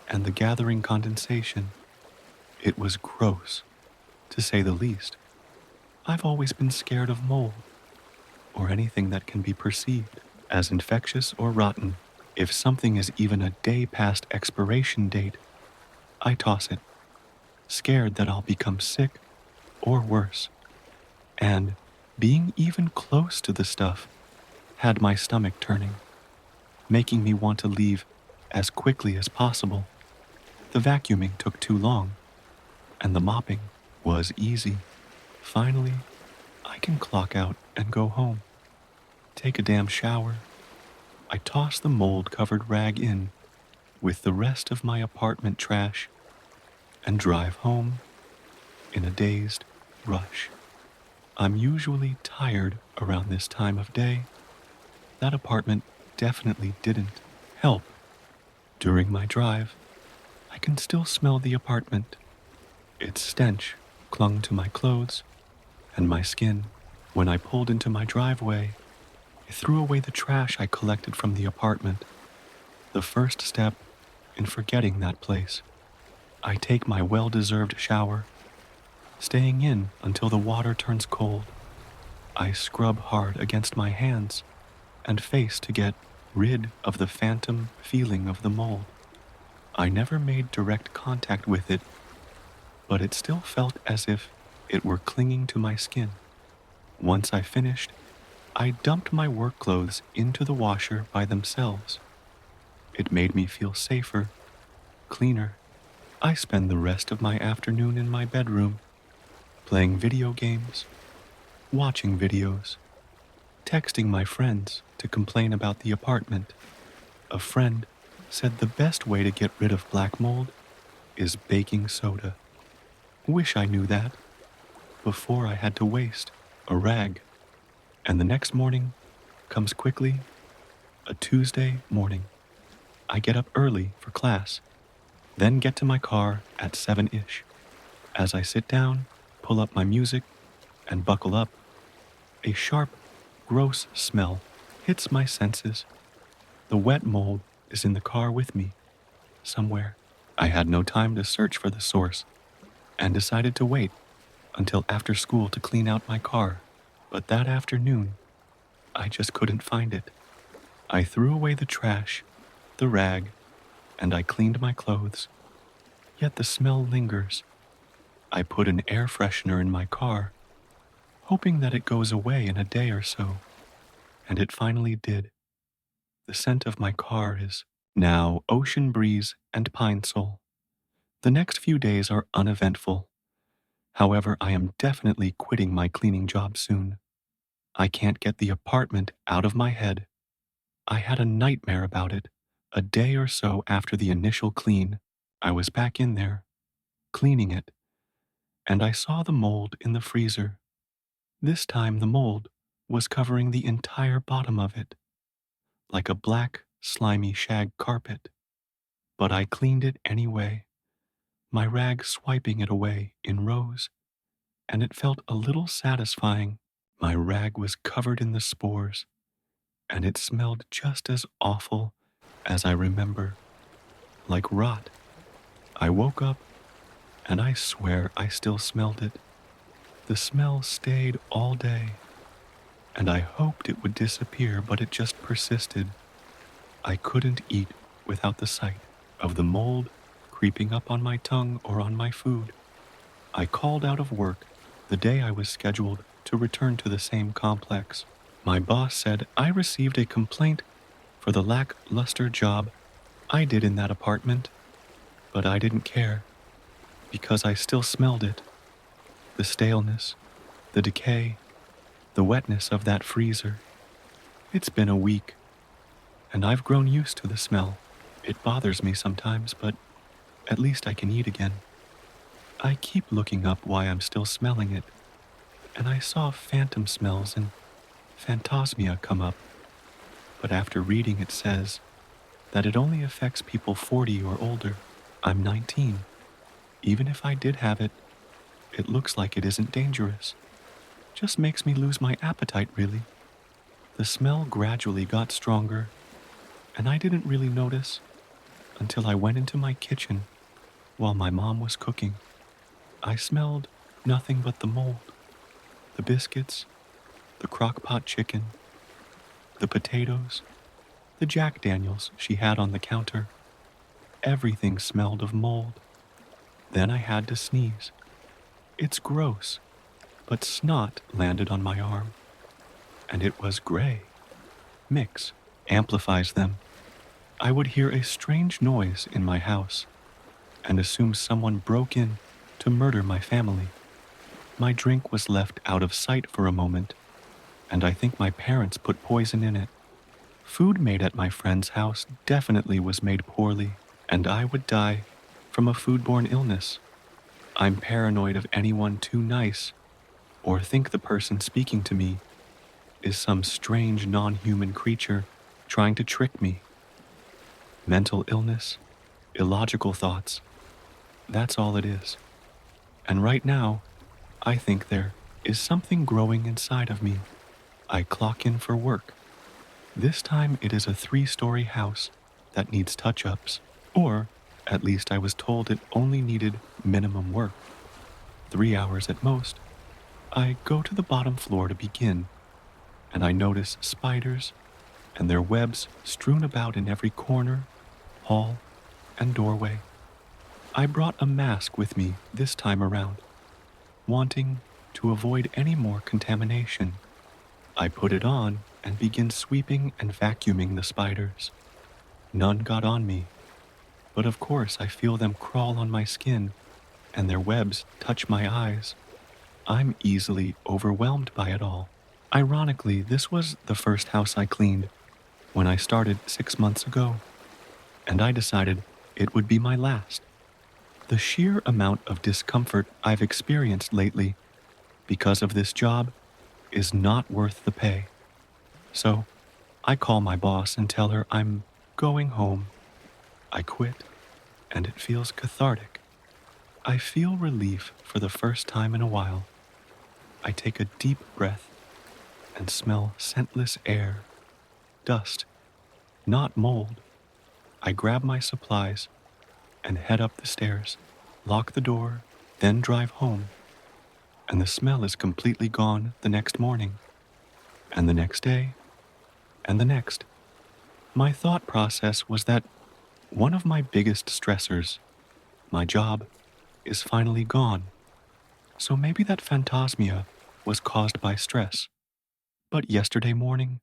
and the gathering condensation. It was gross, to say the least. I've always been scared of mold, or anything that can be perceived as infectious or rotten. If something is even a day past expiration date, I toss it, scared that I'll become sick or worse. And being even close to the stuff had my stomach turning, making me want to leave as quickly as possible. The vacuuming took too long, and the mopping was easy. Finally, I can clock out and go home. Take a damn shower. I toss the mold-covered rag in with the rest of my apartment trash and drive home in a dazed rush. I'm usually tired around this time of day. That apartment definitely didn't help. During my drive, I can still smell the apartment. Its stench clung to my clothes and my skin. When I pulled into my driveway, I threw away the trash I collected from the apartment. The first step in forgetting that place. I take my well-deserved shower, staying in until the water turns cold. I scrub hard against my hands and face to get rid of the phantom feeling of the mold. I never made direct contact with it, but it still felt as if it were clinging to my skin. Once I finished, I dumped my work clothes into the washer by themselves. It made me feel safer, cleaner. I spend the rest of my afternoon in my bedroom, playing video games, watching videos, texting my friends to complain about the apartment. A friend said the best way to get rid of black mold is baking soda. Wish I knew that before I had to waste a rag. And the next morning comes quickly, a Tuesday morning. I get up early for class, then get to my car at 7-ish. As I sit down, pull up my music, and buckle up, a sharp, gross smell hits my senses. The wet mold is in the car with me, somewhere. I had no time to search for the source, and decided to wait until after school to clean out my car. But that afternoon, I just couldn't find it. I threw away the trash, the rag, and I cleaned my clothes. Yet the smell lingers. I put an air freshener in my car, hoping that it goes away in a day or so, and it finally did. The scent of my car is now ocean breeze and pine sol. The next few days are uneventful. However, I am definitely quitting my cleaning job soon. I can't get the apartment out of my head. I had a nightmare about it a day or so after the initial clean. I was back in there, cleaning it, and I saw the mold in the freezer. This time the mold was covering the entire bottom of it, like a black, slimy shag carpet. But I cleaned it anyway, my rag swiping it away in rows, and it felt a little satisfying. My rag was covered in the spores, and it smelled just as awful as I remember, like rot. I woke up, and I swear I still smelled it. The smell stayed all day, and I hoped it would disappear, but it just persisted. I couldn't eat without the sight of the mold creeping up on my tongue or on my food. I called out of work the day I was scheduled to return to the same complex. My boss said I received a complaint for the lackluster job I did in that apartment, but I didn't care because I still smelled it. The staleness, the decay, the wetness of that freezer. It's been a week, and I've grown used to the smell. It bothers me sometimes, but at least I can eat again. I keep looking up why I'm still smelling it, and I saw phantom smells and phantasmia come up, but after reading it says that it only affects people 40 or older. I'm 19. Even if I did have it, it looks like it isn't dangerous. Just makes me lose my appetite, really. The smell gradually got stronger, and I didn't really notice until I went into my kitchen while my mom was cooking. I smelled nothing but the mold, the biscuits, the crock-pot chicken, the potatoes, the Jack Daniels she had on the counter. Everything smelled of mold. Then I had to sneeze. It's gross, but snot landed on my arm, and it was gray. Mix amplifies them. I would hear a strange noise in my house and assume someone broke in to murder my family. My drink was left out of sight for a moment, and I think my parents put poison in it. Food made at my friend's house definitely was made poorly, and I would die from a foodborne illness. I'm paranoid of anyone too nice, or think the person speaking to me is some strange non-human creature trying to trick me. Mental illness, illogical thoughts, that's all it is. And right now, I think there is something growing inside of me. I clock in for work. This time it is a 3-story house that needs touch-ups, or at least I was told it only needed minimum work. 3 hours at most. I go to the bottom floor to begin, and I notice spiders and their webs strewn about in every corner, hall, and doorway. I brought a mask with me this time around, wanting to avoid any more contamination. I put it on and begin sweeping and vacuuming the spiders. None got on me, but of course I feel them crawl on my skin and their webs touch my eyes. I'm easily overwhelmed by it all. Ironically, this was the first house I cleaned when I started 6 months ago, and I decided it would be my last. The sheer amount of discomfort I've experienced lately because of this job is not worth the pay. So I call my boss and tell her I'm going home. I quit, and it feels cathartic. I feel relief for the first time in a while. I take a deep breath and smell scentless air, dust, not mold. I grab my supplies and head up the stairs, lock the door, then drive home. And the smell is completely gone the next morning, and the next day, and the next. My thought process was that one of my biggest stressors, my job, is finally gone. So maybe that phantasmia was caused by stress, but yesterday morning,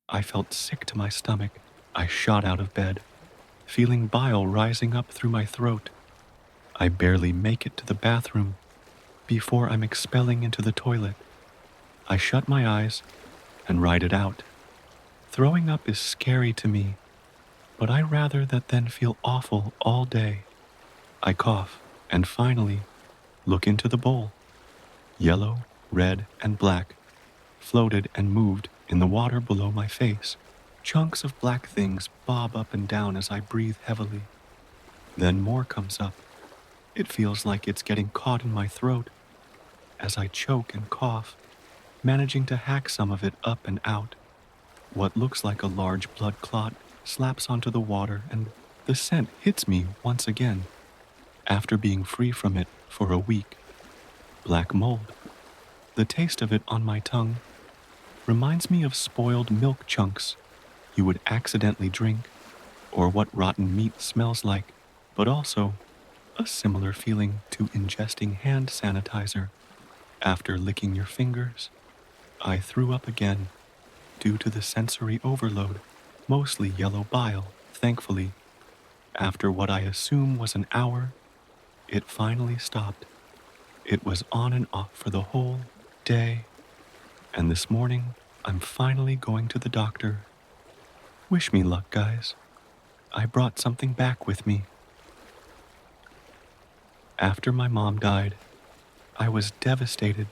I felt sick to my stomach. I shot out of bed, feeling bile rising up through my throat. I barely make it to the bathroom before I'm expelling into the toilet. I shut my eyes and ride it out. Throwing up is scary to me, but I rather that than feel awful all day. I cough and finally look into the bowl. Yellow, red, and black floated and moved in the water below my face. Chunks of black things bob up and down as I breathe heavily. Then more comes up. It feels like it's getting caught in my throat as I choke and cough, managing to hack some of it up and out. What looks like a large blood clot slaps onto the water and the scent hits me once again after being free from it for a week. Black mold. The taste of it on my tongue reminds me of spoiled milk chunks you would accidentally drink, or what rotten meat smells like, but also a similar feeling to ingesting hand sanitizer after licking your fingers. I threw up again due to the sensory overload, mostly yellow bile, thankfully. After what I assume was an hour, it finally stopped. It was on and off for the whole day, and this morning I'm finally going to the doctor. Wish me luck, guys. I brought something back with me. After my mom died, I was devastated.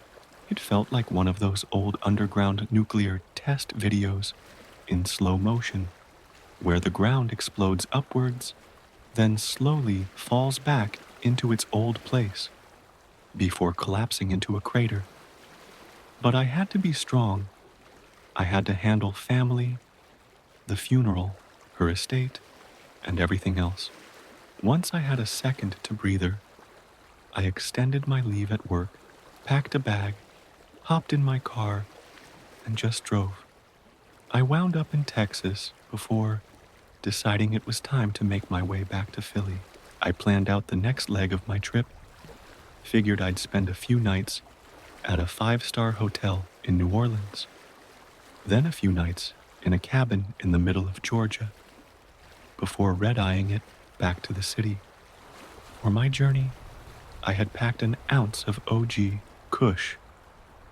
It felt like one of those old underground nuclear test videos in slow motion, where the ground explodes upwards, then slowly falls back into its old place before collapsing into a crater. But I had to be strong. I had to handle family, the funeral, her estate, and everything else. Once I had a second to breather, I extended my leave at work, packed a bag, hopped in my car, and just drove. I wound up in Texas before deciding it was time to make my way back to Philly. I planned out the next leg of my trip, figured I'd spend a few nights at a 5-star hotel in New Orleans, then a few nights in a cabin in the middle of Georgia, before red-eyeing it back to the city. For my journey, I had packed an ounce of OG Kush,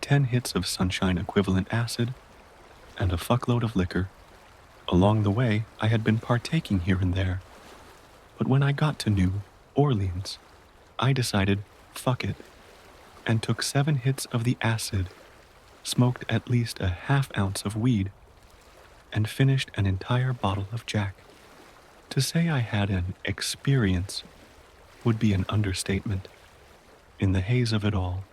10 hits of sunshine equivalent acid, and a fuckload of liquor. Along the way, I had been partaking here and there, but when I got to New Orleans, I decided, fuck it, and took 7 hits of the acid, smoked at least a half-ounce of weed, and finished an entire bottle of Jack. To say I had an experience would be an understatement. In the haze of it all,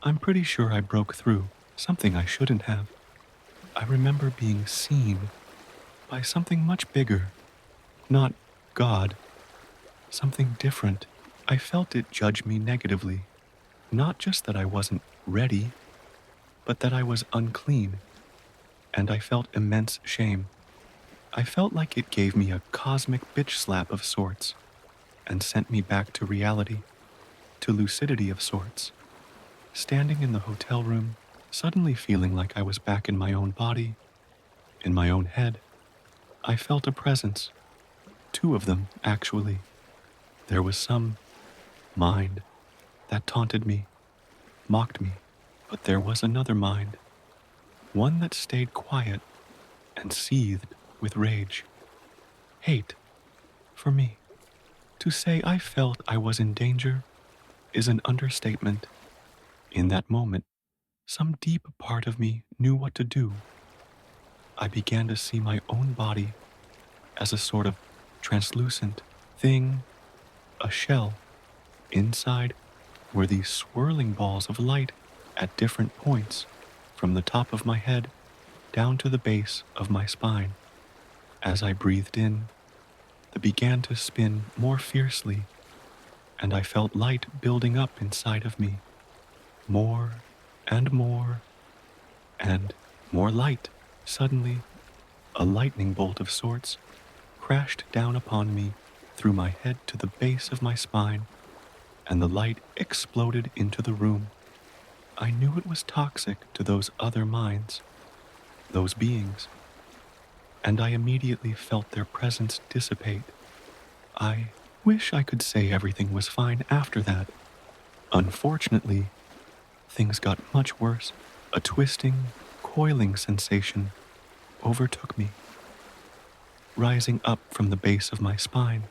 I'm pretty sure I broke through something I shouldn't have. I remember being seen by something much bigger, not God, something different. I felt it judge me negatively, not just that I wasn't ready, but that I was unclean, and I felt immense shame. I felt like it gave me a cosmic bitch slap of sorts and sent me back to reality, to lucidity of sorts. Standing in the hotel room, suddenly feeling like I was back in my own body, in my own head, I felt a presence. 2 of them, actually. There was some mind that taunted me, mocked me, but there was another mind, one that stayed quiet and seethed with rage, hate, for me. To say I felt I was in danger is an understatement. In that moment, some deep part of me knew what to do. I began to see my own body as a sort of translucent thing, a shell. Inside were these swirling balls of light at different points, from the top of my head down to the base of my spine. As I breathed in, they began to spin more fiercely, and I felt light building up inside of me. More and more and more light. Suddenly, a lightning bolt of sorts crashed down upon me through my head to the base of my spine, and the light exploded into the room. I knew it was toxic to those other minds, those beings, and I immediately felt their presence dissipate. I wish I could say everything was fine after that. Unfortunately, things got much worse. A twisting, coiling sensation overtook me, rising up from the base of my spine.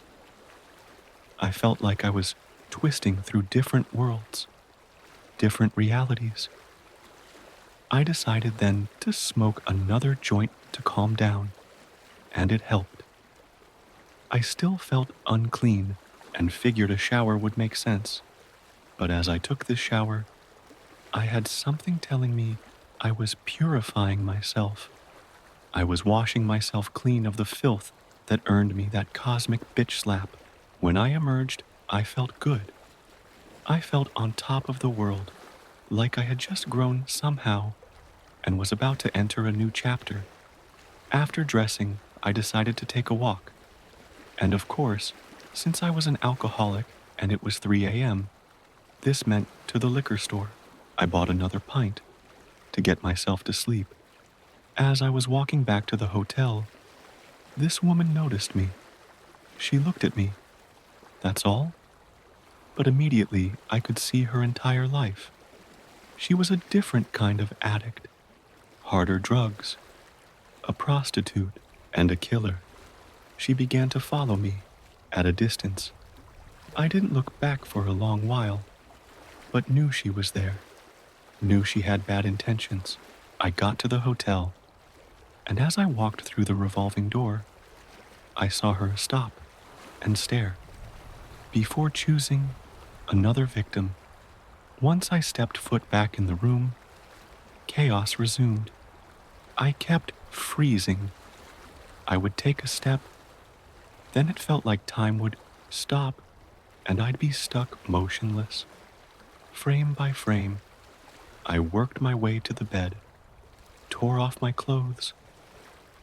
I felt like I was twisting through different worlds, different realities. I decided then to smoke another joint to calm down, and it helped. I still felt unclean and figured a shower would make sense, but as I took this shower, I had something telling me I was purifying myself. I was washing myself clean of the filth that earned me that cosmic bitch slap. When I emerged, I felt good. I felt on top of the world, like I had just grown somehow and was about to enter a new chapter. After dressing, I decided to take a walk. And of course, since I was an alcoholic and it was 3 a.m., this meant to the liquor store. I bought another pint to get myself to sleep. As I was walking back to the hotel, this woman noticed me. She looked at me. That's all? But immediately I could see her entire life. She was a different kind of addict. Harder drugs, a prostitute, and a killer. She began to follow me at a distance. I didn't look back for a long while, but knew she was there. Knew she had bad intentions. I got to the hotel, and as I walked through the revolving door, I saw her stop and stare before choosing another victim. Once I stepped foot back in the room, chaos resumed. I kept freezing. I would take a step, then it felt like time would stop and I'd be stuck motionless. Frame by frame, I worked my way to the bed, tore off my clothes,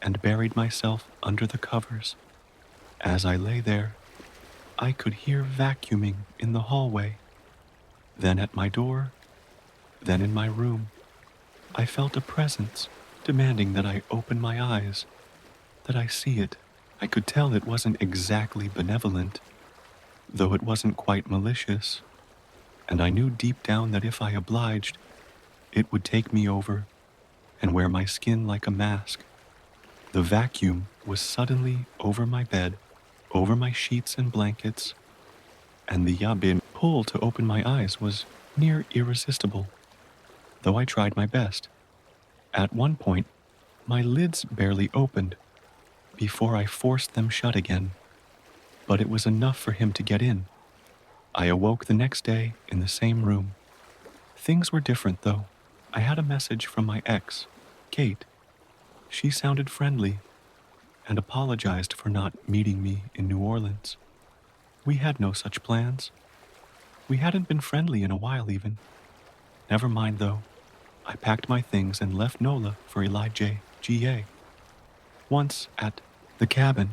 and buried myself under the covers. As I lay there, I could hear vacuuming in the hallway, then at my door, then in my room. I felt a presence demanding that I open my eyes, that I see it. I could tell it wasn't exactly benevolent, though it wasn't quite malicious, and I knew deep down that if I obliged, it would take me over and wear my skin like a mask. The vacuum was suddenly over my bed, over my sheets and blankets, and the yabin pull to open my eyes was near irresistible, though I tried my best. At one point, my lids barely opened before I forced them shut again, but it was enough for him to get in. I awoke the next day in the same room. Things were different, though. I had a message from my ex, Kate. She sounded friendly and apologized for not meeting me in New Orleans. We had no such plans. We hadn't been friendly in a while even. Never mind though. I packed my things and left NOLA for Elijah GA. Once at the cabin,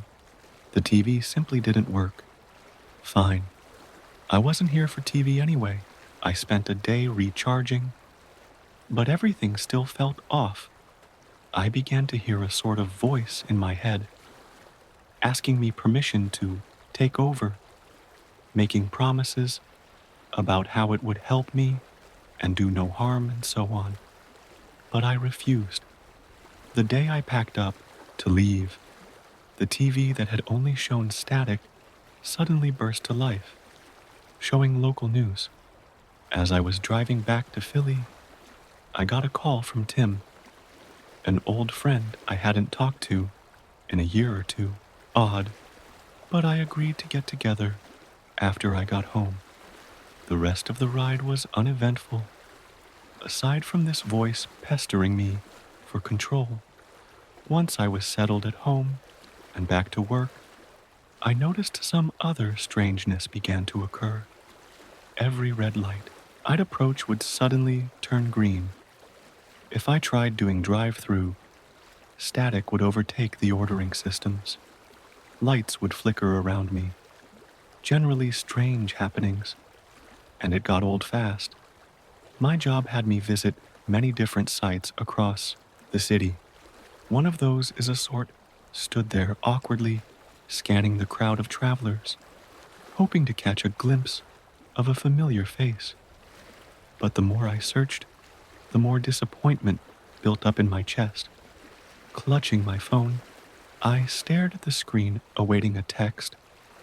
the TV simply didn't work. Fine. I wasn't here for TV anyway. I spent a day recharging, but everything still felt off. I began to hear a sort of voice in my head, asking me permission to take over, making promises about how it would help me and do no harm and so on. But I refused. The day I packed up to leave, the TV that had only shown static suddenly burst to life, showing local news. As I was driving back to Philly, I got a call from Tim, an old friend I hadn't talked to in a year or two. Odd, but I agreed to get together after I got home. The rest of the ride was uneventful, aside from this voice pestering me for control. Once I was settled at home and back to work, I noticed some other strangeness began to occur. Every red light I'd approach would suddenly turn green. If I tried doing drive-through, static would overtake the ordering systems. Lights would flicker around me. Generally strange happenings, and it got old fast. My job had me visit many different sites across the city. One of those is a sort stood there awkwardly, scanning the crowd of travelers, hoping to catch a glimpse of a familiar face. But the more I searched, the more disappointment built up in my chest. Clutching my phone, I stared at the screen, awaiting a text,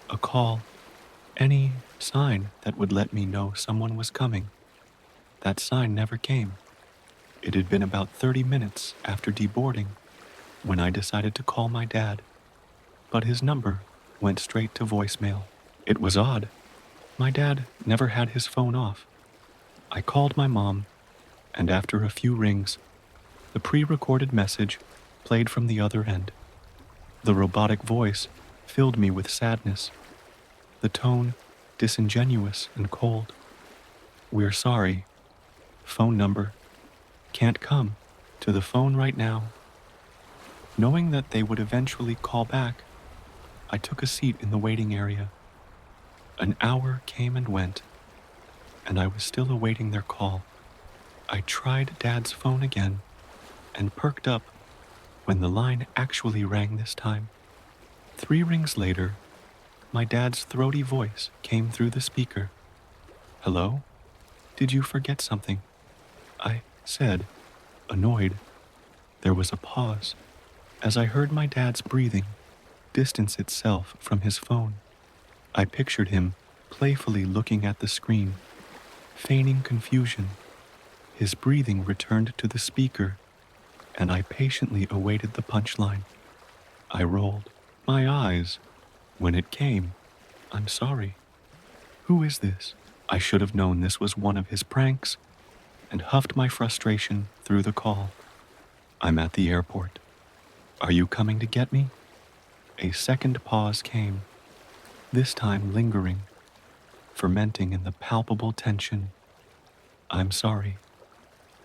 a call, any sign that would let me know someone was coming. That sign never came. It had been about 30 minutes after deboarding when I decided to call my dad, but his number went straight to voicemail. It was odd. My dad never had his phone off. I called my mom, and after a few rings, the pre-recorded message played from the other end. The robotic voice filled me with sadness, the tone disingenuous and cold. "We're sorry. Phone number. Can't come to the phone right now." Knowing that they would eventually call back, I took a seat in the waiting area. An hour came and went, and I was still awaiting their call. I tried Dad's phone again and perked up when the line actually rang this time. 3 rings later, my dad's throaty voice came through the speaker. "Hello? Did you forget something?" I said, annoyed. There was a pause as I heard my dad's breathing distance itself from his phone. I pictured him playfully looking at the screen, feigning confusion. His breathing returned to the speaker, and I patiently awaited the punchline. I rolled my eyes when it came. "I'm sorry. Who is this?" I should have known this was one of his pranks and huffed my frustration through the call. "I'm at the airport. Are you coming to get me?" A second pause came, this time lingering, fermenting in the palpable tension. "I'm sorry.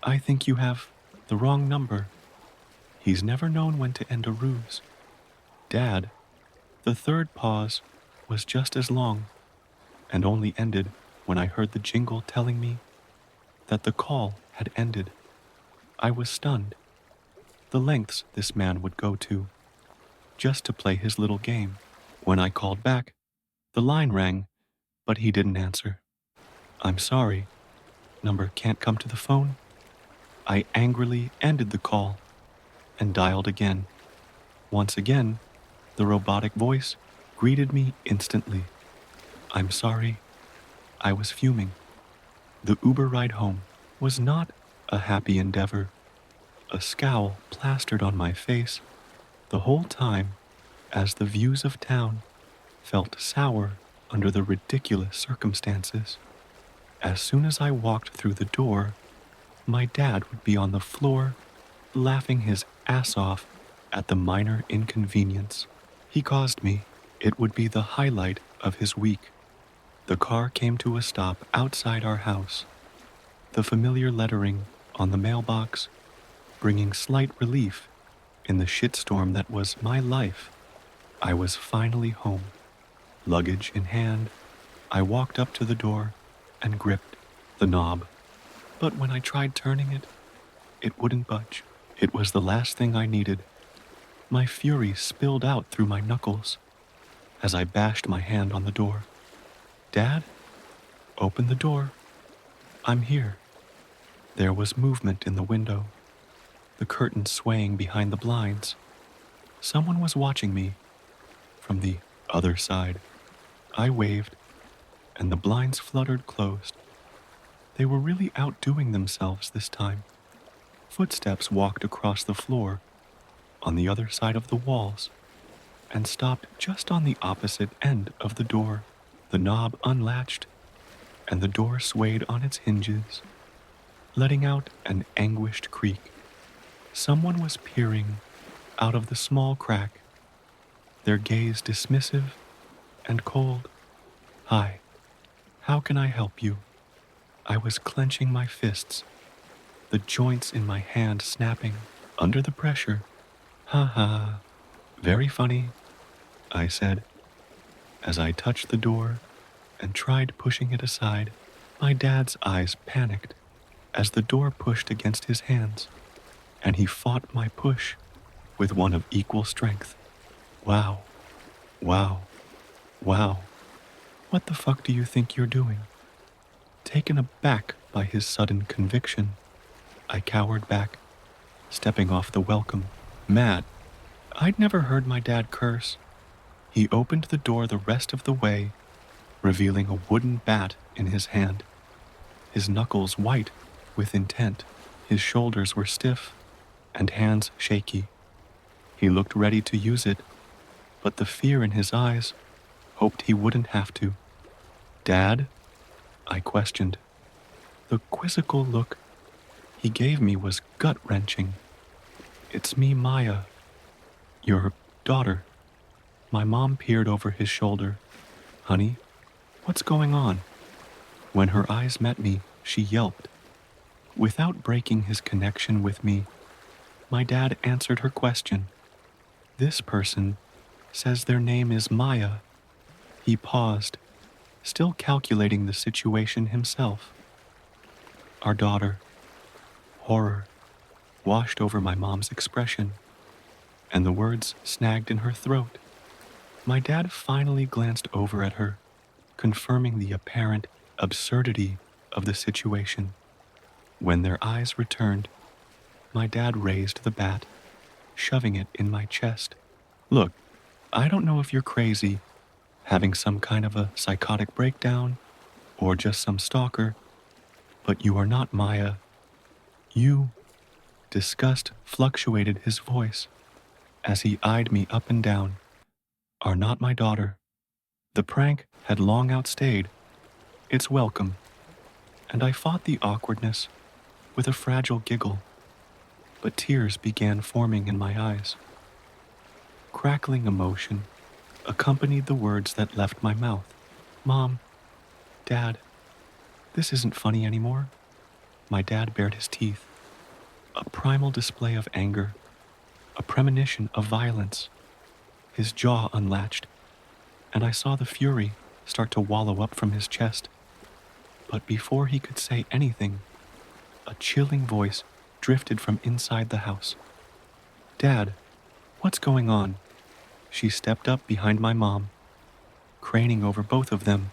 I think you have the wrong number." He's never known when to end a ruse. "Dad." The third pause was just as long, and only ended when I heard the jingle telling me that the call had ended. I was stunned. The lengths this man would go to, just to play his little game. When I called back, the line rang, but he didn't answer. "I'm sorry. Number can't come to the phone." I angrily ended the call and dialed again. Once again, the robotic voice greeted me instantly. "I'm sorry." I was fuming. The Uber ride home was not a happy endeavor. A scowl plastered on my face the whole time as the views of town felt sour under the ridiculous circumstances. As soon as I walked through the door, my dad would be on the floor, laughing his ass off at the minor inconvenience he caused me. It would be the highlight of his week. The car came to a stop outside our house, the familiar lettering on the mailbox bringing slight relief in the shitstorm that was my life. I was finally home. Luggage in hand, I walked up to the door and gripped the knob. But when I tried turning it, it wouldn't budge. It was the last thing I needed. My fury spilled out through my knuckles as I bashed my hand on the door. "Dad, open the door. I'm here." There was movement in the window, the curtains swaying behind the blinds. Someone was watching me from the other side. I waved, and the blinds fluttered closed. They were really outdoing themselves this time. Footsteps walked across the floor on the other side of the walls and stopped just on the opposite end of the door. The knob unlatched, and the door swayed on its hinges, letting out an anguished creak. Someone was peering out of the small crack, their gaze dismissive and cold. "Hi, how can I help you?" I was clenching my fists, the joints in my hand snapping under the pressure. "Ha ha, very funny," I said, as I touched the door and tried pushing it aside. My dad's eyes panicked. as the door pushed against his hands, and he fought my push with one of equal strength. Wow, wow, wow. What the fuck do you think you're doing? Taken aback by his sudden conviction, I cowered back, stepping off the welcome, mad. I'd never heard my dad curse. He opened the door the rest of the way, revealing a wooden bat in his hand, his knuckles white with intent. His shoulders were stiff and hands shaky. He looked ready to use it, but the fear in his eyes hoped he wouldn't have to. Dad? I questioned. The quizzical look he gave me was gut-wrenching. It's me, Maya. Your daughter. My mom peered over his shoulder. Honey, what's going on? When her eyes met me, she yelped. Without breaking his connection with me, my dad answered her question. This person says their name is Maya. He paused, still calculating the situation himself. Our daughter. Horror washed over my mom's expression, and the words snagged in her throat. My dad finally glanced over at her, confirming the apparent absurdity of the situation. When their eyes returned, my dad raised the bat, shoving it in my chest. Look, I don't know if you're crazy, having some kind of a psychotic breakdown, or just some stalker, but you are not Maya. You. Disgust fluctuated his voice as he eyed me up and down. Are not my daughter. The prank had long outstayed its welcome, and I fought the awkwardness with a fragile giggle, but tears began forming in my eyes. Crackling emotion accompanied the words that left my mouth. Mom, Dad, this isn't funny anymore. My dad bared his teeth, a primal display of anger, a premonition of violence. His jaw unlatched, and I saw the fury start to wallow up from his chest. But before he could say anything, a chilling voice drifted from inside the house. Dad, what's going on? She stepped up behind my mom, craning over both of them,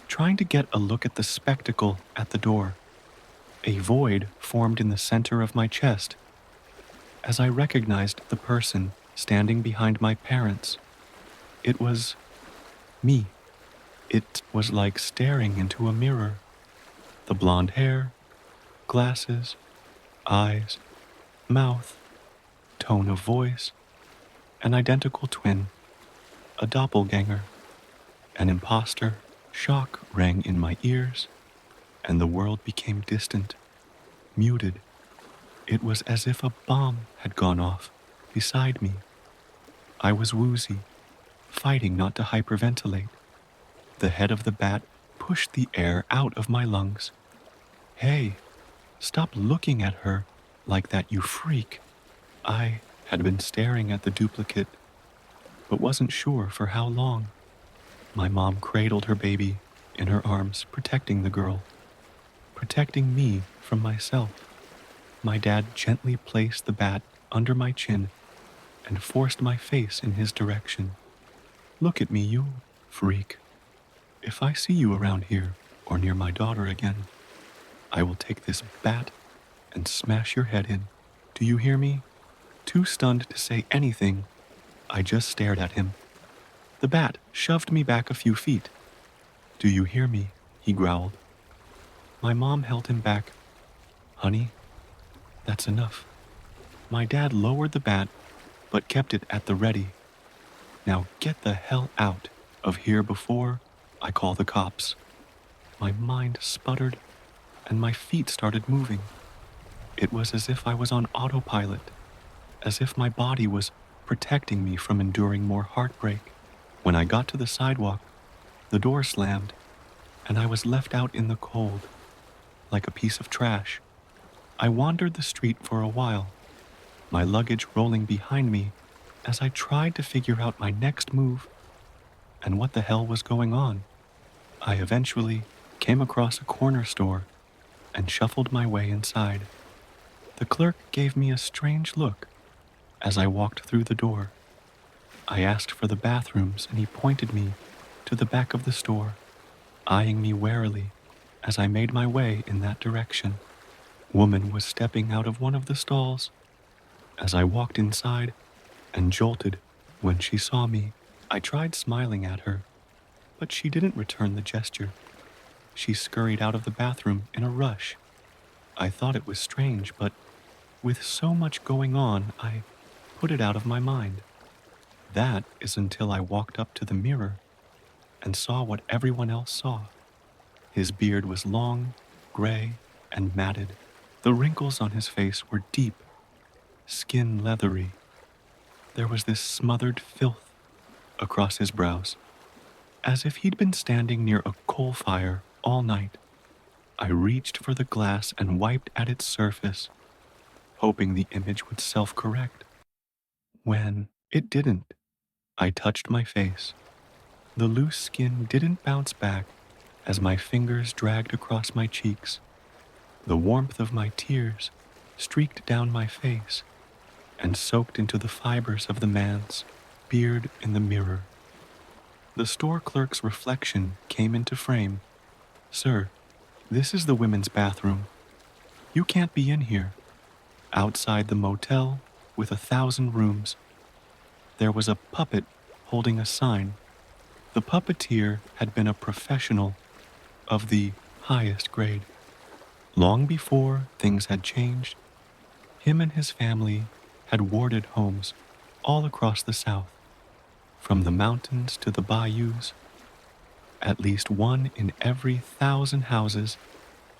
trying to get a look at the spectacle at the door. A void formed in the center of my chest as I recognized the person standing behind my parents. It was me. It was like staring into a mirror. The blonde hair, glasses, eyes, mouth, tone of voice, an identical twin, a doppelganger, an imposter. Shock rang in my ears, and the world became distant, muted. It was as if a bomb had gone off beside me. I was woozy, fighting not to hyperventilate. The head of the bat pushed the air out of my lungs. Hey, stop looking at her like that, you freak. I had been staring at the duplicate, but wasn't sure for how long. My mom cradled her baby in her arms, protecting the girl, protecting me from myself. My dad gently placed the bat under my chin and forced my face in his direction. Look at me, you freak. If I see you around here or near my daughter again, I will take this bat and smash your head in. Do you hear me? Too stunned to say anything, I just stared at him. The bat shoved me back a few feet. Do you hear me? He growled. My mom held him back. Honey, that's enough. My dad lowered the bat, but kept it at the ready. Now get the hell out of here before I call the cops. My mind sputtered, and my feet started moving. It was as if I was on autopilot, as if my body was protecting me from enduring more heartbreak. When I got to the sidewalk, the door slammed, and I was left out in the cold, like a piece of trash. I wandered the street for a while, my luggage rolling behind me as I tried to figure out my next move and what the hell was going on. I eventually came across a corner store and shuffled my way inside. The clerk gave me a strange look as I walked through the door. I asked for the bathrooms and he pointed me to the back of the store, eyeing me warily as I made my way in that direction. Woman was stepping out of one of the stalls as I walked inside and jolted when she saw me. I tried smiling at her, but she didn't return the gesture. She scurried out of the bathroom in a rush. I thought it was strange, but with so much going on, I put it out of my mind. That is until I walked up to the mirror and saw what everyone else saw. His beard was long, gray, and matted. The wrinkles on his face were deep, skin leathery. There was this smothered filth across his brows, as if he'd been standing near a coal fire all night. I reached for the glass and wiped at its surface, hoping the image would self-correct. When it didn't, I touched my face. The loose skin didn't bounce back as my fingers dragged across my cheeks. The warmth of my tears streaked down my face and soaked into the fibers of the man's beard in the mirror. The store clerk's reflection came into frame. "Sir, this is the women's bathroom. You can't be in here." Outside the motel, with 1,000 rooms, there was a puppet holding a sign. The puppeteer had been a professional of the highest grade. Long before things had changed, him and his family had warded homes all across the South, from the mountains to the bayous. At least one in every 1,000 houses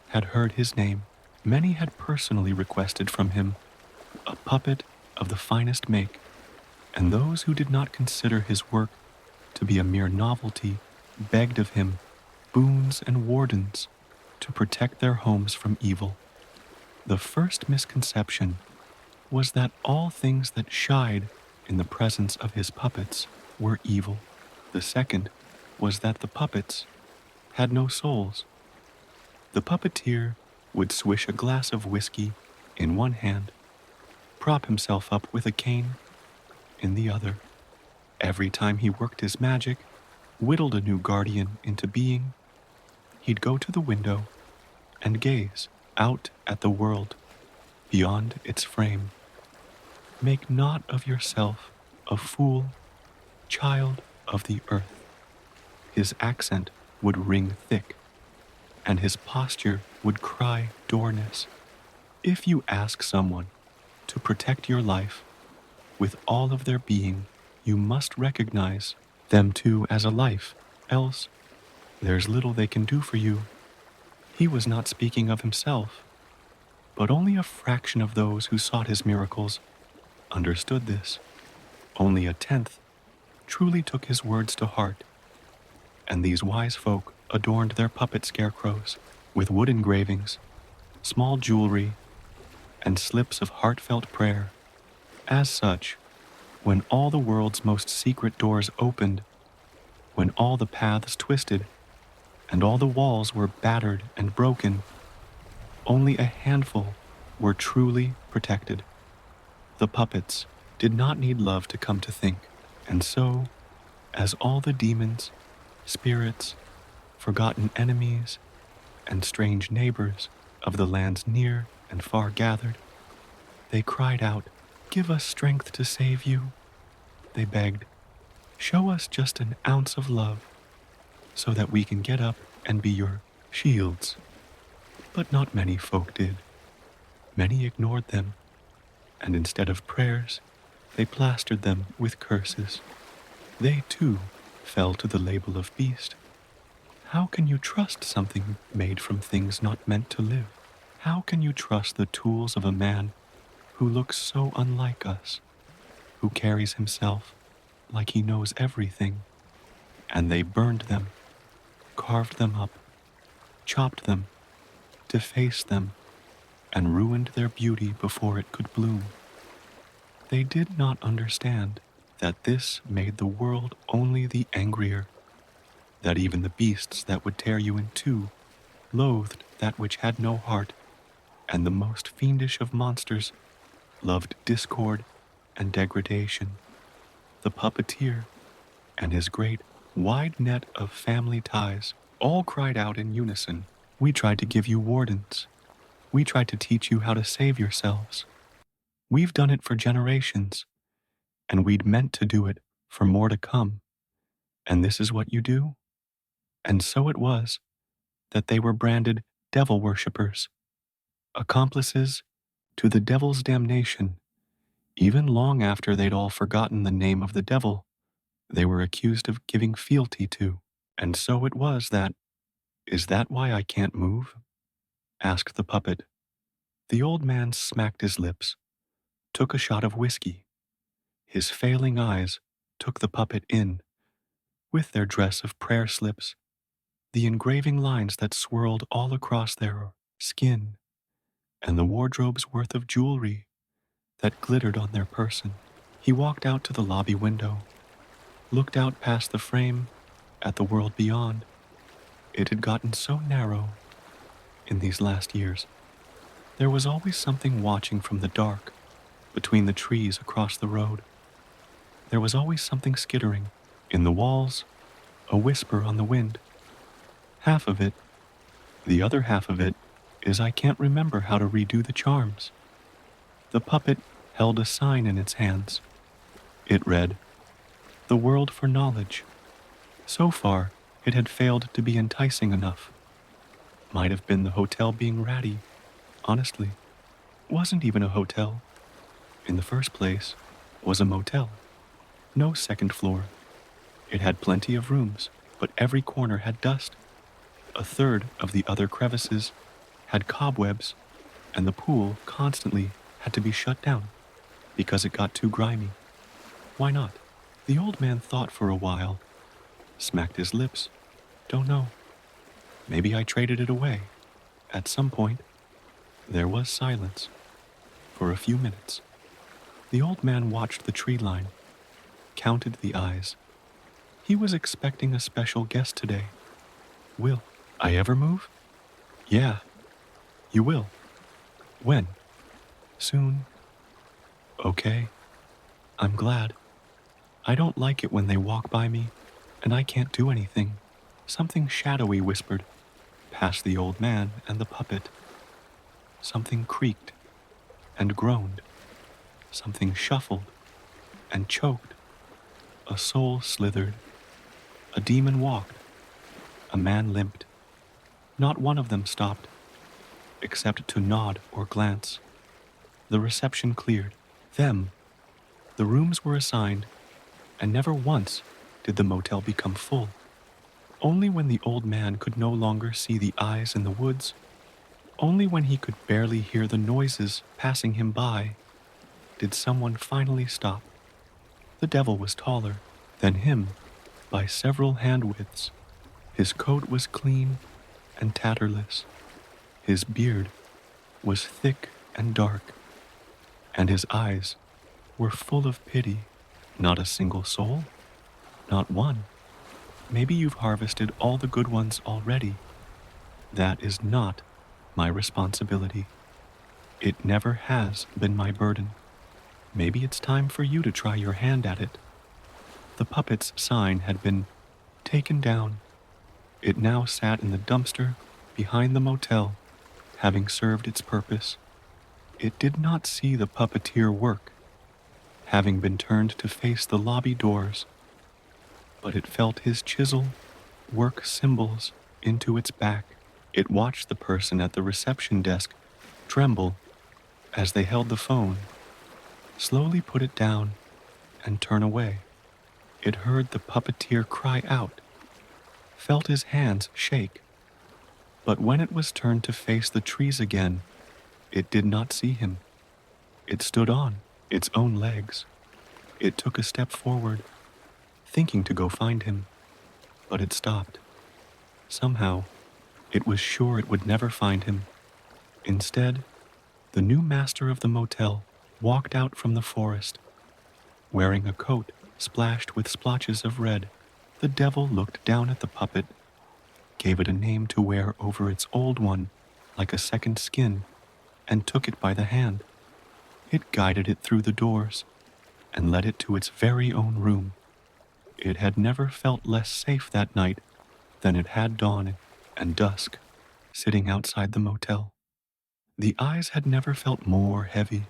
had heard his name. Many had personally requested from him a puppet of the finest make, and those who did not consider his work to be a mere novelty begged of him boons and wardens to protect their homes from evil. The first misconception was that all things that shied in the presence of his puppets were evil. The second was that the puppets had no souls. The puppeteer would swish a glass of whiskey in one hand, prop himself up with a cane in the other. Every time he worked his magic, whittled a new guardian into being, he'd go to the window and gaze out at the world beyond its frame. "Make not of yourself a fool, child of the earth." His accent would ring thick, and his posture would cry doorness. If you ask someone to protect your life with all of their being, you must recognize them too as a life, else there's little they can do for you. He was not speaking of himself, but only a fraction of those who sought his miracles understood this. Only a tenth truly took his words to heart, and these wise folk adorned their puppet scarecrows with wood engravings, small jewelry, and slips of heartfelt prayer. As such, when all the world's most secret doors opened, when all the paths twisted, and all the walls were battered and broken, only a handful were truly protected. The puppets did not need love to come to think, and so, as all the demons, spirits, forgotten enemies, and strange neighbors of the lands near and far gathered, they cried out, "Give us strength to save you." They begged, "Show us just an ounce of love so that we can get up and be your shields." But not many folk did. Many ignored them, and instead of prayers, they plastered them with curses. They too fell to the label of beast. How can you trust something made from things not meant to live? How can you trust the tools of a man who looks so unlike us, who carries himself like he knows everything? And they burned them, carved them up, chopped them, defaced them, and ruined their beauty before it could bloom. They did not understand that this made the world only the angrier, that even the beasts that would tear you in two loathed that which had no heart, and the most fiendish of monsters loved discord and degradation. The puppeteer and his great, wide net of family ties all cried out in unison, "We tried to give you wardens. We tried to teach you how to save yourselves. We've done it for generations, and we'd meant to do it for more to come. And this is what you do?" And so it was that they were branded devil worshippers, accomplices to the devil's damnation. Even long after they'd all forgotten the name of the devil they were accused of giving fealty to. And so it was that, "Is that why I can't move?" asked the puppet. The old man smacked his lips, took a shot of whiskey. His failing eyes took the puppet in, with their dress of prayer slips, the engraving lines that swirled all across their skin, and the wardrobe's worth of jewelry that glittered on their person. He walked out to the lobby window, looked out past the frame at the world beyond. It had gotten so narrow in these last years. There was always something watching from the dark between the trees across the road. There was always something skittering in the walls, a whisper on the wind. Half of it, the other half of it, is I can't remember how to redo the charms. The puppet held a sign in its hands. It read, "The world for knowledge." So far, it had failed to be enticing enough. Might have been the hotel being ratty, honestly. Wasn't even a hotel. In the first place, was a motel. No second floor. It had plenty of rooms, but every corner had dust. A third of the other crevices had cobwebs, and the pool constantly had to be shut down because it got too grimy. Why not? The old man thought for a while, smacked his lips. Don't know. Maybe I traded it away. At some point, there was silence for a few minutes. The old man watched the tree line, counted the eyes. He was expecting a special guest today. "Will I ever move?" "Yeah, you will." "When?" "Soon." "Okay, I'm glad. I don't like it when they walk by me and I can't do anything." Something shadowy whispered past the old man and the puppet. Something creaked and groaned. Something shuffled and choked. A soul slithered. A demon walked. A man limped. Not one of them stopped, except to nod or glance. The reception cleared. Them. The rooms were assigned, and never once did the motel become full. Only when the old man could no longer see the eyes in the woods, only when he could barely hear the noises passing him by, did someone finally stop. The devil was taller than him by several hand-widths. His coat was clean and tatterless. His beard was thick and dark, and his eyes were full of pity. Not a single soul? Not one. Maybe you've harvested all the good ones already. That is not my responsibility. It never has been my burden. Maybe it's time for you to try your hand at it. The puppet's sign had been taken down. It now sat in the dumpster behind the motel, having served its purpose. It did not see the puppeteer work, having been turned to face the lobby doors, but it felt his chisel work symbols into its back. It watched the person at the reception desk tremble as they held the phone, slowly put it down, and turn away. It heard the puppeteer cry out, felt his hands shake, but when it was turned to face the trees again, it did not see him. It stood on its own legs. It took a step forward, thinking to go find him, but it stopped. Somehow, it was sure it would never find him. Instead, the new master of the motel walked out from the forest, wearing a coat splashed with splotches of red. The devil looked down at the puppet, gave it a name to wear over its old one, like a second skin and took it by the hand. It guided it through the doors and led it to its very own room. It had never felt less safe that night than it had dawn and dusk, sitting outside the motel. The eyes had never felt more heavy.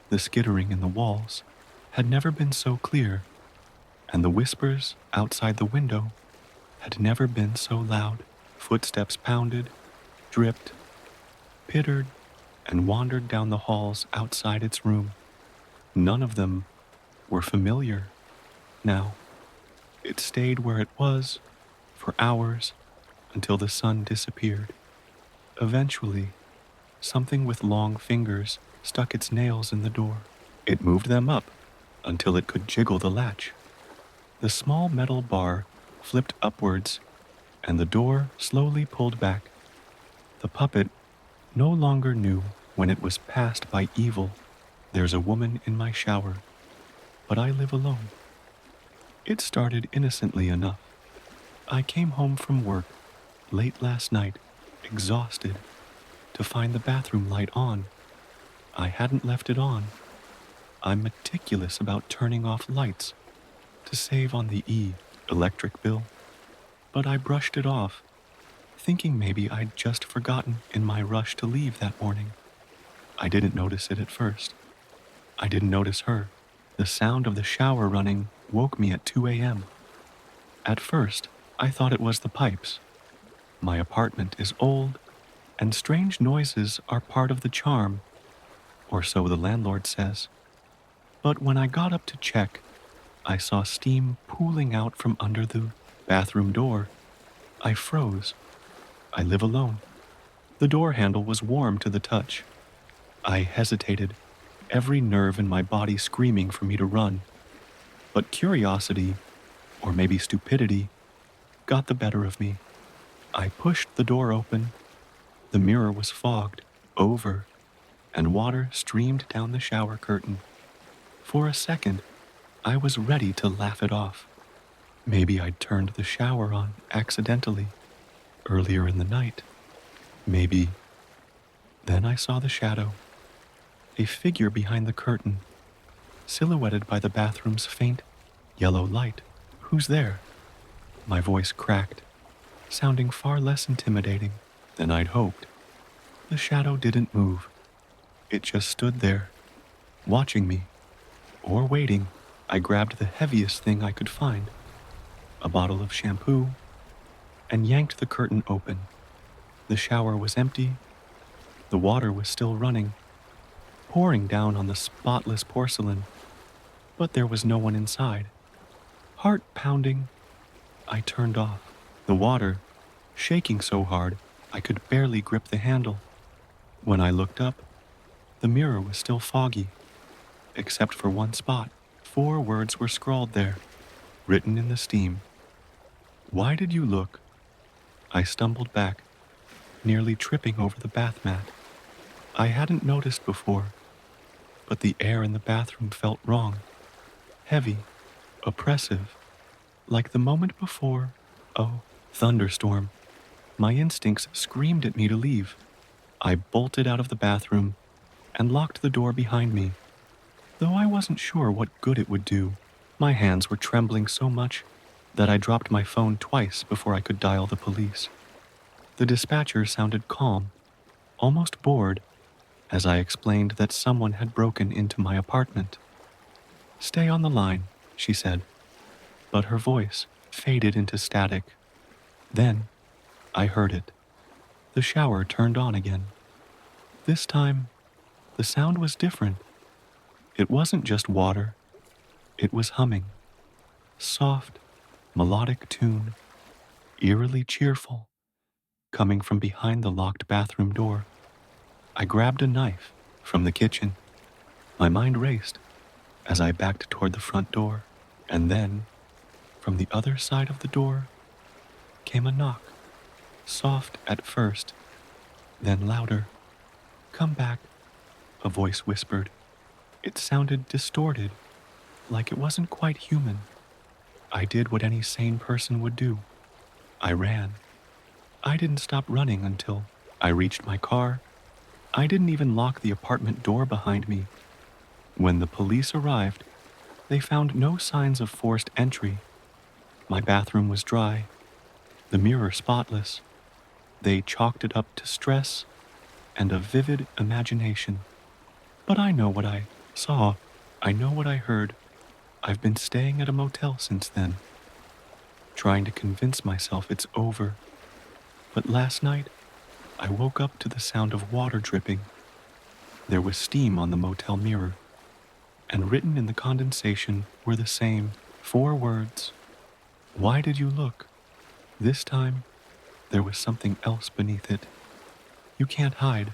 The skittering in the walls had never been so clear, and the whispers outside the window had never been so loud. Footsteps pounded, dripped, pittered, and wandered down the halls outside its room. None of them were familiar now. It stayed where it was for hours until the sun disappeared. Eventually, something with long fingers stuck its nails in the door. It moved them up until it could jiggle the latch. The small metal bar flipped upwards and the door slowly pulled back. The puppet no longer knew when it was passed by evil. There's a woman in my shower, but I live alone. It started innocently enough. I came home from work late last night, exhausted, to find the bathroom light on. I hadn't left it on. I'm meticulous about turning off lights to save on the electric bill, but I brushed it off, thinking maybe I'd just forgotten in my rush to leave that morning. I didn't notice it at first. I didn't notice her. The sound of the shower running woke me at 2 a.m. At first, I thought it was the pipes. My apartment is old, and strange noises are part of the charm, or so the landlord says. But when I got up to check, I saw steam pooling out from under the bathroom door. I froze. I live alone. The door handle was warm to the touch. I hesitated, every nerve in my body screaming for me to run. But curiosity, or maybe stupidity, got the better of me. I pushed the door open. The mirror was fogged over, and water streamed down the shower curtain. For a second, I was ready to laugh it off. Maybe I'd turned the shower on accidentally earlier in the night. Maybe. Then I saw the shadow, a figure behind the curtain, silhouetted by the bathroom's faint yellow light. Who's there? My voice cracked, sounding far less intimidating than I'd hoped. The shadow didn't move. It just stood there, watching me, or waiting. I grabbed the heaviest thing I could find, a bottle of shampoo, and yanked the curtain open. The shower was empty. The water was still running, pouring down on the spotless porcelain, but there was no one inside. Heart pounding, I turned off the water, shaking so hard I could barely grip the handle. When I looked up, the mirror was still foggy, except for one spot. 4 words were scrawled there, written in the steam. Why did you look? I stumbled back, nearly tripping over the bath mat. I hadn't noticed before, but the air in the bathroom felt wrong, heavy, oppressive, like the moment before. Oh, thunderstorm. My instincts screamed at me to leave. I bolted out of the bathroom and locked the door behind me, though I wasn't sure what good it would do. My hands were trembling so much that I dropped my phone twice before I could dial the police. The dispatcher sounded calm, almost bored, as I explained that someone had broken into my apartment. Stay on the line, she said, but her voice faded into static. Then, I heard it. The shower turned on again. This time, the sound was different. It wasn't just water. It was humming. Soft, melodic tune, eerily cheerful, coming from behind the locked bathroom door. I grabbed a knife from the kitchen. My mind raced as I backed toward the front door, and then, from the other side of the door, came a knock. Soft at first, then louder. Come back, a voice whispered. It sounded distorted, like it wasn't quite human. I did what any sane person would do. I ran. I didn't stop running until I reached my car. I didn't even lock the apartment door behind me. When the police arrived, they found no signs of forced entry. My bathroom was dry, the mirror spotless. They chalked it up to stress and a vivid imagination. But I know what I saw. I know what I heard. I've been staying at a motel since then, trying to convince myself it's over. But last night, I woke up to the sound of water dripping. There was steam on the motel mirror, and written in the condensation were the same 4 words. Why did you look? This time, there was something else beneath it. You can't hide.